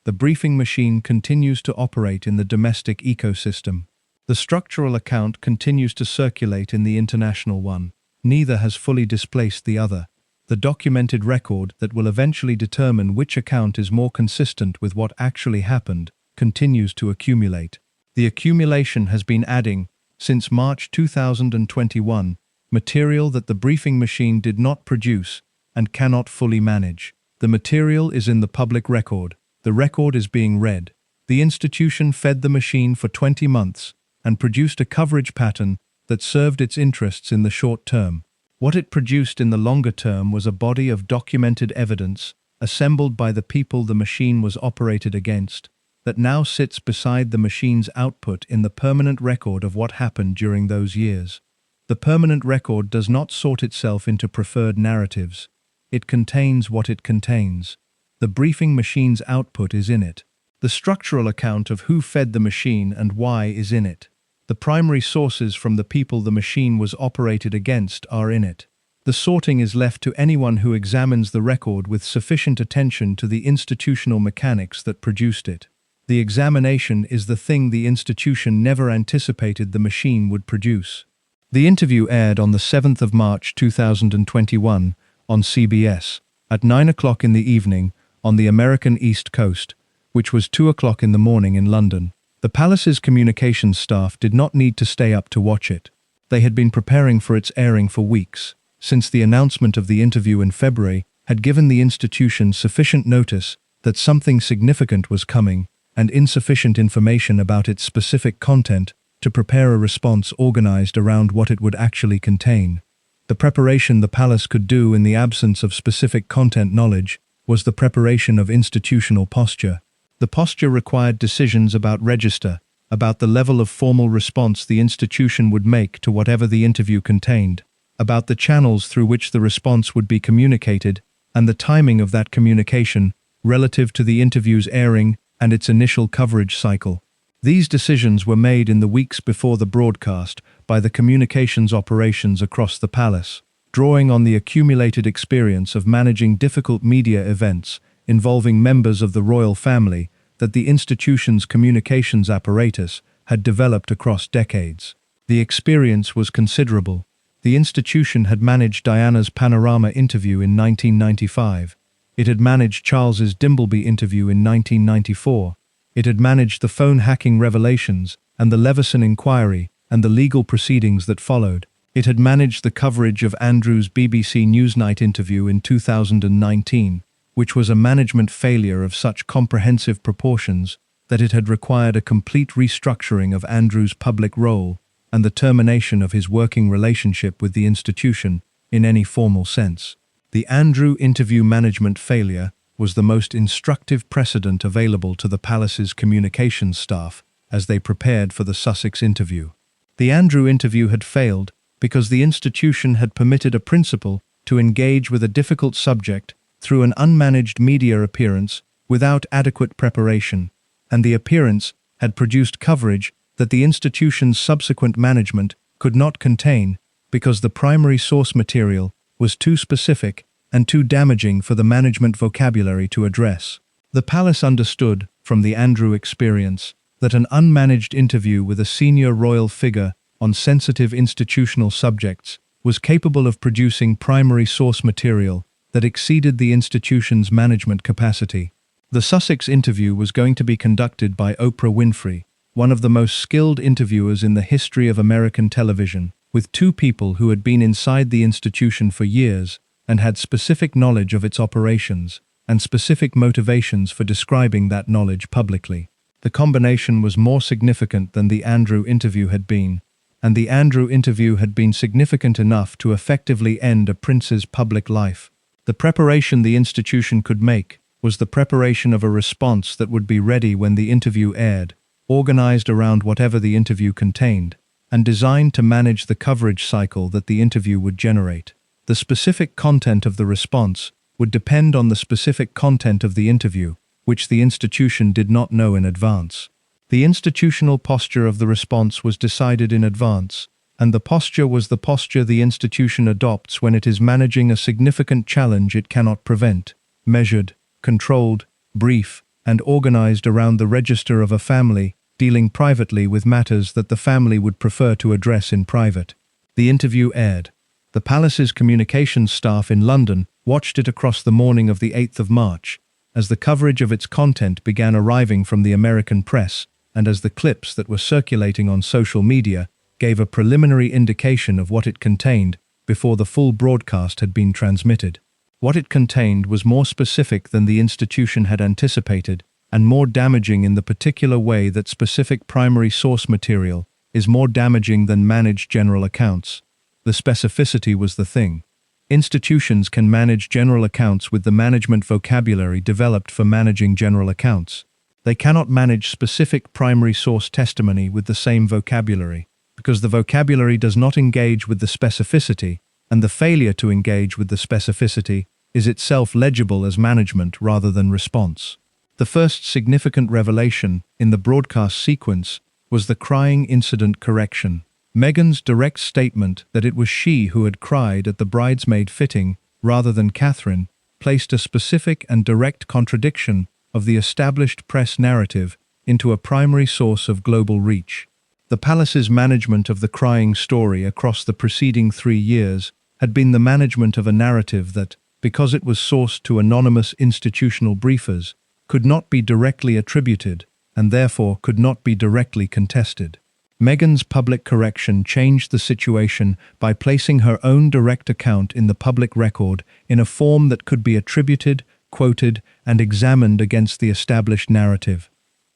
The briefing machine continues to operate in the domestic ecosystem. The structural account continues to circulate in the international one. Neither has fully displaced the other. The documented record that will eventually determine which account is more consistent with what actually happened continues to accumulate. The accumulation has been adding, since March 2021, material that the briefing machine did not produce and cannot fully manage. The material is in the public record. The record is being read. The institution fed the machine for 20 months and produced a coverage pattern that served its interests in the short term. What it produced in the longer term was a body of documented evidence assembled by the people the machine was operated against, that now sits beside the machine's output in the permanent record of what happened during those years. The permanent record does not sort itself into preferred narratives. It contains what it contains. The briefing machine's output is in it. The structural account of who fed the machine and why is in it. The primary sources from the people the machine was operated against are in it. The sorting is left to anyone who examines the record with sufficient attention to the institutional mechanics that produced it. The examination is the thing the institution never anticipated the machine would produce. The interview aired on the 7th of March 2021 on CBS. At 9 o'clock in the evening, on the American East Coast, which was 2 o'clock in the morning in London, the palace's communications staff did not need to stay up to watch it. They had been preparing for its airing for weeks, since the announcement of the interview in February had given the institution sufficient notice that something significant was coming and insufficient information about its specific content to prepare a response organized around what it would actually contain. The preparation the palace could do in the absence of specific content knowledge was the preparation of institutional posture. The posture required decisions about register, about the level of formal response the institution would make to whatever the interview contained, about the channels through which the response would be communicated, and the timing of that communication relative to the interview's airing and its initial coverage cycle. These decisions were made in the weeks before the broadcast by the communications operations across the palace, drawing on the accumulated experience of managing difficult media events involving members of the royal family that the institution's communications apparatus had developed across decades. The experience was considerable. The institution had managed Diana's Panorama interview in 1995. It had managed Charles's Dimbleby interview in 1994. It had managed the phone hacking revelations and the Leveson inquiry and the legal proceedings that followed. It had managed the coverage of Andrew's BBC Newsnight interview in 2019, which was a management failure of such comprehensive proportions that it had required a complete restructuring of Andrew's public role and the termination of his working relationship with the institution in any formal sense. The Andrew interview management failure was the most instructive precedent available to the palace's communications staff as they prepared for the Sussex interview. The Andrew interview had failed because the institution had permitted a principal to engage with a difficult subject through an unmanaged media appearance without adequate preparation, and the appearance had produced coverage that the institution's subsequent management could not contain because the primary source material was too specific and too damaging for the management vocabulary to address. The palace understood, from the Andrew experience, that an unmanaged interview with a senior royal figure on sensitive institutional subjects was capable of producing primary source material that exceeded the institution's management capacity. The Sussex interview was going to be conducted by Oprah Winfrey, one of the most skilled interviewers in the history of American television, with two people who had been inside the institution for years and had specific knowledge of its operations and specific motivations for describing that knowledge publicly. The combination was more significant than the Andrew interview had been, and the Andrew interview had been significant enough to effectively end a prince's public life. The preparation the institution could make was the preparation of a response that would be ready when the interview aired, organized around whatever the interview contained, and designed to manage the coverage cycle that the interview would generate. The specific content of the response would depend on the specific content of the interview, which the institution did not know in advance. The institutional posture of the response was decided in advance, and the posture was the posture the institution adopts when it is managing a significant challenge it cannot prevent, measured, controlled, brief, and organized around the register of a family, dealing privately with matters that the family would prefer to address in private. The interview aired. The palace's communications staff in London watched it across the morning of the 8th of March, as the coverage of its content began arriving from the American press, and as the clips that were circulating on social media gave a preliminary indication of what it contained before the full broadcast had been transmitted. What it contained was more specific than the institution had anticipated, and more damaging in the particular way that specific primary source material is more damaging than managed general accounts. The specificity was the thing. Institutions can manage general accounts with the management vocabulary developed for managing general accounts. They cannot manage specific primary source testimony with the same vocabulary, because the vocabulary does not engage with the specificity, and the failure to engage with the specificity is itself legible as management rather than response. The first significant revelation in the broadcast sequence was the crying incident correction. Meghan's direct statement that it was she who had cried at the bridesmaid fitting rather than Catherine placed a specific and direct contradiction of the established press narrative into a primary source of global reach. The palace's management of the crying story across the preceding 3 years had been the management of a narrative that, because it was sourced to anonymous institutional briefers, could not be directly attributed, and therefore could not be directly contested. Meghan's public correction changed the situation by placing her own direct account in the public record in a form that could be attributed, quoted, and examined against the established narrative.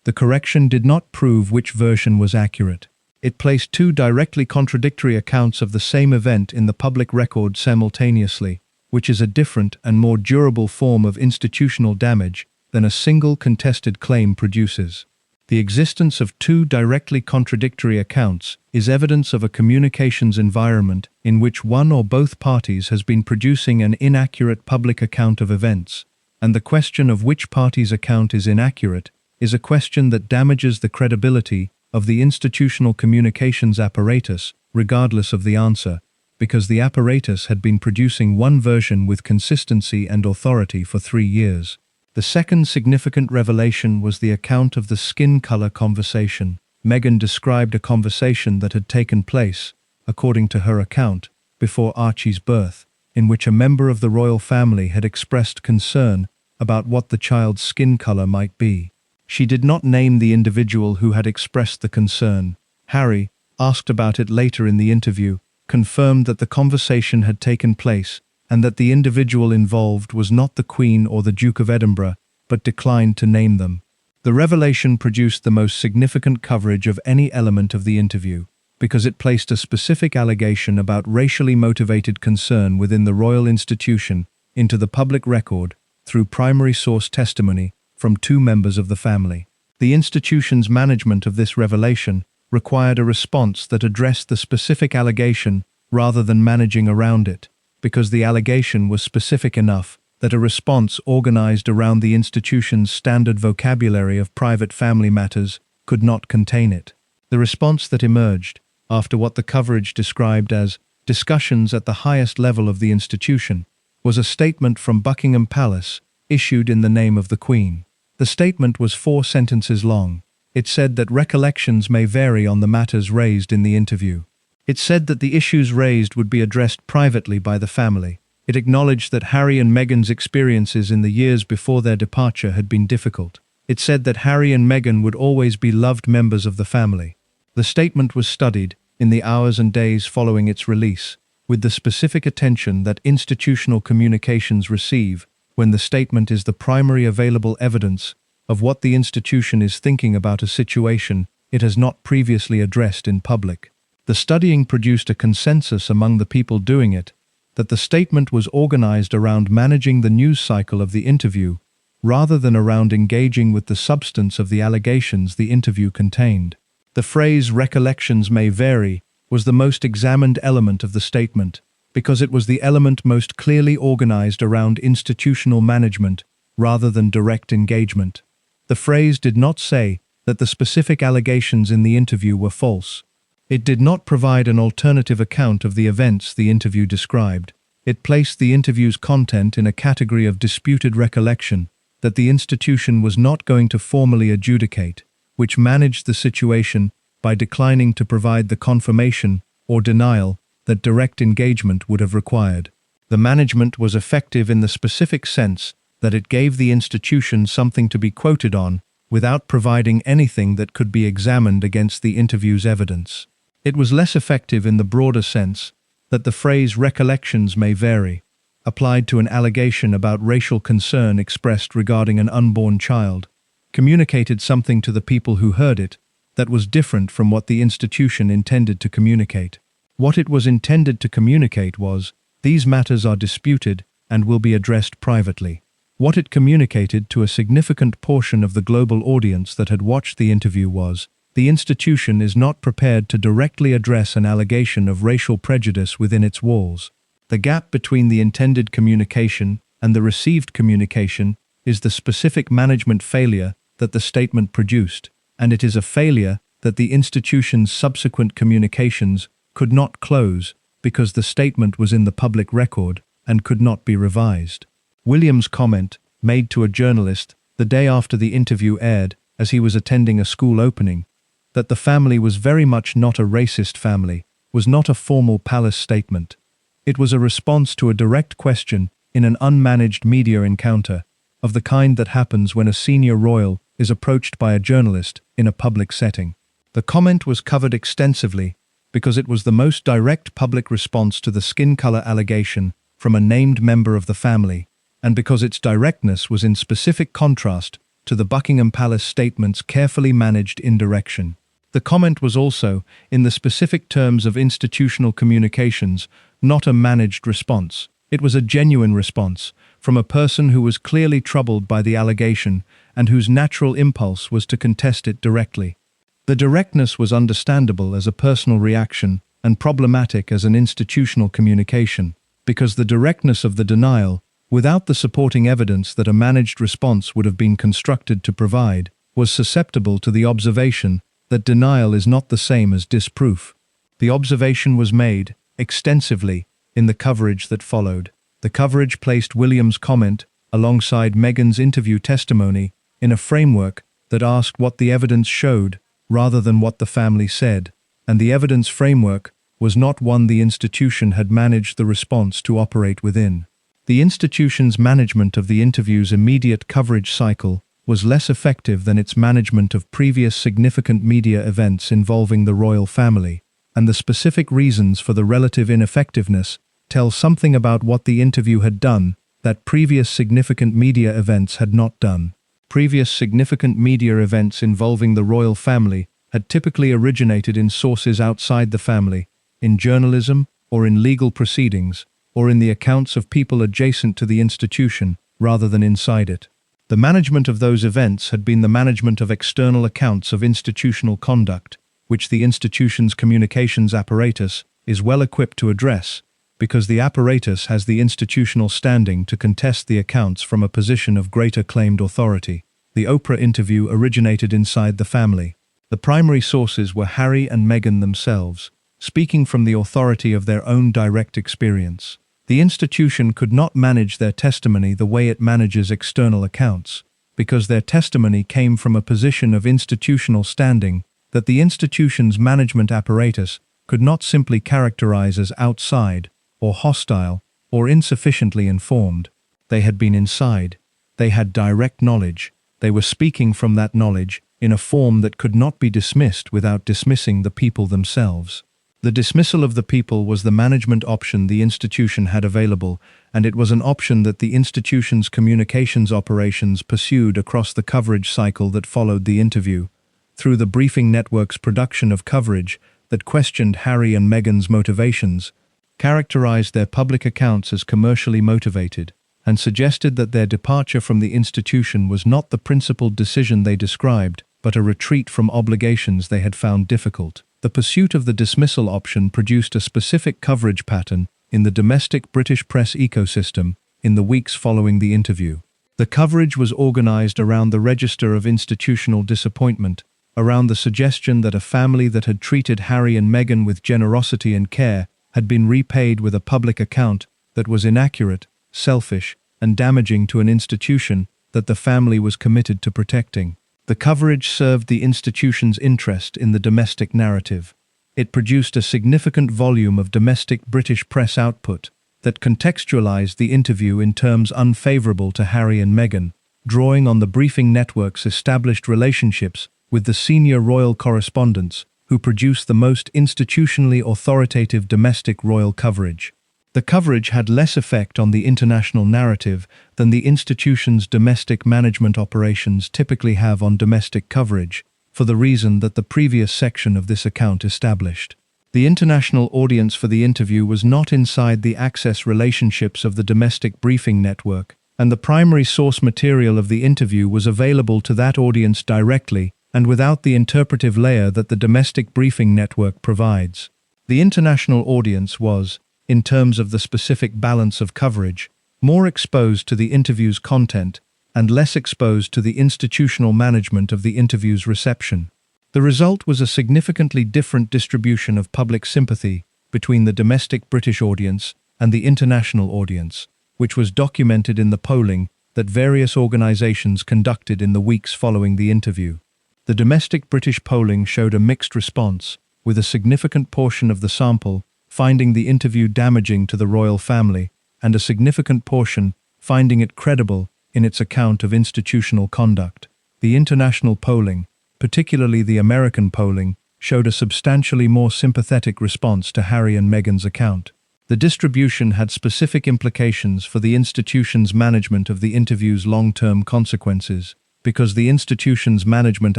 The correction did not prove which version was accurate. It placed two directly contradictory accounts of the same event in the public record simultaneously, which is a different and more durable form of institutional damage than a single contested claim produces. The existence of two directly contradictory accounts is evidence of a communications environment in which one or both parties has been producing an inaccurate public account of events, and the question of which party's account is inaccurate is a question that damages the credibility of the institutional communications apparatus, regardless of the answer, because the apparatus had been producing one version with consistency and authority for 3 years. The second significant revelation was the account of the skin color conversation. Meghan described a conversation that had taken place, according to her account, before Archie's birth, in which a member of the royal family had expressed concern about what the child's skin color might be. She did not name the individual who had expressed the concern. Harry, asked about it later in the interview, confirmed that the conversation had taken place and that the individual involved was not the Queen or the Duke of Edinburgh, but declined to name them. The revelation produced the most significant coverage of any element of the interview, because it placed a specific allegation about racially motivated concern within the royal institution into the public record through primary source testimony from 2 members of the family. The institution's management of this revelation required a response that addressed the specific allegation rather than managing around it, because the allegation was specific enough that a response organized around the institution's standard vocabulary of private family matters could not contain it. The response that emerged, after what the coverage described as discussions at the highest level of the institution, was a statement from Buckingham Palace issued in the name of the Queen. The statement was 4 sentences long. It said that recollections may vary on the matters raised in the interview. It said that the issues raised would be addressed privately by the family. It acknowledged that Harry and Meghan's experiences in the years before their departure had been difficult. It said that Harry and Meghan would always be loved members of the family. The statement was studied in the hours and days following its release, with the specific attention that institutional communications receive when the statement is the primary available evidence of what the institution is thinking about a situation it has not previously addressed in public. The studying produced a consensus among the people doing it that the statement was organized around managing the news cycle of the interview rather than around engaging with the substance of the allegations the interview contained. The phrase "recollections may vary" was the most examined element of the statement, because it was the element most clearly organized around institutional management rather than direct engagement. The phrase did not say that the specific allegations in the interview were false. It did not provide an alternative account of the events the interview described. It placed the interview's content in a category of disputed recollection that the institution was not going to formally adjudicate, which managed the situation by declining to provide the confirmation or denial that direct engagement would have required. The management was effective in the specific sense that it gave the institution something to be quoted on without providing anything that could be examined against the interview's evidence. It was less effective in the broader sense that the phrase "recollections may vary" applied to an allegation about racial concern expressed regarding an unborn child, communicated something to the people who heard it that was different from what the institution intended to communicate. What it was intended to communicate was, "These matters are disputed and will be addressed privately." What it communicated to a significant portion of the global audience that had watched the interview was, "The institution is not prepared to directly address an allegation of racial prejudice within its walls." The gap between the intended communication and the received communication is the specific management failure that the statement produced, and it is a failure that the institution's subsequent communications could not close because the statement was in the public record and could not be revised. William's comment, made to a journalist the day after the interview aired as he was attending a school opening, that the family was very much not a racist family, was not a formal palace statement. It was a response to a direct question in an unmanaged media encounter, of the kind that happens when a senior royal is approached by a journalist in a public setting. The comment was covered extensively because it was the most direct public response to the skin color allegation from a named member of the family, and because its directness was in specific contrast to the Buckingham Palace statement's carefully managed indirection. The comment was also, in the specific terms of institutional communications, not a managed response. It was a genuine response, from a person who was clearly troubled by the allegation and whose natural impulse was to contest it directly. The directness was understandable as a personal reaction and problematic as an institutional communication, because the directness of the denial, without the supporting evidence that a managed response would have been constructed to provide, was susceptible to the observation that denial is not the same as disproof. The observation was made, extensively, in the coverage that followed. The coverage placed William's comment, alongside Meghan's interview testimony, in a framework that asked what the evidence showed, rather than what the family said, and the evidence framework was not one the institution had managed the response to operate within. The institution's management of the interview's immediate coverage cycle was less effective than its management of previous significant media events involving the royal family, and the specific reasons for the relative ineffectiveness tell something about what the interview had done that previous significant media events had not done. Previous significant media events involving the royal family had typically originated in sources outside the family, in journalism or in legal proceedings, or in the accounts of people adjacent to the institution rather than inside it. The management of those events had been the management of external accounts of institutional conduct, which the institution's communications apparatus is well equipped to address, because the apparatus has the institutional standing to contest the accounts from a position of greater claimed authority. The Oprah interview originated inside the family. The primary sources were Harry and Meghan themselves, speaking from the authority of their own direct experience. The institution could not manage their testimony the way it manages external accounts, because their testimony came from a position of institutional standing that the institution's management apparatus could not simply characterize as outside, or hostile, or insufficiently informed. They had been inside. They had direct knowledge. They were speaking from that knowledge in a form that could not be dismissed without dismissing the people themselves. The dismissal of the people was the management option the institution had available, and it was an option that the institution's communications operations pursued across the coverage cycle that followed the interview, through the briefing network's production of coverage that questioned Harry and Meghan's motivations, characterized their public accounts as commercially motivated, and suggested that their departure from the institution was not the principled decision they described, but a retreat from obligations they had found difficult. The pursuit of the dismissal option produced a specific coverage pattern in the domestic British press ecosystem in the weeks following the interview. The coverage was organized around the register of institutional disappointment, around the suggestion that a family that had treated Harry and Meghan with generosity and care had been repaid with a public account that was inaccurate, selfish, and damaging to an institution that the family was committed to protecting. The coverage served the institution's interest in the domestic narrative. It produced a significant volume of domestic British press output that contextualized the interview in terms unfavorable to Harry and Meghan, drawing on the briefing network's established relationships with the senior royal correspondents who produced the most institutionally authoritative domestic royal coverage. The coverage had less effect on the international narrative than the institution's domestic management operations typically have on domestic coverage, for the reason that the previous section of this account established. The international audience for the interview was not inside the access relationships of the domestic briefing network, and the primary source material of the interview was available to that audience directly and without the interpretive layer that the domestic briefing network provides. The international audience was, in terms of the specific balance of coverage, more exposed to the interview's content and less exposed to the institutional management of the interview's reception. The result was a significantly different distribution of public sympathy between the domestic British audience and the international audience, which was documented in the polling that various organizations conducted in the weeks following the interview. The domestic British polling showed a mixed response, with a significant portion of the sample finding the interview damaging to the royal family, and a significant portion finding it credible in its account of institutional conduct. The international polling, particularly the American polling, showed a substantially more sympathetic response to Harry and Meghan's account. The distribution had specific implications for the institution's management of the interview's long-term consequences, because the institution's management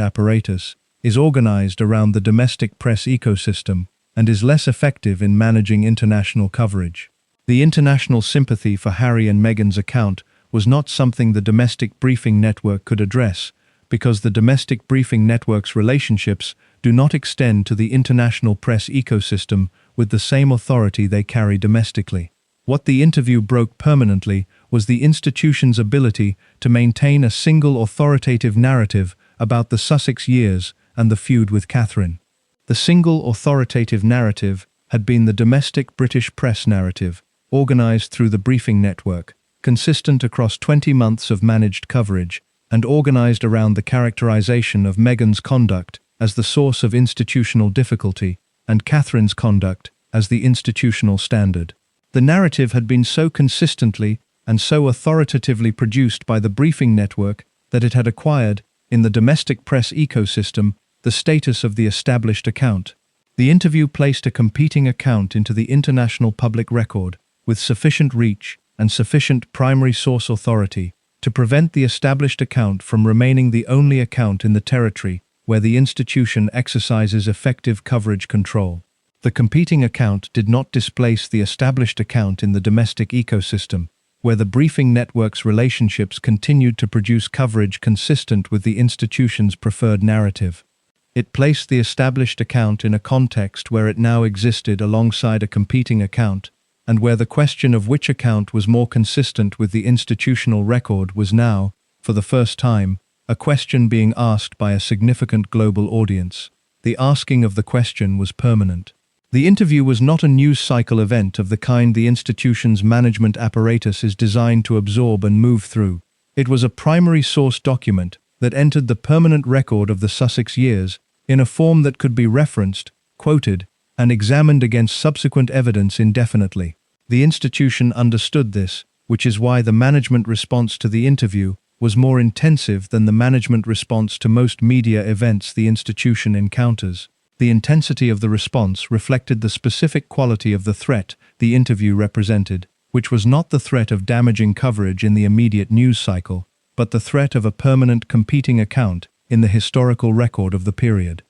apparatus is organized around the domestic press ecosystem and is less effective in managing international coverage. The international sympathy for Harry and Meghan's account was not something the domestic briefing network could address, because the domestic briefing network's relationships do not extend to the international press ecosystem with the same authority they carry domestically. What the interview broke permanently was the institution's ability to maintain a single authoritative narrative about the Sussex years and the feud with Catherine. The single authoritative narrative had been the domestic British press narrative, organized through the briefing network, consistent across 20 months of managed coverage, and organized around the characterization of Meghan's conduct as the source of institutional difficulty and Catherine's conduct as the institutional standard. The narrative had been so consistently and so authoritatively produced by the briefing network that it had acquired, in the domestic press ecosystem, the status of the established account. The interview placed a competing account into the international public record with sufficient reach and sufficient primary source authority to prevent the established account from remaining the only account in the territory where the institution exercises effective coverage control. The competing account did not displace the established account in the domestic ecosystem, where the briefing network's relationships continued to produce coverage consistent with the institution's preferred narrative. It placed the established account in a context where it now existed alongside a competing account, and where the question of which account was more consistent with the institutional record was now, for the first time, a question being asked by a significant global audience. The asking of the question was permanent. The interview was not a news cycle event of the kind the institution's management apparatus is designed to absorb and move through. It was a primary source document that entered the permanent record of the Sussex years in a form that could be referenced, quoted, and examined against subsequent evidence indefinitely. The institution understood this, which is why the management response to the interview was more intensive than the management response to most media events the institution encounters. The intensity of the response reflected the specific quality of the threat the interview represented, which was not the threat of damaging coverage in the immediate news cycle, but the threat of a permanent competing account in the historical record of the period.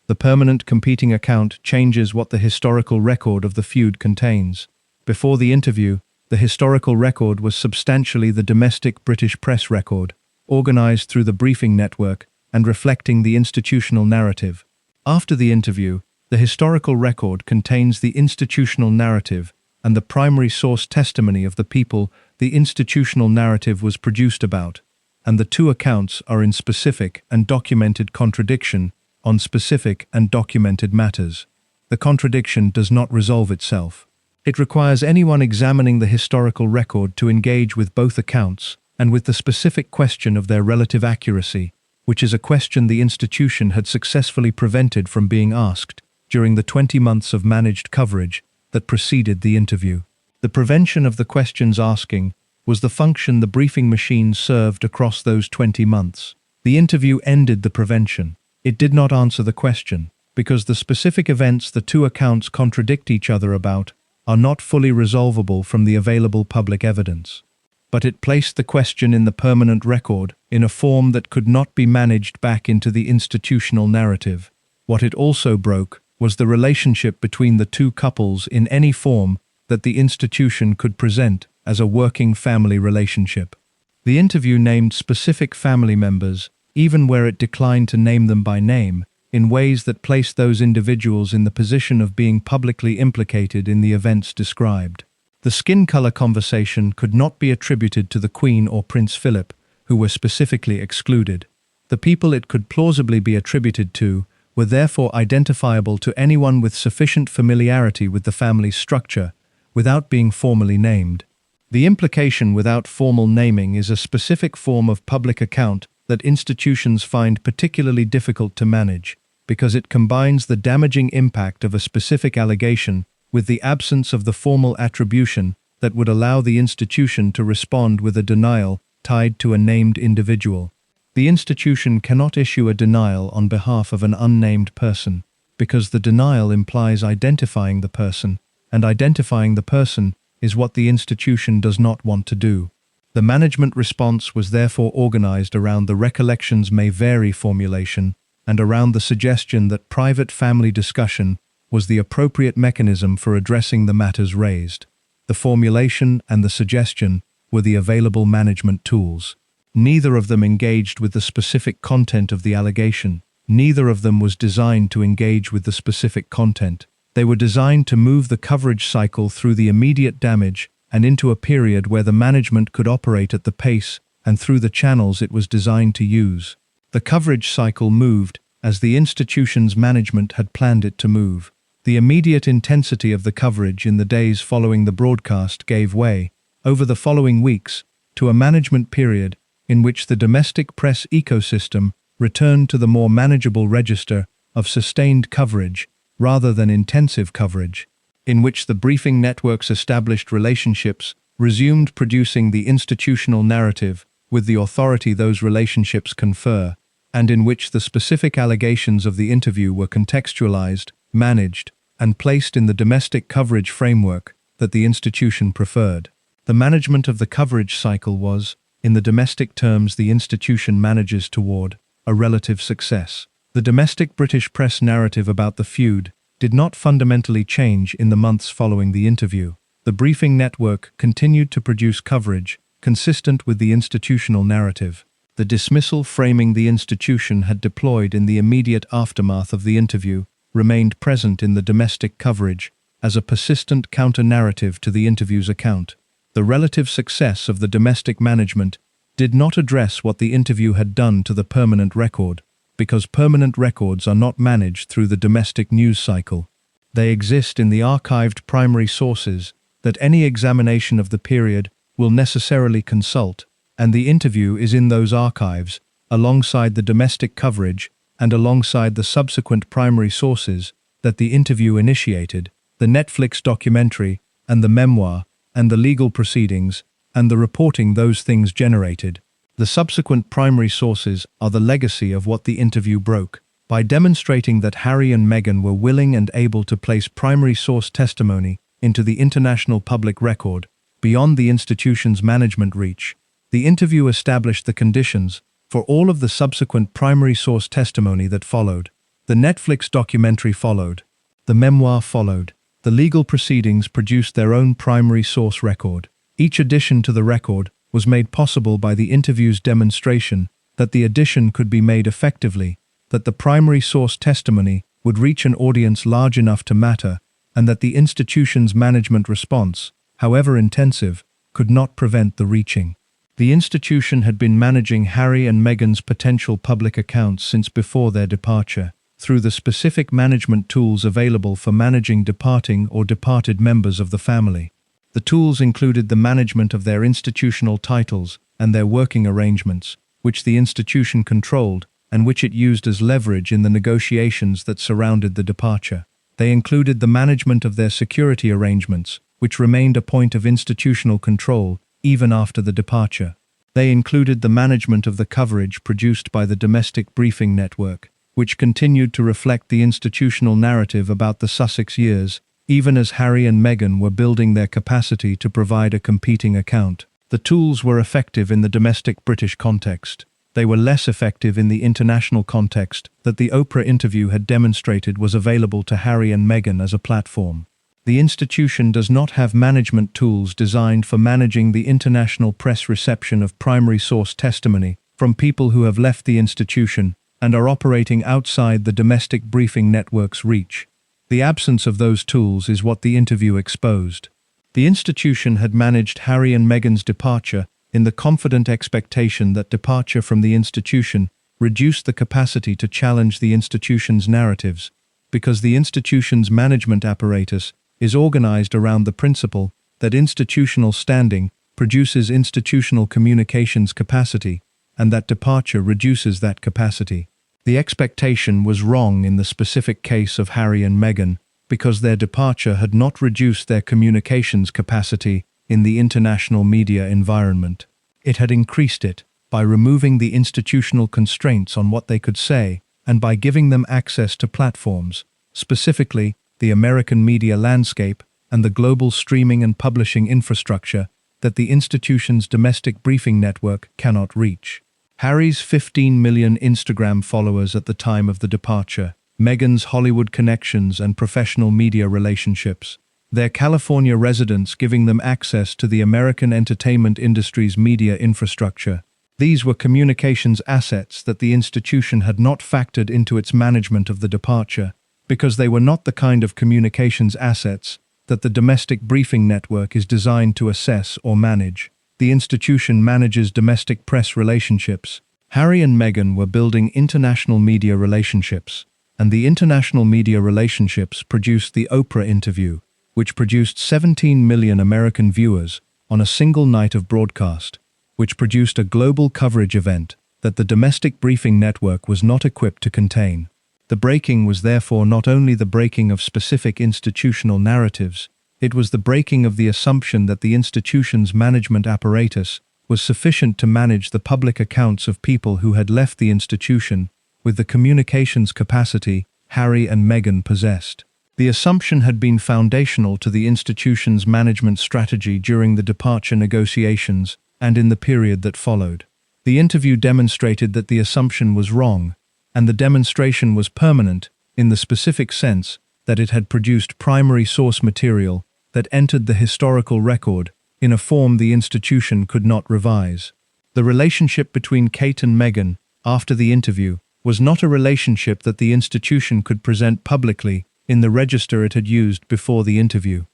The permanent competing account changes what the historical record of the feud contains. Before the interview, the historical record was substantially the domestic British press record, organized through the briefing network and reflecting the institutional narrative. After the interview, the historical record contains the institutional narrative and the primary source testimony of the people the institutional narrative was produced about, and the two accounts are in specific and documented contradiction on specific and documented matters. The contradiction does not resolve itself. It requires anyone examining the historical record to engage with both accounts and with the specific question of their relative accuracy, which is a question the institution had successfully prevented from being asked during the 20 months of managed coverage that preceded the interview. The prevention of the questions asking was the function the briefing machine served across those 20 months. The interview ended the prevention. It did not answer the question, because the specific events the two accounts contradict each other about are not fully resolvable from the available public evidence. But it placed the question in the permanent record in a form that could not be managed back into the institutional narrative. What it also broke was the relationship between the two couples in any form that the institution could present as a working family relationship. The interview named specific family members, even where it declined to name them by name, in ways that placed those individuals in the position of being publicly implicated in the events described. The skin color conversation could not be attributed to the Queen or Prince Philip, who were specifically excluded. The people it could plausibly be attributed to were therefore identifiable to anyone with sufficient familiarity with the family's structure, without being formally named. The implication without formal naming is a specific form of public account that institutions find particularly difficult to manage, because it combines the damaging impact of a specific allegation with the absence of the formal attribution that would allow the institution to respond with a denial tied to a named individual. The institution cannot issue a denial on behalf of an unnamed person, because the denial implies identifying the person, and identifying the person is what the institution does not want to do. The management response was therefore organized around the recollections may vary formulation and around the suggestion that private family discussion was the appropriate mechanism for addressing the matters raised. The formulation and the suggestion were the available management tools. Neither of them engaged with the specific content of the allegation. Neither of them was designed to engage with the specific content. They were designed to move the coverage cycle through the immediate damage and into a period where the management could operate at the pace and through the channels it was designed to use. The coverage cycle moved as the institution's management had planned it to move. The immediate intensity of the coverage in the days following the broadcast gave way, over the following weeks, to a management period in which the domestic press ecosystem returned to the more manageable register of sustained coverage rather than intensive coverage, in which the briefing network's established relationships resumed producing the institutional narrative with the authority those relationships confer, and in which the specific allegations of the interview were contextualized, managed, and placed in the domestic coverage framework that the institution preferred. The management of the coverage cycle was, in the domestic terms the institution manages toward, a relative success. The domestic British press narrative about the feud did not fundamentally change in the months following the interview. The briefing network continued to produce coverage consistent with the institutional narrative. The dismissal framing the institution had deployed in the immediate aftermath of the interview remained present in the domestic coverage as a persistent counter-narrative to the interview's account. The relative success of the domestic management did not address what the interview had done to the permanent record, because permanent records are not managed through the domestic news cycle. They exist in the archived primary sources that any examination of the period will necessarily consult, and the interview is in those archives, alongside the domestic coverage and alongside the subsequent primary sources that the interview initiated, the Netflix documentary and the memoir and the legal proceedings and the reporting those things generated. The subsequent primary sources are the legacy of what the interview broke. By demonstrating that Harry and Meghan were willing and able to place primary source testimony into the international public record, beyond the institution's management reach, the interview established the conditions for all of the subsequent primary source testimony that followed. The Netflix documentary followed. The memoir followed. The legal proceedings produced their own primary source record. Each addition to the record was made possible by the interview's demonstration that the addition could be made effectively, that the primary source testimony would reach an audience large enough to matter, and that the institution's management response, however intensive, could not prevent the reaching. The institution had been managing Harry and Meghan's potential public accounts since before their departure, through the specific management tools available for managing departing or departed members of the family. The tools included the management of their institutional titles and their working arrangements, which the institution controlled and which it used as leverage in the negotiations that surrounded the departure. They included the management of their security arrangements, which remained a point of institutional control even after the departure. They included the management of the coverage produced by the domestic briefing network, which continued to reflect the institutional narrative about the Sussex years, even as Harry and Meghan were building their capacity to provide a competing account. The tools were effective in the domestic British context. They were less effective in the international context that the Oprah interview had demonstrated was available to Harry and Meghan as a platform. The institution does not have management tools designed for managing the international press reception of primary source testimony from people who have left the institution and are operating outside the domestic briefing network's reach. The absence of those tools is what the interview exposed. The institution had managed Harry and Meghan's departure in the confident expectation that departure from the institution reduced the capacity to challenge the institution's narratives, because the institution's management apparatus is organized around the principle that institutional standing produces institutional communications capacity, and that departure reduces that capacity. The expectation was wrong in the specific case of Harry and Meghan, because their departure had not reduced their communications capacity in the international media environment. It had increased it by removing the institutional constraints on what they could say and by giving them access to platforms, specifically the American media landscape and the global streaming and publishing infrastructure that the institution's domestic briefing network cannot reach. Harry's 15 million Instagram followers at the time of the departure, Meghan's Hollywood connections and professional media relationships, their California residence giving them access to the American entertainment industry's media infrastructure. These were communications assets that the institution had not factored into its management of the departure, because they were not the kind of communications assets that the domestic briefing network is designed to assess or manage. The institution manages domestic press relationships. Harry and Meghan were building international media relationships, and the international media relationships produced the Oprah interview, which produced 17 million American viewers on a single night of broadcast, which produced a global coverage event that the domestic briefing network was not equipped to contain. The breaking was therefore not only the breaking of specific institutional narratives, it was the breaking of the assumption that the institution's management apparatus was sufficient to manage the public accounts of people who had left the institution with the communications capacity Harry and Meghan possessed. The assumption had been foundational to the institution's management strategy during the departure negotiations and in the period that followed. The interview demonstrated that the assumption was wrong, and the demonstration was permanent in the specific sense that it had produced primary source material that entered the historical record in a form the institution could not revise. The relationship between Kate and Meghan after the interview was not a relationship that the institution could present publicly in the register it had used before the interview.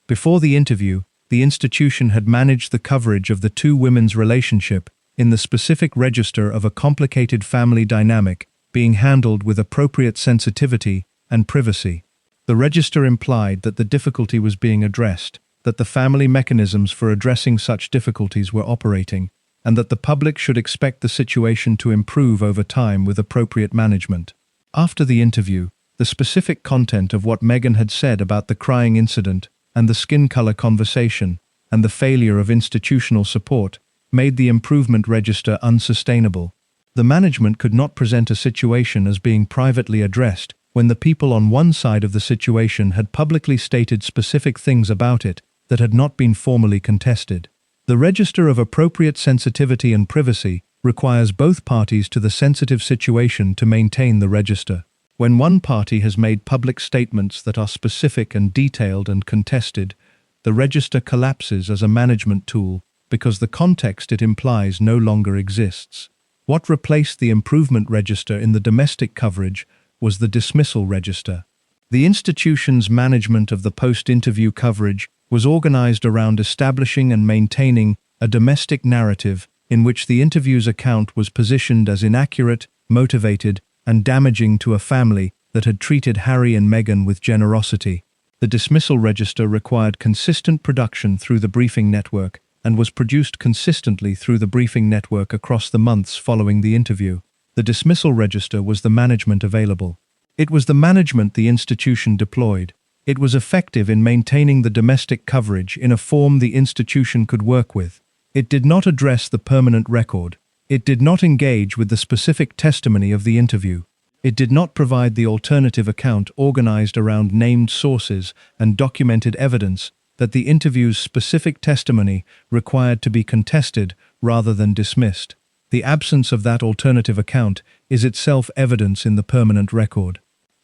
Before the interview, the institution had managed the coverage of the two women's relationship in the specific register of a complicated family dynamic being handled with appropriate sensitivity and privacy. The register implied that the difficulty was being addressed, that the family mechanisms for addressing such difficulties were operating, and that the public should expect the situation to improve over time with appropriate management. After the interview, the specific content of what Meghan had said about the crying incident and the skin color conversation and the failure of institutional support made the improvement register unsustainable. The management could not present a situation as being privately addressed when the people on one side of the situation had publicly stated specific things about it that had not been formally contested. The register of appropriate sensitivity and privacy requires both parties to the sensitive situation to maintain the register. When one party has made public statements that are specific and detailed and contested, the register collapses as a management tool because the context it implies no longer exists. What replaced the improvement register in the domestic coverage was the dismissal register. The institution's management of the post-interview coverage was organized around establishing and maintaining a domestic narrative in which the interview's account was positioned as inaccurate, motivated, and damaging to a family that had treated Harry and Meghan with generosity. The dismissal register required consistent production through the briefing network and was produced consistently through the briefing network across the months following the interview. The dismissal register was the management available. It was the management the institution deployed. It was effective in maintaining the domestic coverage in a form the institution could work with. It did not address the permanent record. It did not engage with the specific testimony of the interview. It did not provide the alternative account organized around named sources and documented evidence that the interview's specific testimony required to be contested rather than dismissed. The absence of that alternative account is itself evidence in the permanent record.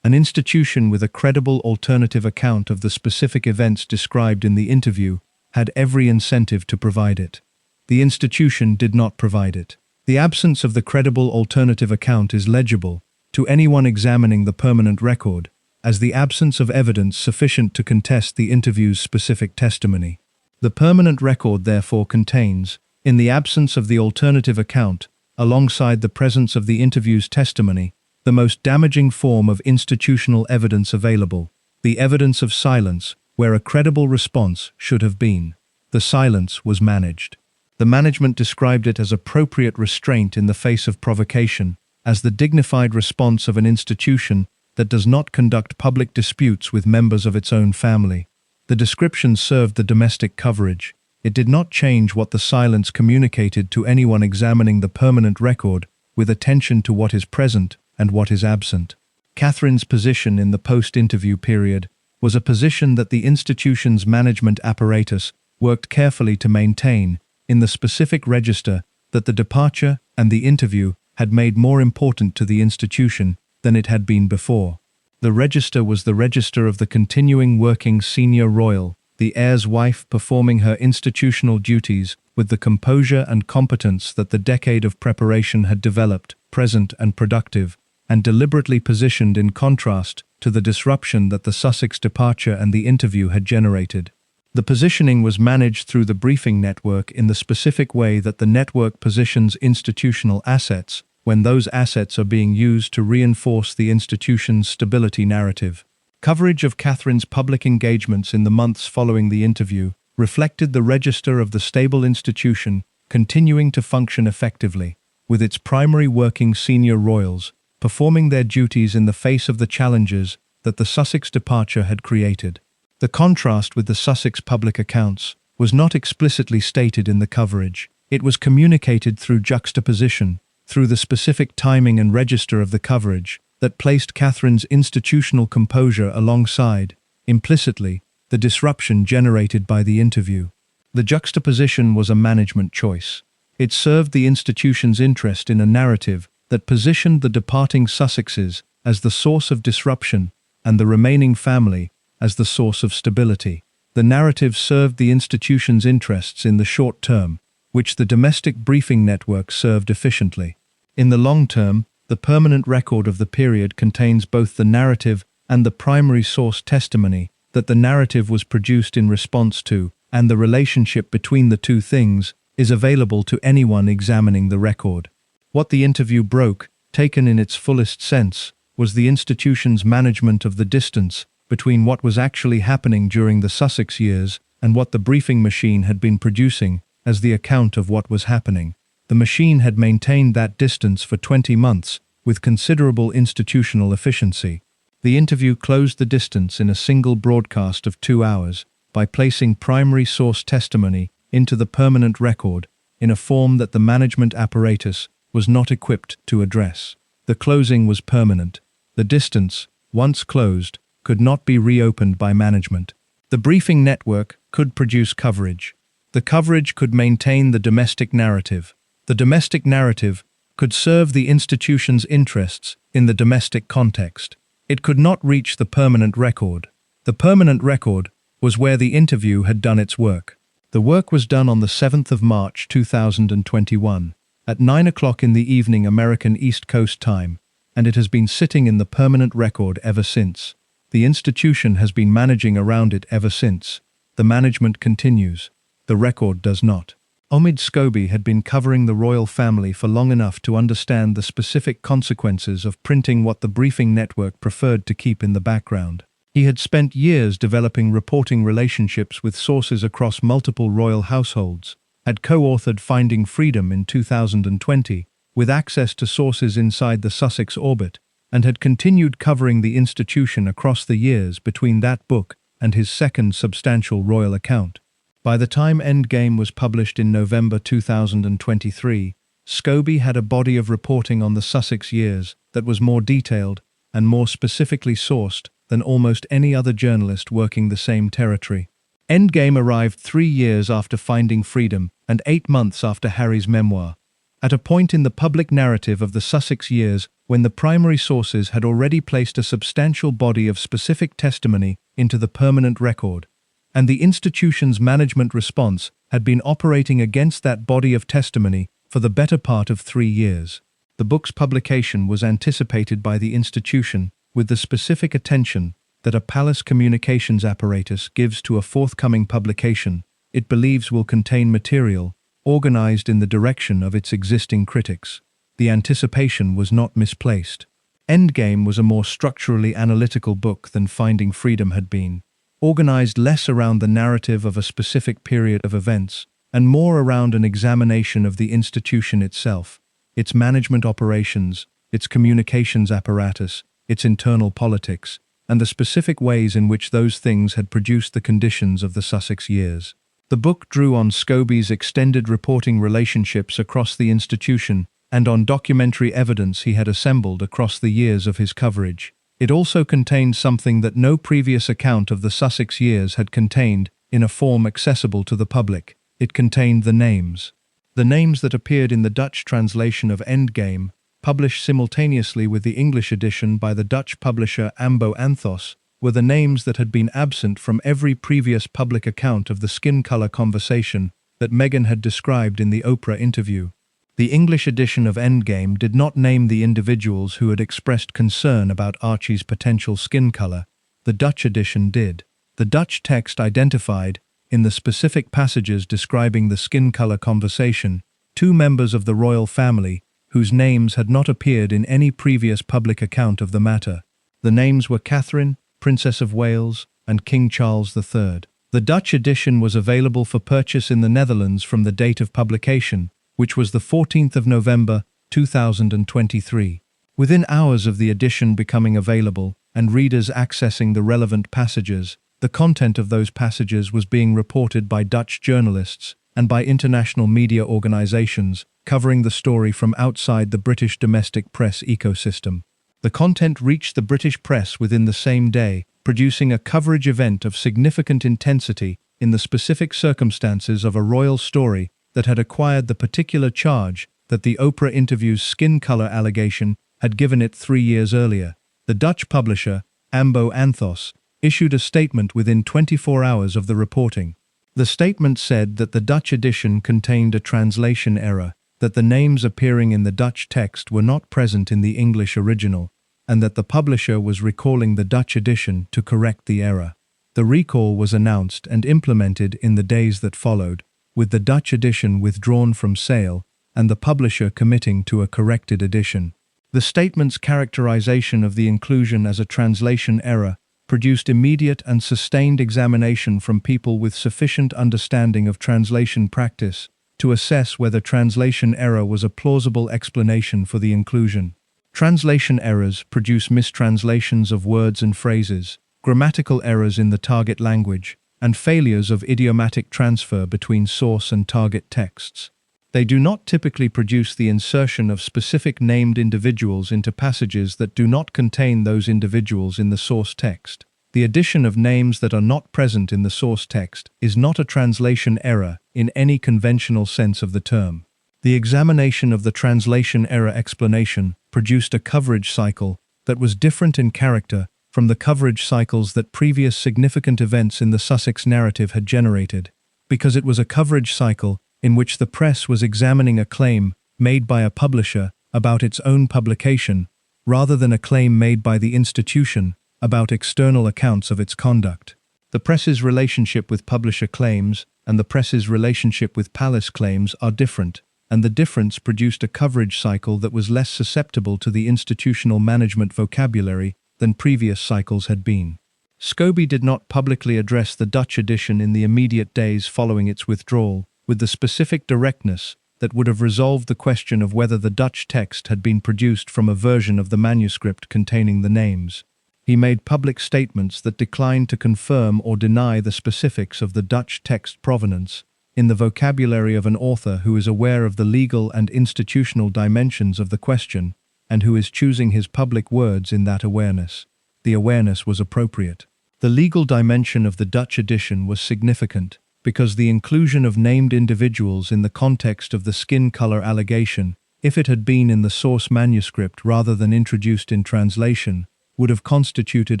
An institution with a credible alternative account of the specific events described in the interview had every incentive to provide it. The institution did not provide it. The absence of the credible alternative account is legible to anyone examining the permanent record as the absence of evidence sufficient to contest the interview's specific testimony. The permanent record therefore contains, in the absence of the alternative account, alongside the presence of the interview's testimony, the most damaging form of institutional evidence available, the evidence of silence where a credible response should have been. The silence was managed. The management described it as appropriate restraint in the face of provocation, as the dignified response of an institution that does not conduct public disputes with members of its own family. The description served the domestic coverage. It did not change what the silence communicated to anyone examining the permanent record with attention to what is present and what is absent. Catherine's position in the post-interview period was a position that the institution's management apparatus worked carefully to maintain in the specific register that the departure and the interview had made more important to the institution than it had been before. The register was the register of the continuing working senior royal, the heir's wife performing her institutional duties with the composure and competence that the decade of preparation had developed, present and productive, and deliberately positioned in contrast to the disruption that the Sussex departure and the interview had generated. The positioning was managed through the briefing network in the specific way that the network positions institutional assets when those assets are being used to reinforce the institution's stability narrative. Coverage of Catherine's public engagements in the months following the interview reflected the register of the stable institution continuing to function effectively, with its primary working senior royals performing their duties in the face of the challenges that the Sussex departure had created. The contrast with the Sussex public accounts was not explicitly stated in the coverage. It was communicated through juxtaposition, through the specific timing and register of the coverage that placed Catherine's institutional composure alongside, implicitly, the disruption generated by the interview. The juxtaposition was a management choice. It served the institution's interest in a narrative that positioned the departing Sussexes as the source of disruption and the remaining family as the source of stability. The narrative served the institution's interests in the short term, which the domestic briefing network served efficiently. In the long term, the permanent record of the period contains both the narrative and the primary source testimony that the narrative was produced in response to, and the relationship between the two things is available to anyone examining the record. What the interview broke, taken in its fullest sense, was the institution's management of the distance between what was actually happening during the Sussex years and what the briefing machine had been producing as the account of what was happening. The machine had maintained that distance for 20 months with considerable institutional efficiency. The interview closed the distance in a single broadcast of 2 hours by placing primary source testimony into the permanent record in a form that the management apparatus was not equipped to address. The closing was permanent. The distance, once closed, could not be reopened by management. The briefing network could produce coverage. The coverage could maintain the domestic narrative. The domestic narrative could serve the institution's interests in the domestic context. It could not reach the permanent record. The permanent record was where the interview had done its work. The work was done on the 7th of March 2021, at 9 o'clock in the evening American East Coast time, and it has been sitting in the permanent record ever since. The institution has been managing around it ever since. The management continues. The record does not. Omid Scobie had been covering the royal family for long enough to understand the specific consequences of printing what the briefing network preferred to keep in the background. He had spent years developing reporting relationships with sources across multiple royal households, had co-authored Finding Freedom in 2020, with access to sources inside the Sussex orbit, and had continued covering the institution across the years between that book and his second substantial royal account. By the time Endgame was published in November 2023, Scobie had a body of reporting on the Sussex years that was more detailed and more specifically sourced than almost any other journalist working the same territory. Endgame arrived 3 years after Finding Freedom and 8 months after Harry's memoir, at a point in the public narrative of the Sussex years when the primary sources had already placed a substantial body of specific testimony into the permanent record, and the institution's management response had been operating against that body of testimony for the better part of 3 years. The book's publication was anticipated by the institution with the specific attention that a palace communications apparatus gives to a forthcoming publication it believes will contain material organized in the direction of its existing critics. The anticipation was not misplaced. Endgame was a more structurally analytical book than Finding Freedom had been, organized less around the narrative of a specific period of events and more around an examination of the institution itself, its management operations, its communications apparatus, its internal politics, and the specific ways in which those things had produced the conditions of the Sussex years. The book drew on Scobie's extended reporting relationships across the institution and on documentary evidence he had assembled across the years of his coverage. It also contained something that no previous account of the Sussex years had contained in a form accessible to the public. It contained the names. The names that appeared in the Dutch translation of Endgame, published simultaneously with the English edition by the Dutch publisher Ambo Anthos, were the names that had been absent from every previous public account of the skin color conversation that Meghan had described in the Oprah interview. The English edition of Endgame did not name the individuals who had expressed concern about Archie's potential skin color. The Dutch edition did. The Dutch text identified, in the specific passages describing the skin color conversation, 2 members of the royal family whose names had not appeared in any previous public account of the matter. The names were Catherine, Princess of Wales, and King Charles III. The Dutch edition was available for purchase in the Netherlands from the date of publication, which was the 14th of November, 2023. Within hours of the edition becoming available and readers accessing the relevant passages, the content of those passages was being reported by Dutch journalists and by international media organizations covering the story from outside the British domestic press ecosystem. The content reached the British press within the same day, producing a coverage event of significant intensity in the specific circumstances of a royal story that had acquired the particular charge that the Oprah interview's skin color allegation had given it 3 years earlier. The Dutch publisher, Ambo Anthos, issued a statement within 24 hours of the reporting. The statement said that the Dutch edition contained a translation error, that the names appearing in the Dutch text were not present in the English original, and that the publisher was recalling the Dutch edition to correct the error. The recall was announced and implemented in the days that followed, with the Dutch edition withdrawn from sale and the publisher committing to a corrected edition. The statement's characterization of the inclusion as a translation error produced immediate and sustained examination from people with sufficient understanding of translation practice to assess whether translation error was a plausible explanation for the inclusion. Translation errors produce mistranslations of words and phrases, grammatical errors in the target language, and failures of idiomatic transfer between source and target texts. They do not typically produce the insertion of specific named individuals into passages that do not contain those individuals in the source text. The addition of names that are not present in the source text is not a translation error in any conventional sense of the term. The examination of the translation error explanation produced a coverage cycle that was different in character from the coverage cycles that previous significant events in the Sussex narrative had generated, because it was a coverage cycle in which the press was examining a claim made by a publisher about its own publication, rather than a claim made by the institution about external accounts of its conduct. The press's relationship with publisher claims and the press's relationship with palace claims are different, and the difference produced a coverage cycle that was less susceptible to the institutional management vocabulary than previous cycles had been. Scobie did not publicly address the Dutch edition in the immediate days following its withdrawal with the specific directness that would have resolved the question of whether the Dutch text had been produced from a version of the manuscript containing the names. He made public statements that declined to confirm or deny the specifics of the Dutch text provenance, in the vocabulary of an author who is aware of the legal and institutional dimensions of the question, and who is choosing his public words in that awareness. The awareness was appropriate. The legal dimension of the Dutch edition was significant, because the inclusion of named individuals in the context of the skin color allegation, if it had been in the source manuscript rather than introduced in translation, would have constituted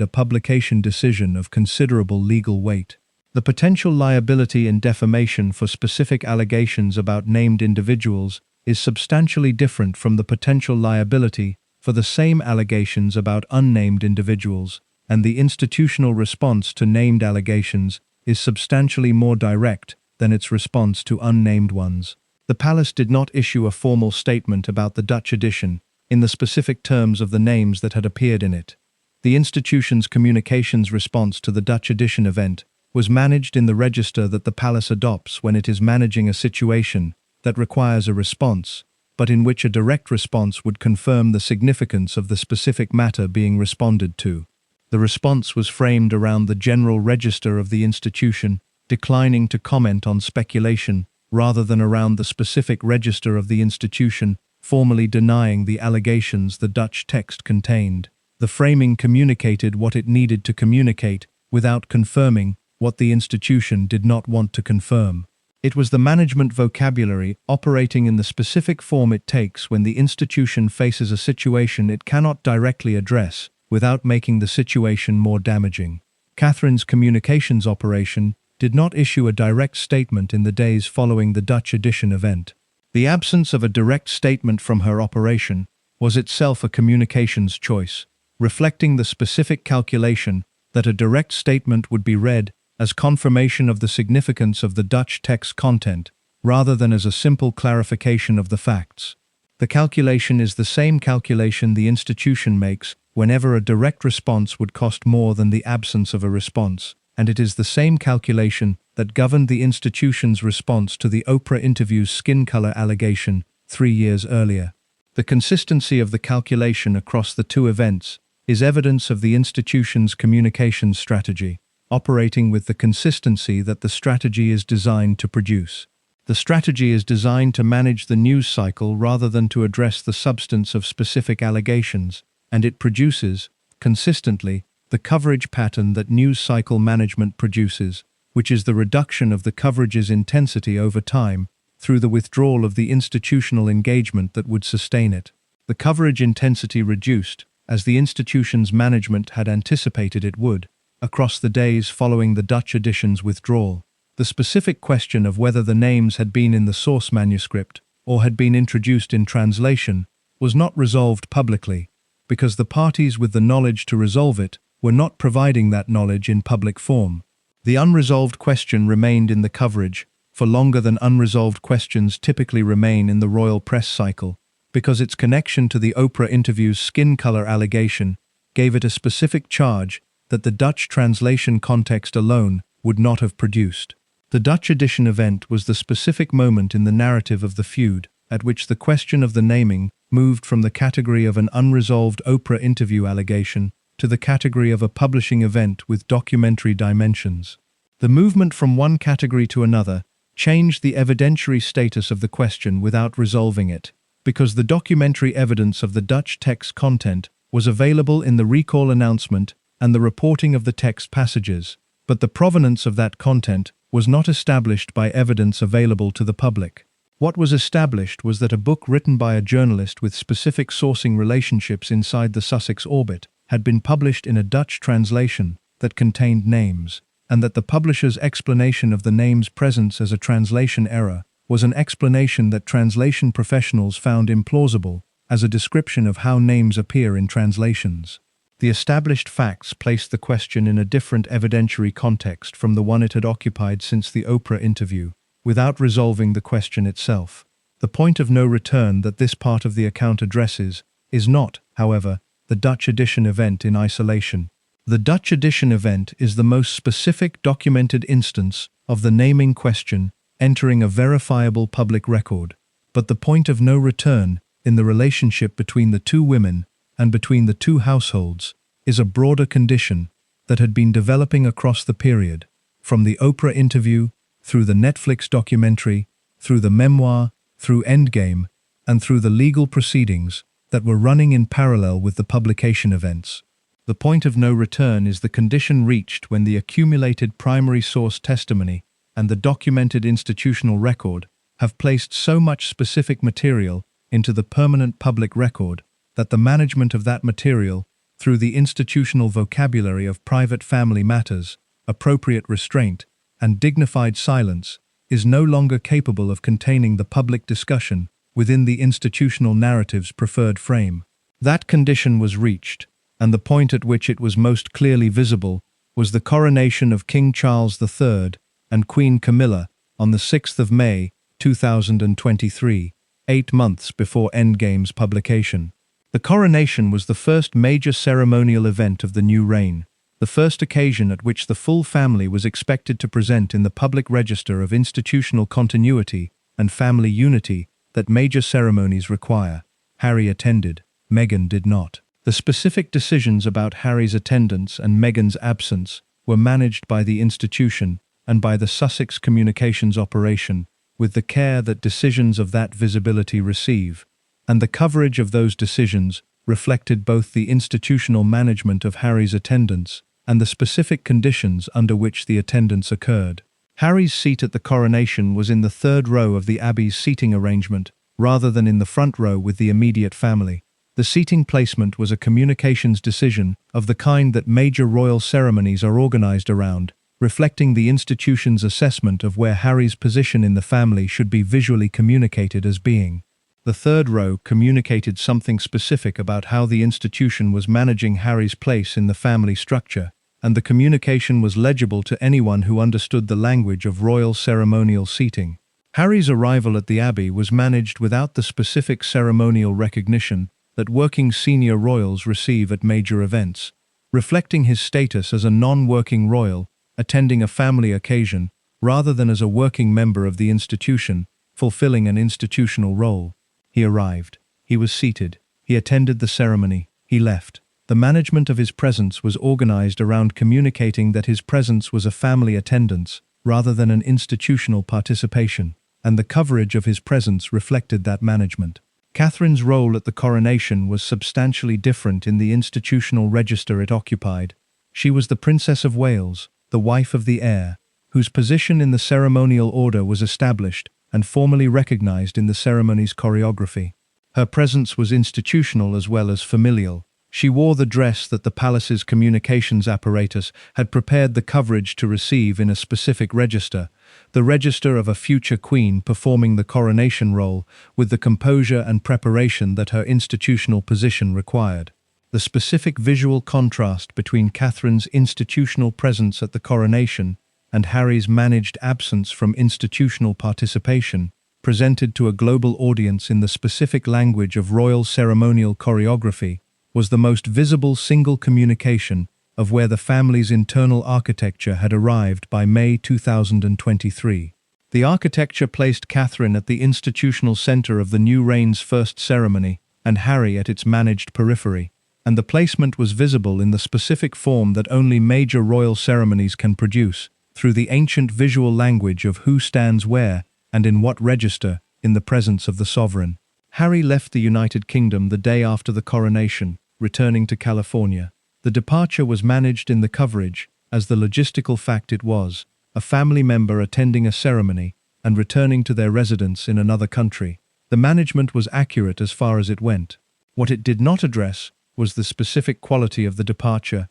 a publication decision of considerable legal weight. The potential liability and defamation for specific allegations about named individuals is substantially different from the potential liability for the same allegations about unnamed individuals, and the institutional response to named allegations is substantially more direct than its response to unnamed ones. The palace did not issue a formal statement about the Dutch edition in the specific terms of the names that had appeared in it. The institution's communications response to the Dutch edition event was managed in the register that the palace adopts when it is managing a situation that requires a response, but in which a direct response would confirm the significance of the specific matter being responded to. The response was framed around the general register of the institution declining to comment on speculation rather than around the specific register of the institution, formally denying the allegations the Dutch text contained. The framing communicated what it needed to communicate without confirming what the institution did not want to confirm. It was the management vocabulary operating in the specific form it takes when the institution faces a situation it cannot directly address without making the situation more damaging. Catherine's communications operation did not issue a direct statement in the days following the Dutch edition event. The absence of a direct statement from her operation was itself a communications choice, reflecting the specific calculation that a direct statement would be read as confirmation of the significance of the Dutch text content, rather than as a simple clarification of the facts. The calculation is the same calculation the institution makes whenever a direct response would cost more than the absence of a response, and it is the same calculation that governed the institution's response to the Oprah interview's skin color allegation 3 years earlier. The consistency of the calculation across the two events is evidence of the institution's communications strategy, operating with the consistency that the strategy is designed to produce. The strategy is designed to manage the news cycle rather than to address the substance of specific allegations, and it produces, consistently, the coverage pattern that news cycle management produces, which is the reduction of the coverage's intensity over time through the withdrawal of the institutional engagement that would sustain it. The coverage intensity reduced, as the institution's management had anticipated it would, across the days following the Dutch edition's withdrawal. The specific question of whether the names had been in the source manuscript or had been introduced in translation was not resolved publicly, because the parties with the knowledge to resolve it were not providing that knowledge in public form. The unresolved question remained in the coverage for longer than unresolved questions typically remain in the royal press cycle, because its connection to the Oprah interview's skin color allegation gave it a specific charge that the Dutch translation context alone would not have produced. The Dutch edition event was the specific moment in the narrative of the feud at which the question of the naming moved from the category of an unresolved Oprah interview allegation to the category of a publishing event with documentary dimensions. The movement from one category to another changed the evidentiary status of the question without resolving it, because the documentary evidence of the Dutch text content was available in the recall announcement and the reporting of the text passages, but the provenance of that content was not established by evidence available to the public. What was established was that a book written by a journalist with specific sourcing relationships inside the Sussex orbit had been published in a Dutch translation that contained names, and that the publisher's explanation of the name's presence as a translation error was an explanation that translation professionals found implausible as a description of how names appear in translations. The established facts placed the question in a different evidentiary context from the one it had occupied since the Oprah interview, without resolving the question itself. The point of no return that this part of the account addresses is not, however, the Dutch edition event in isolation. The Dutch edition event is the most specific documented instance of the naming question entering a verifiable public record, but the point of no return in the relationship between the two women and between the two households is a broader condition that had been developing across the period, from the Oprah interview, through the Netflix documentary, through the memoir, through Endgame, and through the legal proceedings that were running in parallel with the publication events. The point of no return is the condition reached when the accumulated primary source testimony and the documented institutional record have placed so much specific material into the permanent public record that the management of that material, through the institutional vocabulary of private family matters, appropriate restraint, and dignified silence, is no longer capable of containing the public discussion within the institutional narrative's preferred frame. That condition was reached, and the point at which it was most clearly visible was the coronation of King Charles III and Queen Camilla on the 6th of May, 2023, 8 months before Endgame's publication. The coronation was the first major ceremonial event of the new reign, the first occasion at which the full family was expected to present in the public register of institutional continuity and family unity that major ceremonies require. Harry attended, Meghan did not. The specific decisions about Harry's attendance and Meghan's absence were managed by the institution and by the Sussex Communications Operation, with the care that decisions of that visibility receive, and the coverage of those decisions reflected both the institutional management of Harry's attendance and the specific conditions under which the attendance occurred. Harry's seat at the coronation was in the third row of the Abbey's seating arrangement, rather than in the front row with the immediate family. The seating placement was a communications decision of the kind that major royal ceremonies are organized around, reflecting the institution's assessment of where Harry's position in the family should be visually communicated as being. The third row communicated something specific about how the institution was managing Harry's place in the family structure, and the communication was legible to anyone who understood the language of royal ceremonial seating. Harry's arrival at the Abbey was managed without the specific ceremonial recognition that working senior royals receive at major events, reflecting his status as a non-working royal attending a family occasion rather than as a working member of the institution, fulfilling an institutional role. He arrived. He was seated. He attended the ceremony. He left. The management of his presence was organized around communicating that his presence was a family attendance rather than an institutional participation, and the coverage of his presence reflected that management. Catherine's role at the coronation was substantially different in the institutional register it occupied. She was the Princess of Wales, the wife of the heir, whose position in the ceremonial order was established and formally recognized in the ceremony's choreography. Her presence was institutional as well as familial. She wore the dress that the palace's communications apparatus had prepared the coverage to receive in a specific register, the register of a future queen performing the coronation role with the composure and preparation that her institutional position required. The specific visual contrast between Catherine's institutional presence at the coronation and Harry's managed absence from institutional participation, presented to a global audience in the specific language of royal ceremonial choreography, was the most visible single communication of where the family's internal architecture had arrived by May 2023. The architecture placed Catherine at the institutional center of the new reign's first ceremony, and Harry at its managed periphery, and the placement was visible in the specific form that only major royal ceremonies can produce, through the ancient visual language of who stands where and in what register in the presence of the sovereign. Harry left the United Kingdom the day after the coronation, returning to California. The departure was managed in the coverage, as the logistical fact it was, a family member attending a ceremony and returning to their residence in another country. The management was accurate as far as it went. What it did not address was the specific quality of the departure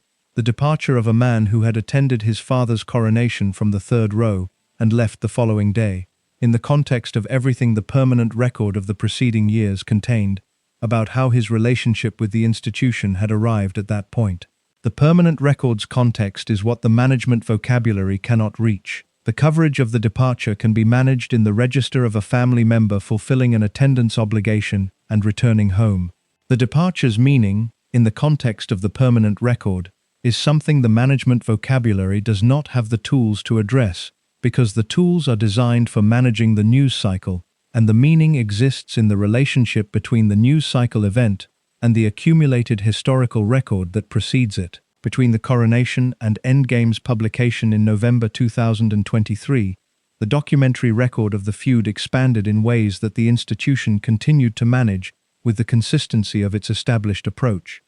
of a man who had attended his father's coronation from the third row and left the following day, in the context of everything the permanent record of the preceding years contained, about how his relationship with the institution had arrived at that point. The permanent record's context is what the management vocabulary cannot reach. The coverage of the departure can be managed in the register of a family member fulfilling an attendance obligation and returning home. The departure's meaning, in the context of the permanent record, is something the management vocabulary does not have the tools to address, because the tools are designed for managing the news cycle, and the meaning exists in the relationship between the news cycle event and the accumulated historical record that precedes it. Between the coronation and Endgame's publication in November 2023, the documentary record of the feud expanded in ways that the institution continued to manage with the consistency of its established approach.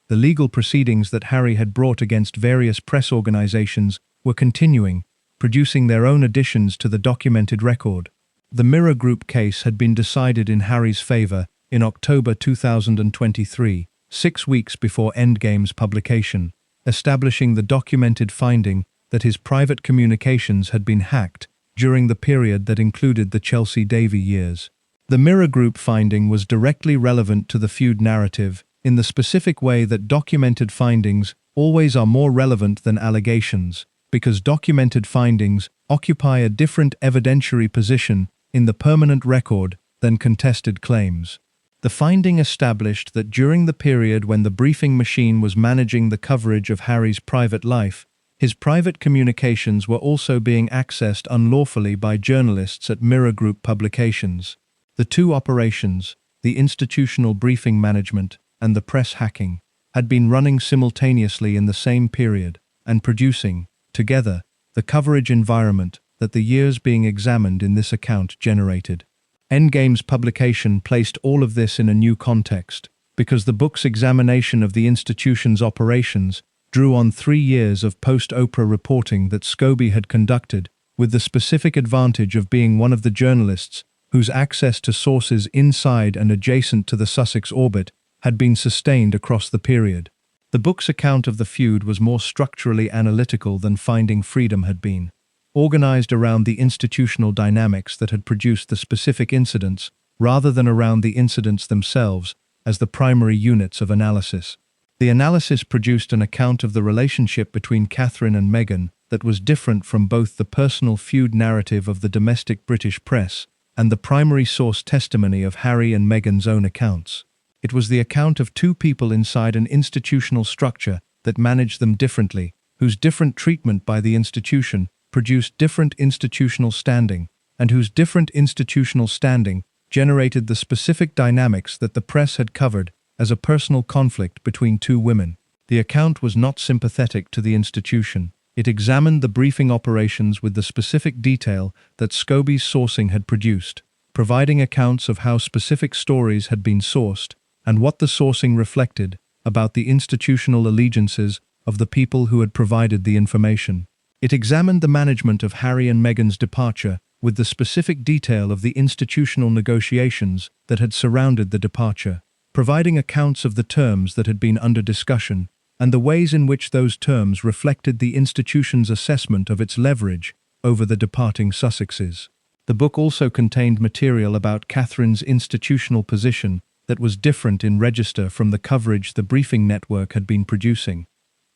The legal proceedings that Harry had brought against various press organizations were continuing, producing their own additions to the documented record. The Mirror Group case had been decided in Harry's favor in October 2023, 6 weeks before Endgame's publication, establishing the documented finding that his private communications had been hacked during the period that included the Chelsea Davy years. The Mirror Group finding was directly relevant to the feud narrative in the specific way that documented findings always are more relevant than allegations, because documented findings occupy a different evidentiary position in the permanent record than contested claims. The finding established that during the period when the briefing machine was managing the coverage of Harry's private life, his private communications were also being accessed unlawfully by journalists at Mirror Group publications. The two operations, the institutional briefing management and the press hacking, had been running simultaneously in the same period and producing, together, the coverage environment that the years being examined in this account generated. Endgame's publication placed all of this in a new context, because the book's examination of the institution's operations drew on 3 years of post-Oprah reporting that Scobie had conducted, with the specific advantage of being one of the journalists whose access to sources inside and adjacent to the Sussex orbit had been sustained across the period. The book's account of the feud was more structurally analytical than Finding Freedom had been, organized around the institutional dynamics that had produced the specific incidents rather than around the incidents themselves as the primary units of analysis. The analysis produced an account of the relationship between Catherine and Meghan that was different from both the personal feud narrative of the domestic British press and the primary source testimony of Harry and Meghan's own accounts. It was the account of two people inside an institutional structure that managed them differently, whose different treatment by the institution produced different institutional standing, and whose different institutional standing generated the specific dynamics that the press had covered as a personal conflict between two women. The account was not sympathetic to the institution. It examined the briefing operations with the specific detail that Scobie's sourcing had produced, providing accounts of how specific stories had been sourced and what the sourcing reflected about the institutional allegiances of the people who had provided the information. It examined the management of Harry and Meghan's departure with the specific detail of the institutional negotiations that had surrounded the departure, providing accounts of the terms that had been under discussion and the ways in which those terms reflected the institution's assessment of its leverage over the departing Sussexes. The book also contained material about Catherine's institutional position that was different in register from the coverage the Briefing Network had been producing.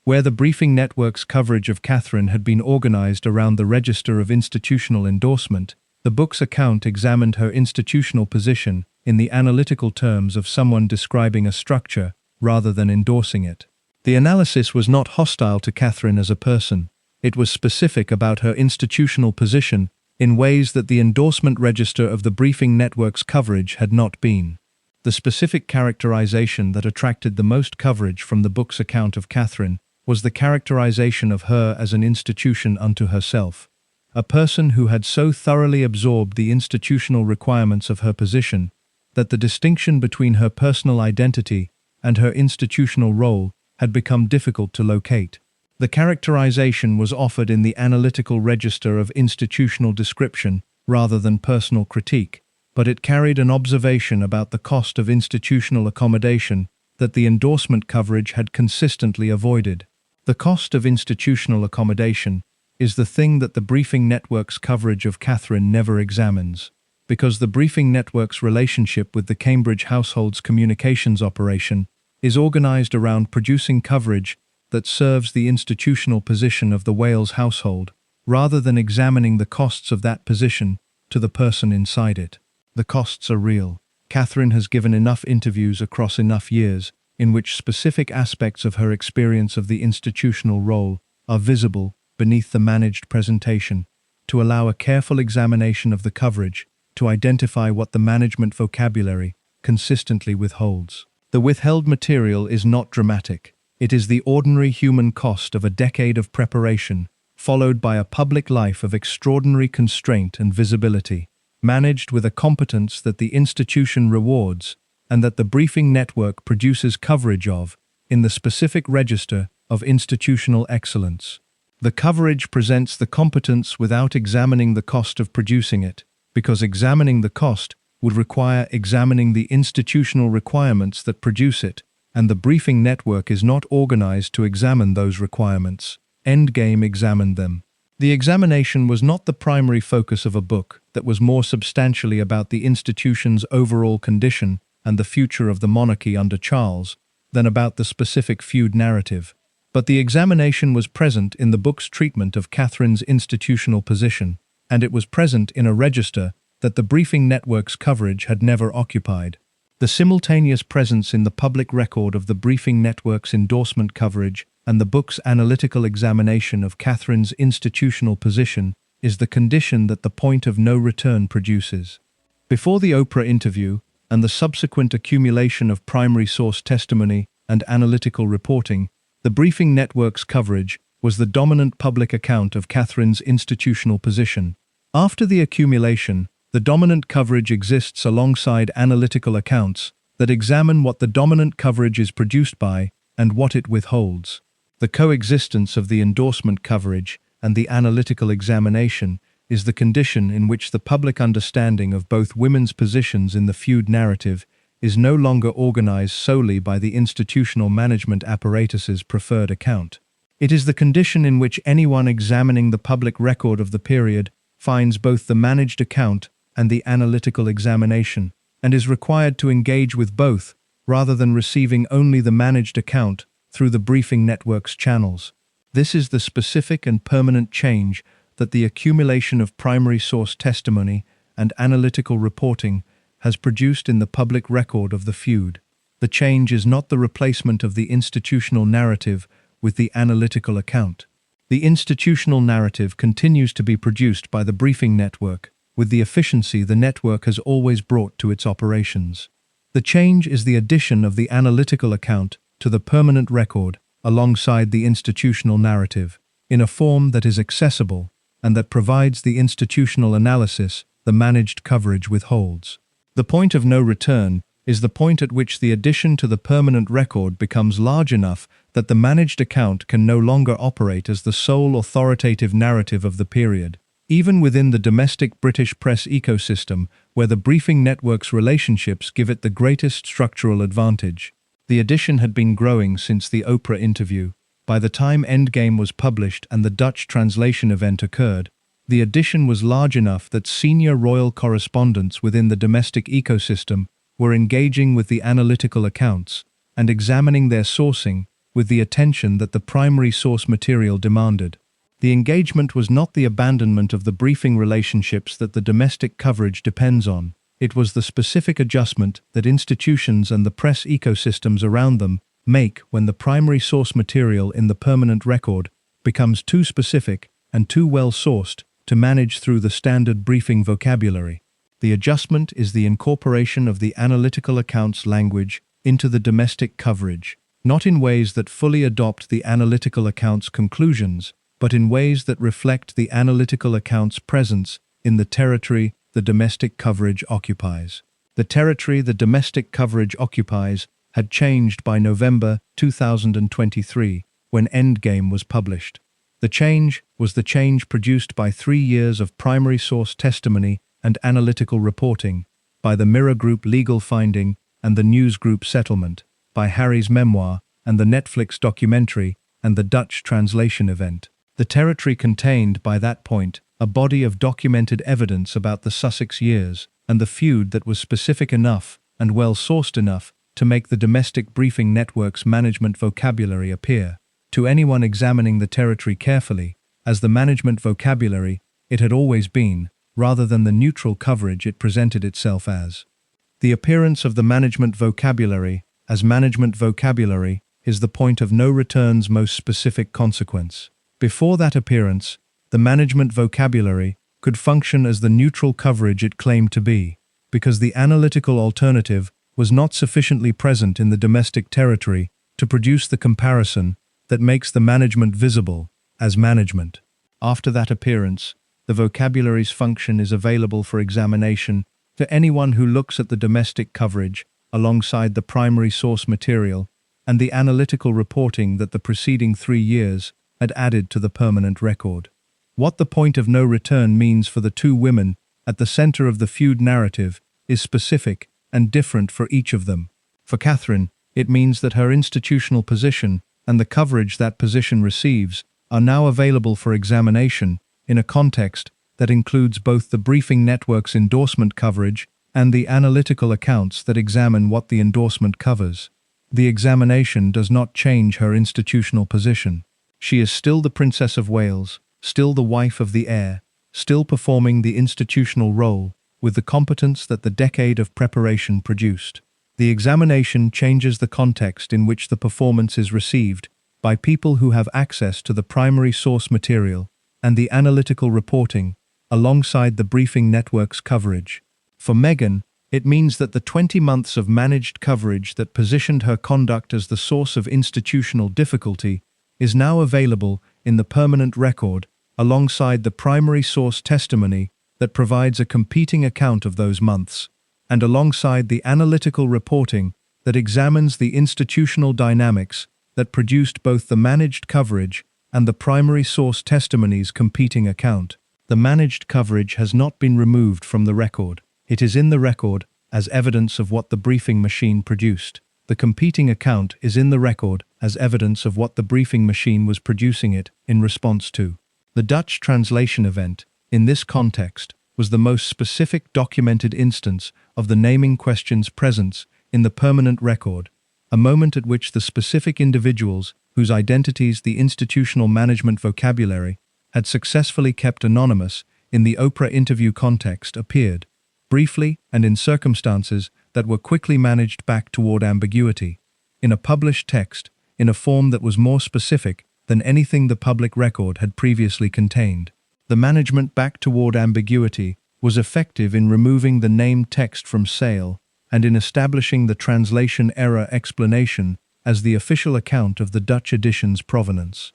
Where the Briefing Network's coverage of Catherine had been organized around the register of institutional endorsement, the book's account examined her institutional position in the analytical terms of someone describing a structure rather than endorsing it. The analysis was not hostile to Catherine as a person. It was specific about her institutional position in ways that the endorsement register of the Briefing Network's coverage had not been. The specific characterization that attracted the most coverage from the book's account of Catherine was the characterization of her as an institution unto herself, a person who had so thoroughly absorbed the institutional requirements of her position that the distinction between her personal identity and her institutional role had become difficult to locate. The characterization was offered in the analytical register of institutional description rather than personal critique, but it carried an observation about the cost of institutional accommodation that the endorsement coverage had consistently avoided. The cost of institutional accommodation is the thing that the Briefing Network's coverage of Catherine never examines, because the Briefing Network's relationship with the Cambridge household's communications operation is organized around producing coverage that serves the institutional position of the Wales household, rather than examining the costs of that position to the person inside it. The costs are real. Catherine has given enough interviews across enough years in which specific aspects of her experience of the institutional role are visible beneath the managed presentation, to allow a careful examination of the coverage to identify what the management vocabulary consistently withholds. The withheld material is not dramatic. It is the ordinary human cost of a decade of preparation, followed by a public life of extraordinary constraint and visibility, managed with a competence that the institution rewards and that the Briefing Network produces coverage of in the specific register of institutional excellence. The coverage presents the competence without examining the cost of producing it, because examining the cost would require examining the institutional requirements that produce it, and the Briefing Network is not organized to examine those requirements. Endgame examined them. The examination was not the primary focus of a book that was more substantially about the institution's overall condition and the future of the monarchy under Charles than about the specific feud narrative. But the examination was present in the book's treatment of Catherine's institutional position, and it was present in a register that the Briefing Network's coverage had never occupied. The simultaneous presence in the public record of the Briefing Network's endorsement coverage and the book's analytical examination of Catherine's institutional position is the condition that the point of no return produces. Before the Oprah interview and the subsequent accumulation of primary source testimony and analytical reporting, the Briefing Network's coverage was the dominant public account of Catherine's institutional position. After the accumulation, the dominant coverage exists alongside analytical accounts that examine what the dominant coverage is produced by and what it withholds. The coexistence of the endorsement coverage and the analytical examination is the condition in which the public understanding of both women's positions in the feud narrative is no longer organized solely by the institutional management apparatus's preferred account. It is the condition in which anyone examining the public record of the period finds both the managed account and the analytical examination, and is required to engage with both rather than receiving only the managed account through the briefing network's channels. This is the specific and permanent change that the accumulation of primary source testimony and analytical reporting has produced in the public record of the feud. The change is not the replacement of the institutional narrative with the analytical account. The institutional narrative continues to be produced by the briefing network with the efficiency the network has always brought to its operations. The change is the addition of the analytical account to the permanent record alongside the institutional narrative, in a form that is accessible and that provides the institutional analysis the managed coverage withholds. The point of no return is the point at which the addition to the permanent record becomes large enough that the managed account can no longer operate as the sole authoritative narrative of the period. Even within the domestic British press ecosystem, where the briefing network's relationships give it the greatest structural advantage. The addition had been growing since the Oprah interview. By the time Endgame was published and the Dutch translation event occurred, the addition was large enough that senior royal correspondents within the domestic ecosystem were engaging with the analytical accounts and examining their sourcing with the attention that the primary source material demanded. The engagement was not the abandonment of the briefing relationships that the domestic coverage depends on. It was the specific adjustment that institutions and the press ecosystems around them make when the primary source material in the permanent record becomes too specific and too well sourced to manage through the standard briefing vocabulary. The adjustment is the incorporation of the analytical accounts language into the domestic coverage, not in ways that fully adopt the analytical accounts conclusions, but in ways that reflect the analytical accounts' presence in the territory the domestic coverage occupies. The territory the domestic coverage occupies had changed by November 2023, when Endgame was published. The change was the change produced by 3 years of primary source testimony and analytical reporting, by the Mirror Group legal finding and the News Group settlement, by Harry's memoir and the Netflix documentary and the Dutch translation event. The territory contained, by that point, a body of documented evidence about the Sussex years and the feud that was specific enough and well-sourced enough to make the domestic briefing network's management vocabulary appear, to anyone examining the territory carefully, as the management vocabulary it had always been, rather than the neutral coverage it presented itself as. The appearance of the management vocabulary as management vocabulary is the point of no return's most specific consequence. Before that appearance, the management vocabulary could function as the neutral coverage it claimed to be, because the analytical alternative was not sufficiently present in the domestic territory to produce the comparison that makes the management visible as management. After that appearance, the vocabulary's function is available for examination to anyone who looks at the domestic coverage alongside the primary source material and the analytical reporting that the preceding 3 years had added to the permanent record. What the point of no return means for the two women at the center of the feud narrative is specific and different for each of them. For Catherine, it means that her institutional position and the coverage that position receives are now available for examination in a context that includes both the briefing network's endorsement coverage and the analytical accounts that examine what the endorsement covers. The examination does not change her institutional position. She is still the Princess of Wales, still the wife of the heir, still performing the institutional role with the competence that the decade of preparation produced. The examination changes the context in which the performance is received by people who have access to the primary source material and the analytical reporting alongside the briefing network's coverage. For Meghan, it means that the 20 months of managed coverage that positioned her conduct as the source of institutional difficulty is now available in the permanent record, alongside the primary source testimony that provides a competing account of those months, and alongside the analytical reporting that examines the institutional dynamics that produced both the managed coverage and the primary source testimony's competing account. The managed coverage has not been removed from the record. It is in the record as evidence of what the briefing machine produced. The competing account is in the record as evidence of what the briefing machine was producing it in response to. The Dutch translation event, in this context, was the most specific documented instance of the naming question's presence in the permanent record, a moment at which the specific individuals whose identities the institutional management vocabulary had successfully kept anonymous in the Oprah interview context appeared, briefly and in circumstances that were quickly managed back toward ambiguity, in a published text, in a form that was more specific than anything the public record had previously contained. The management back toward ambiguity was effective in removing the named text from sale and in establishing the translation error explanation as the official account of the Dutch edition's provenance.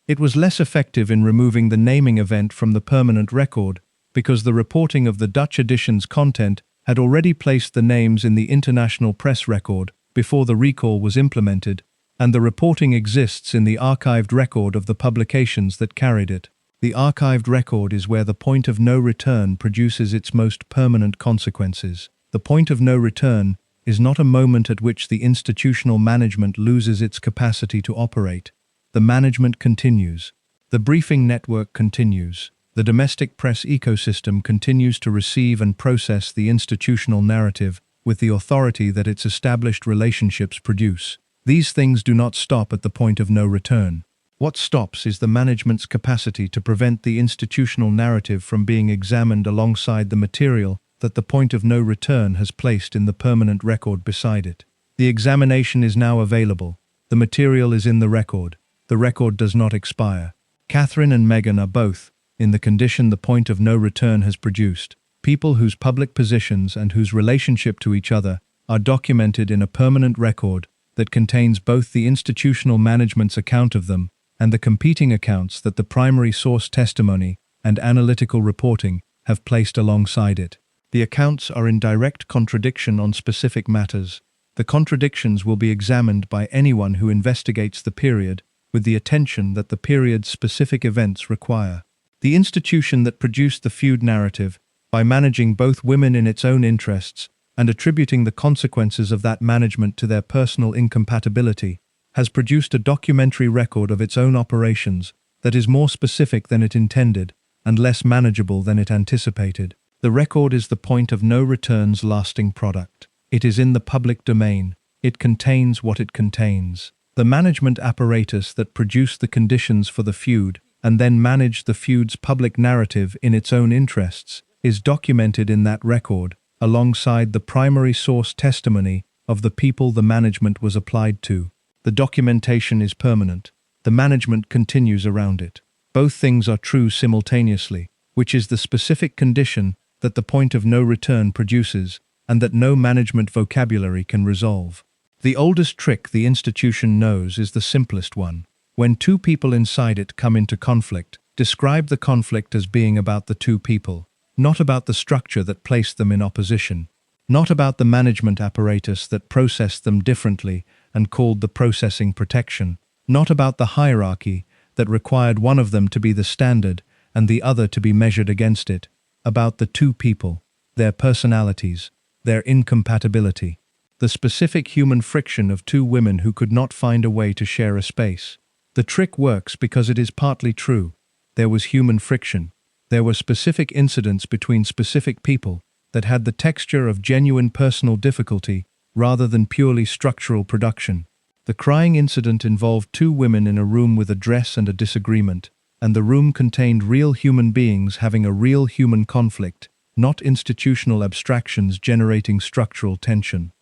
It was less effective in removing the naming event from the permanent record because the reporting of the Dutch edition's content had already placed the names in the international press record before the recall was implemented, and the reporting exists in the archived record of the publications that carried it. The archived record is where the point of no return produces its most permanent consequences. The point of no return is not a moment at which the institutional management loses its capacity to operate. The management continues. The briefing network continues. The domestic press ecosystem continues to receive and process the institutional narrative with the authority that its established relationships produce. These things do not stop at the point of no return. What stops is the management's capacity to prevent the institutional narrative from being examined alongside the material that the point of no return has placed in the permanent record beside it. The examination is now available. The material is in the record. The record does not expire. Catherine and Meghan are both, in the condition the point of no return has produced, people whose public positions and whose relationship to each other are documented in a permanent record that contains both the institutional management's account of them and the competing accounts that the primary source testimony and analytical reporting have placed alongside it. The accounts are in direct contradiction on specific matters. The contradictions will be examined by anyone who investigates the period with the attention that the period's specific events require. The institution that produced the Feud narrative, by managing both women in its own interests and attributing the consequences of that management to their personal incompatibility, has produced a documentary record of its own operations that is more specific than it intended and less manageable than it anticipated. The record is the point of no return's lasting product. It is in the public domain. It contains what it contains. The management apparatus that produced the conditions for the feud and then managed the feud's public narrative in its own interests is documented in that record, alongside the primary source testimony of the people the management was applied to. The documentation is permanent. The management continues around it. Both things are true simultaneously, which is the specific condition that the point of no return produces and that no management vocabulary can resolve. The oldest trick the institution knows is the simplest one. When two people inside it come into conflict, describe the conflict as being about the two people, not about the structure that placed them in opposition, not about the management apparatus that processed them differently and called the processing protection, not about the hierarchy that required one of them to be the standard and the other to be measured against it, about the two people, their personalities, their incompatibility, the specific human friction of two women who could not find a way to share a space. The trick works because it is partly true. There was human friction. There were specific incidents between specific people that had the texture of genuine personal difficulty rather than purely structural production. The crying incident involved two women in a room with a dress and a disagreement, and the room contained real human beings having a real human conflict, not institutional abstractions generating structural tension.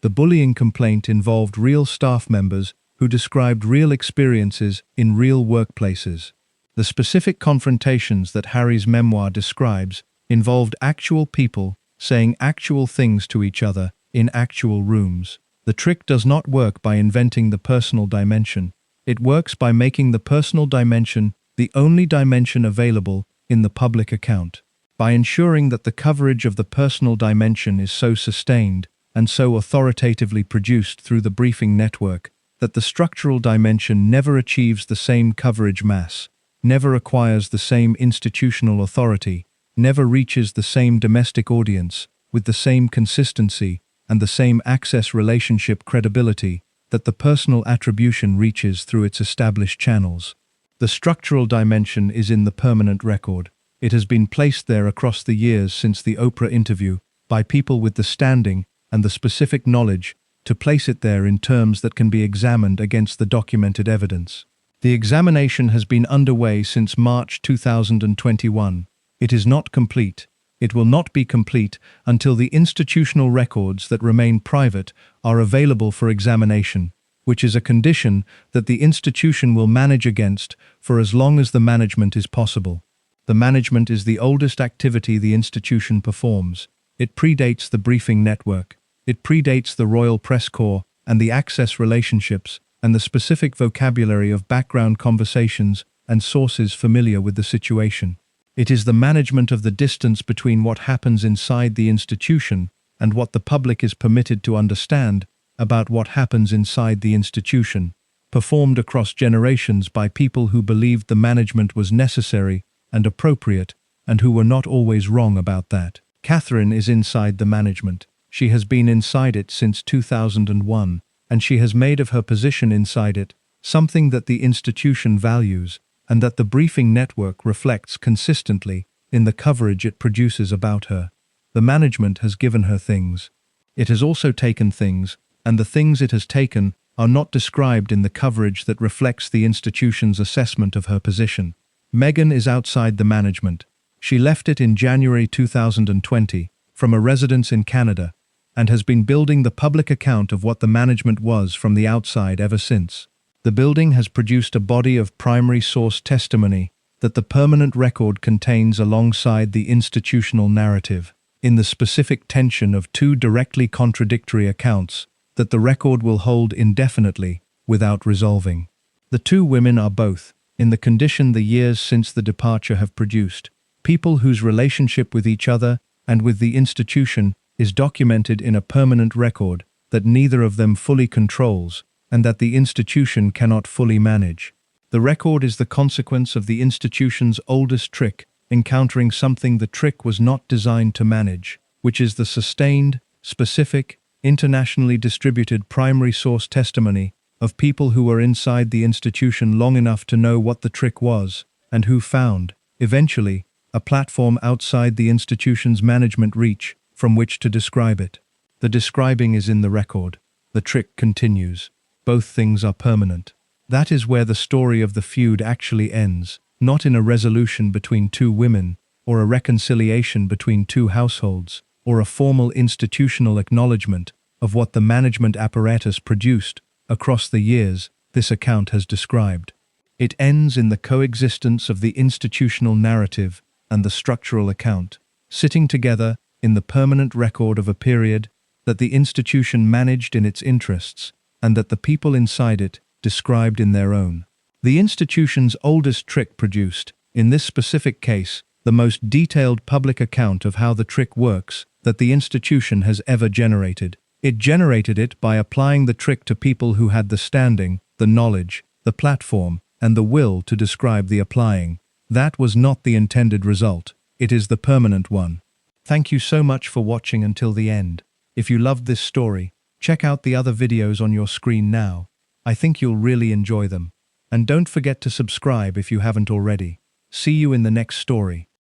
The bullying complaint involved real staff members who described real experiences in real workplaces. The specific confrontations that Harry's memoir describes involved actual people saying actual things to each other in actual rooms. The trick does not work by inventing the personal dimension. It works by making the personal dimension the only dimension available in the public account. By ensuring that the coverage of the personal dimension is so sustained and so authoritatively produced through the briefing network that the structural dimension never achieves the same coverage mass, never acquires the same institutional authority, never reaches the same domestic audience with the same consistency and the same access relationship credibility that the personal attribution reaches through its established channels. The structural dimension is in the permanent record. It has been placed there across the years since the Oprah interview by people with the standing and the specific knowledge to place it there in terms that can be examined against the documented evidence. The examination has been underway since March 2021. It is not complete. It will not be complete until the institutional records that remain private are available for examination, which is a condition that the institution will manage against for as long as the management is possible. The management is the oldest activity the institution performs. It predates the briefing network. It predates the Royal Press Corps and the access relationships and the specific vocabulary of background conversations and sources familiar with the situation. It is the management of the distance between what happens inside the institution and what the public is permitted to understand about what happens inside the institution, performed across generations by people who believed the management was necessary and appropriate and who were not always wrong about that. Catherine is inside the management. She has been inside it since 2001, and she has made of her position inside it something that the institution values and that the briefing network reflects consistently in the coverage it produces about her. The management has given her things. It has also taken things, and the things it has taken are not described in the coverage that reflects the institution's assessment of her position. Meghan is outside the management. She left it in January 2020 from a residence in Canada and has been building the public account of what the management was from the outside ever since. The building has produced a body of primary source testimony that the permanent record contains alongside the institutional narrative, in the specific tension of two directly contradictory accounts that the record will hold indefinitely without resolving. The two women are both, in the condition the years since the departure have produced, people whose relationship with each other and with the institution is documented in a permanent record that neither of them fully controls and that the institution cannot fully manage. The record is the consequence of the institution's oldest trick, encountering something the trick was not designed to manage, which is the sustained, specific, internationally distributed primary source testimony of people who were inside the institution long enough to know what the trick was, and who found, eventually, a platform outside the institution's management reach from which to describe it. The describing is in the record. The trick continues. Both things are permanent. That is where the story of the feud actually ends, not in a resolution between two women, or a reconciliation between two households, or a formal institutional acknowledgement of what the management apparatus produced across the years this account has described. It ends in the coexistence of the institutional narrative and the structural account, sitting together in the permanent record of a period that the institution managed in its interests, and that the people inside it described in their own. The institution's oldest trick produced, in this specific case, the most detailed public account of how the trick works that the institution has ever generated. It generated it by applying the trick to people who had the standing, the knowledge, the platform, and the will to describe the applying. That was not the intended result. It is the permanent one. Thank you so much for watching until the end. If you loved this story, check out the other videos on your screen now. I think you'll really enjoy them. And don't forget to subscribe if you haven't already. See you in the next story.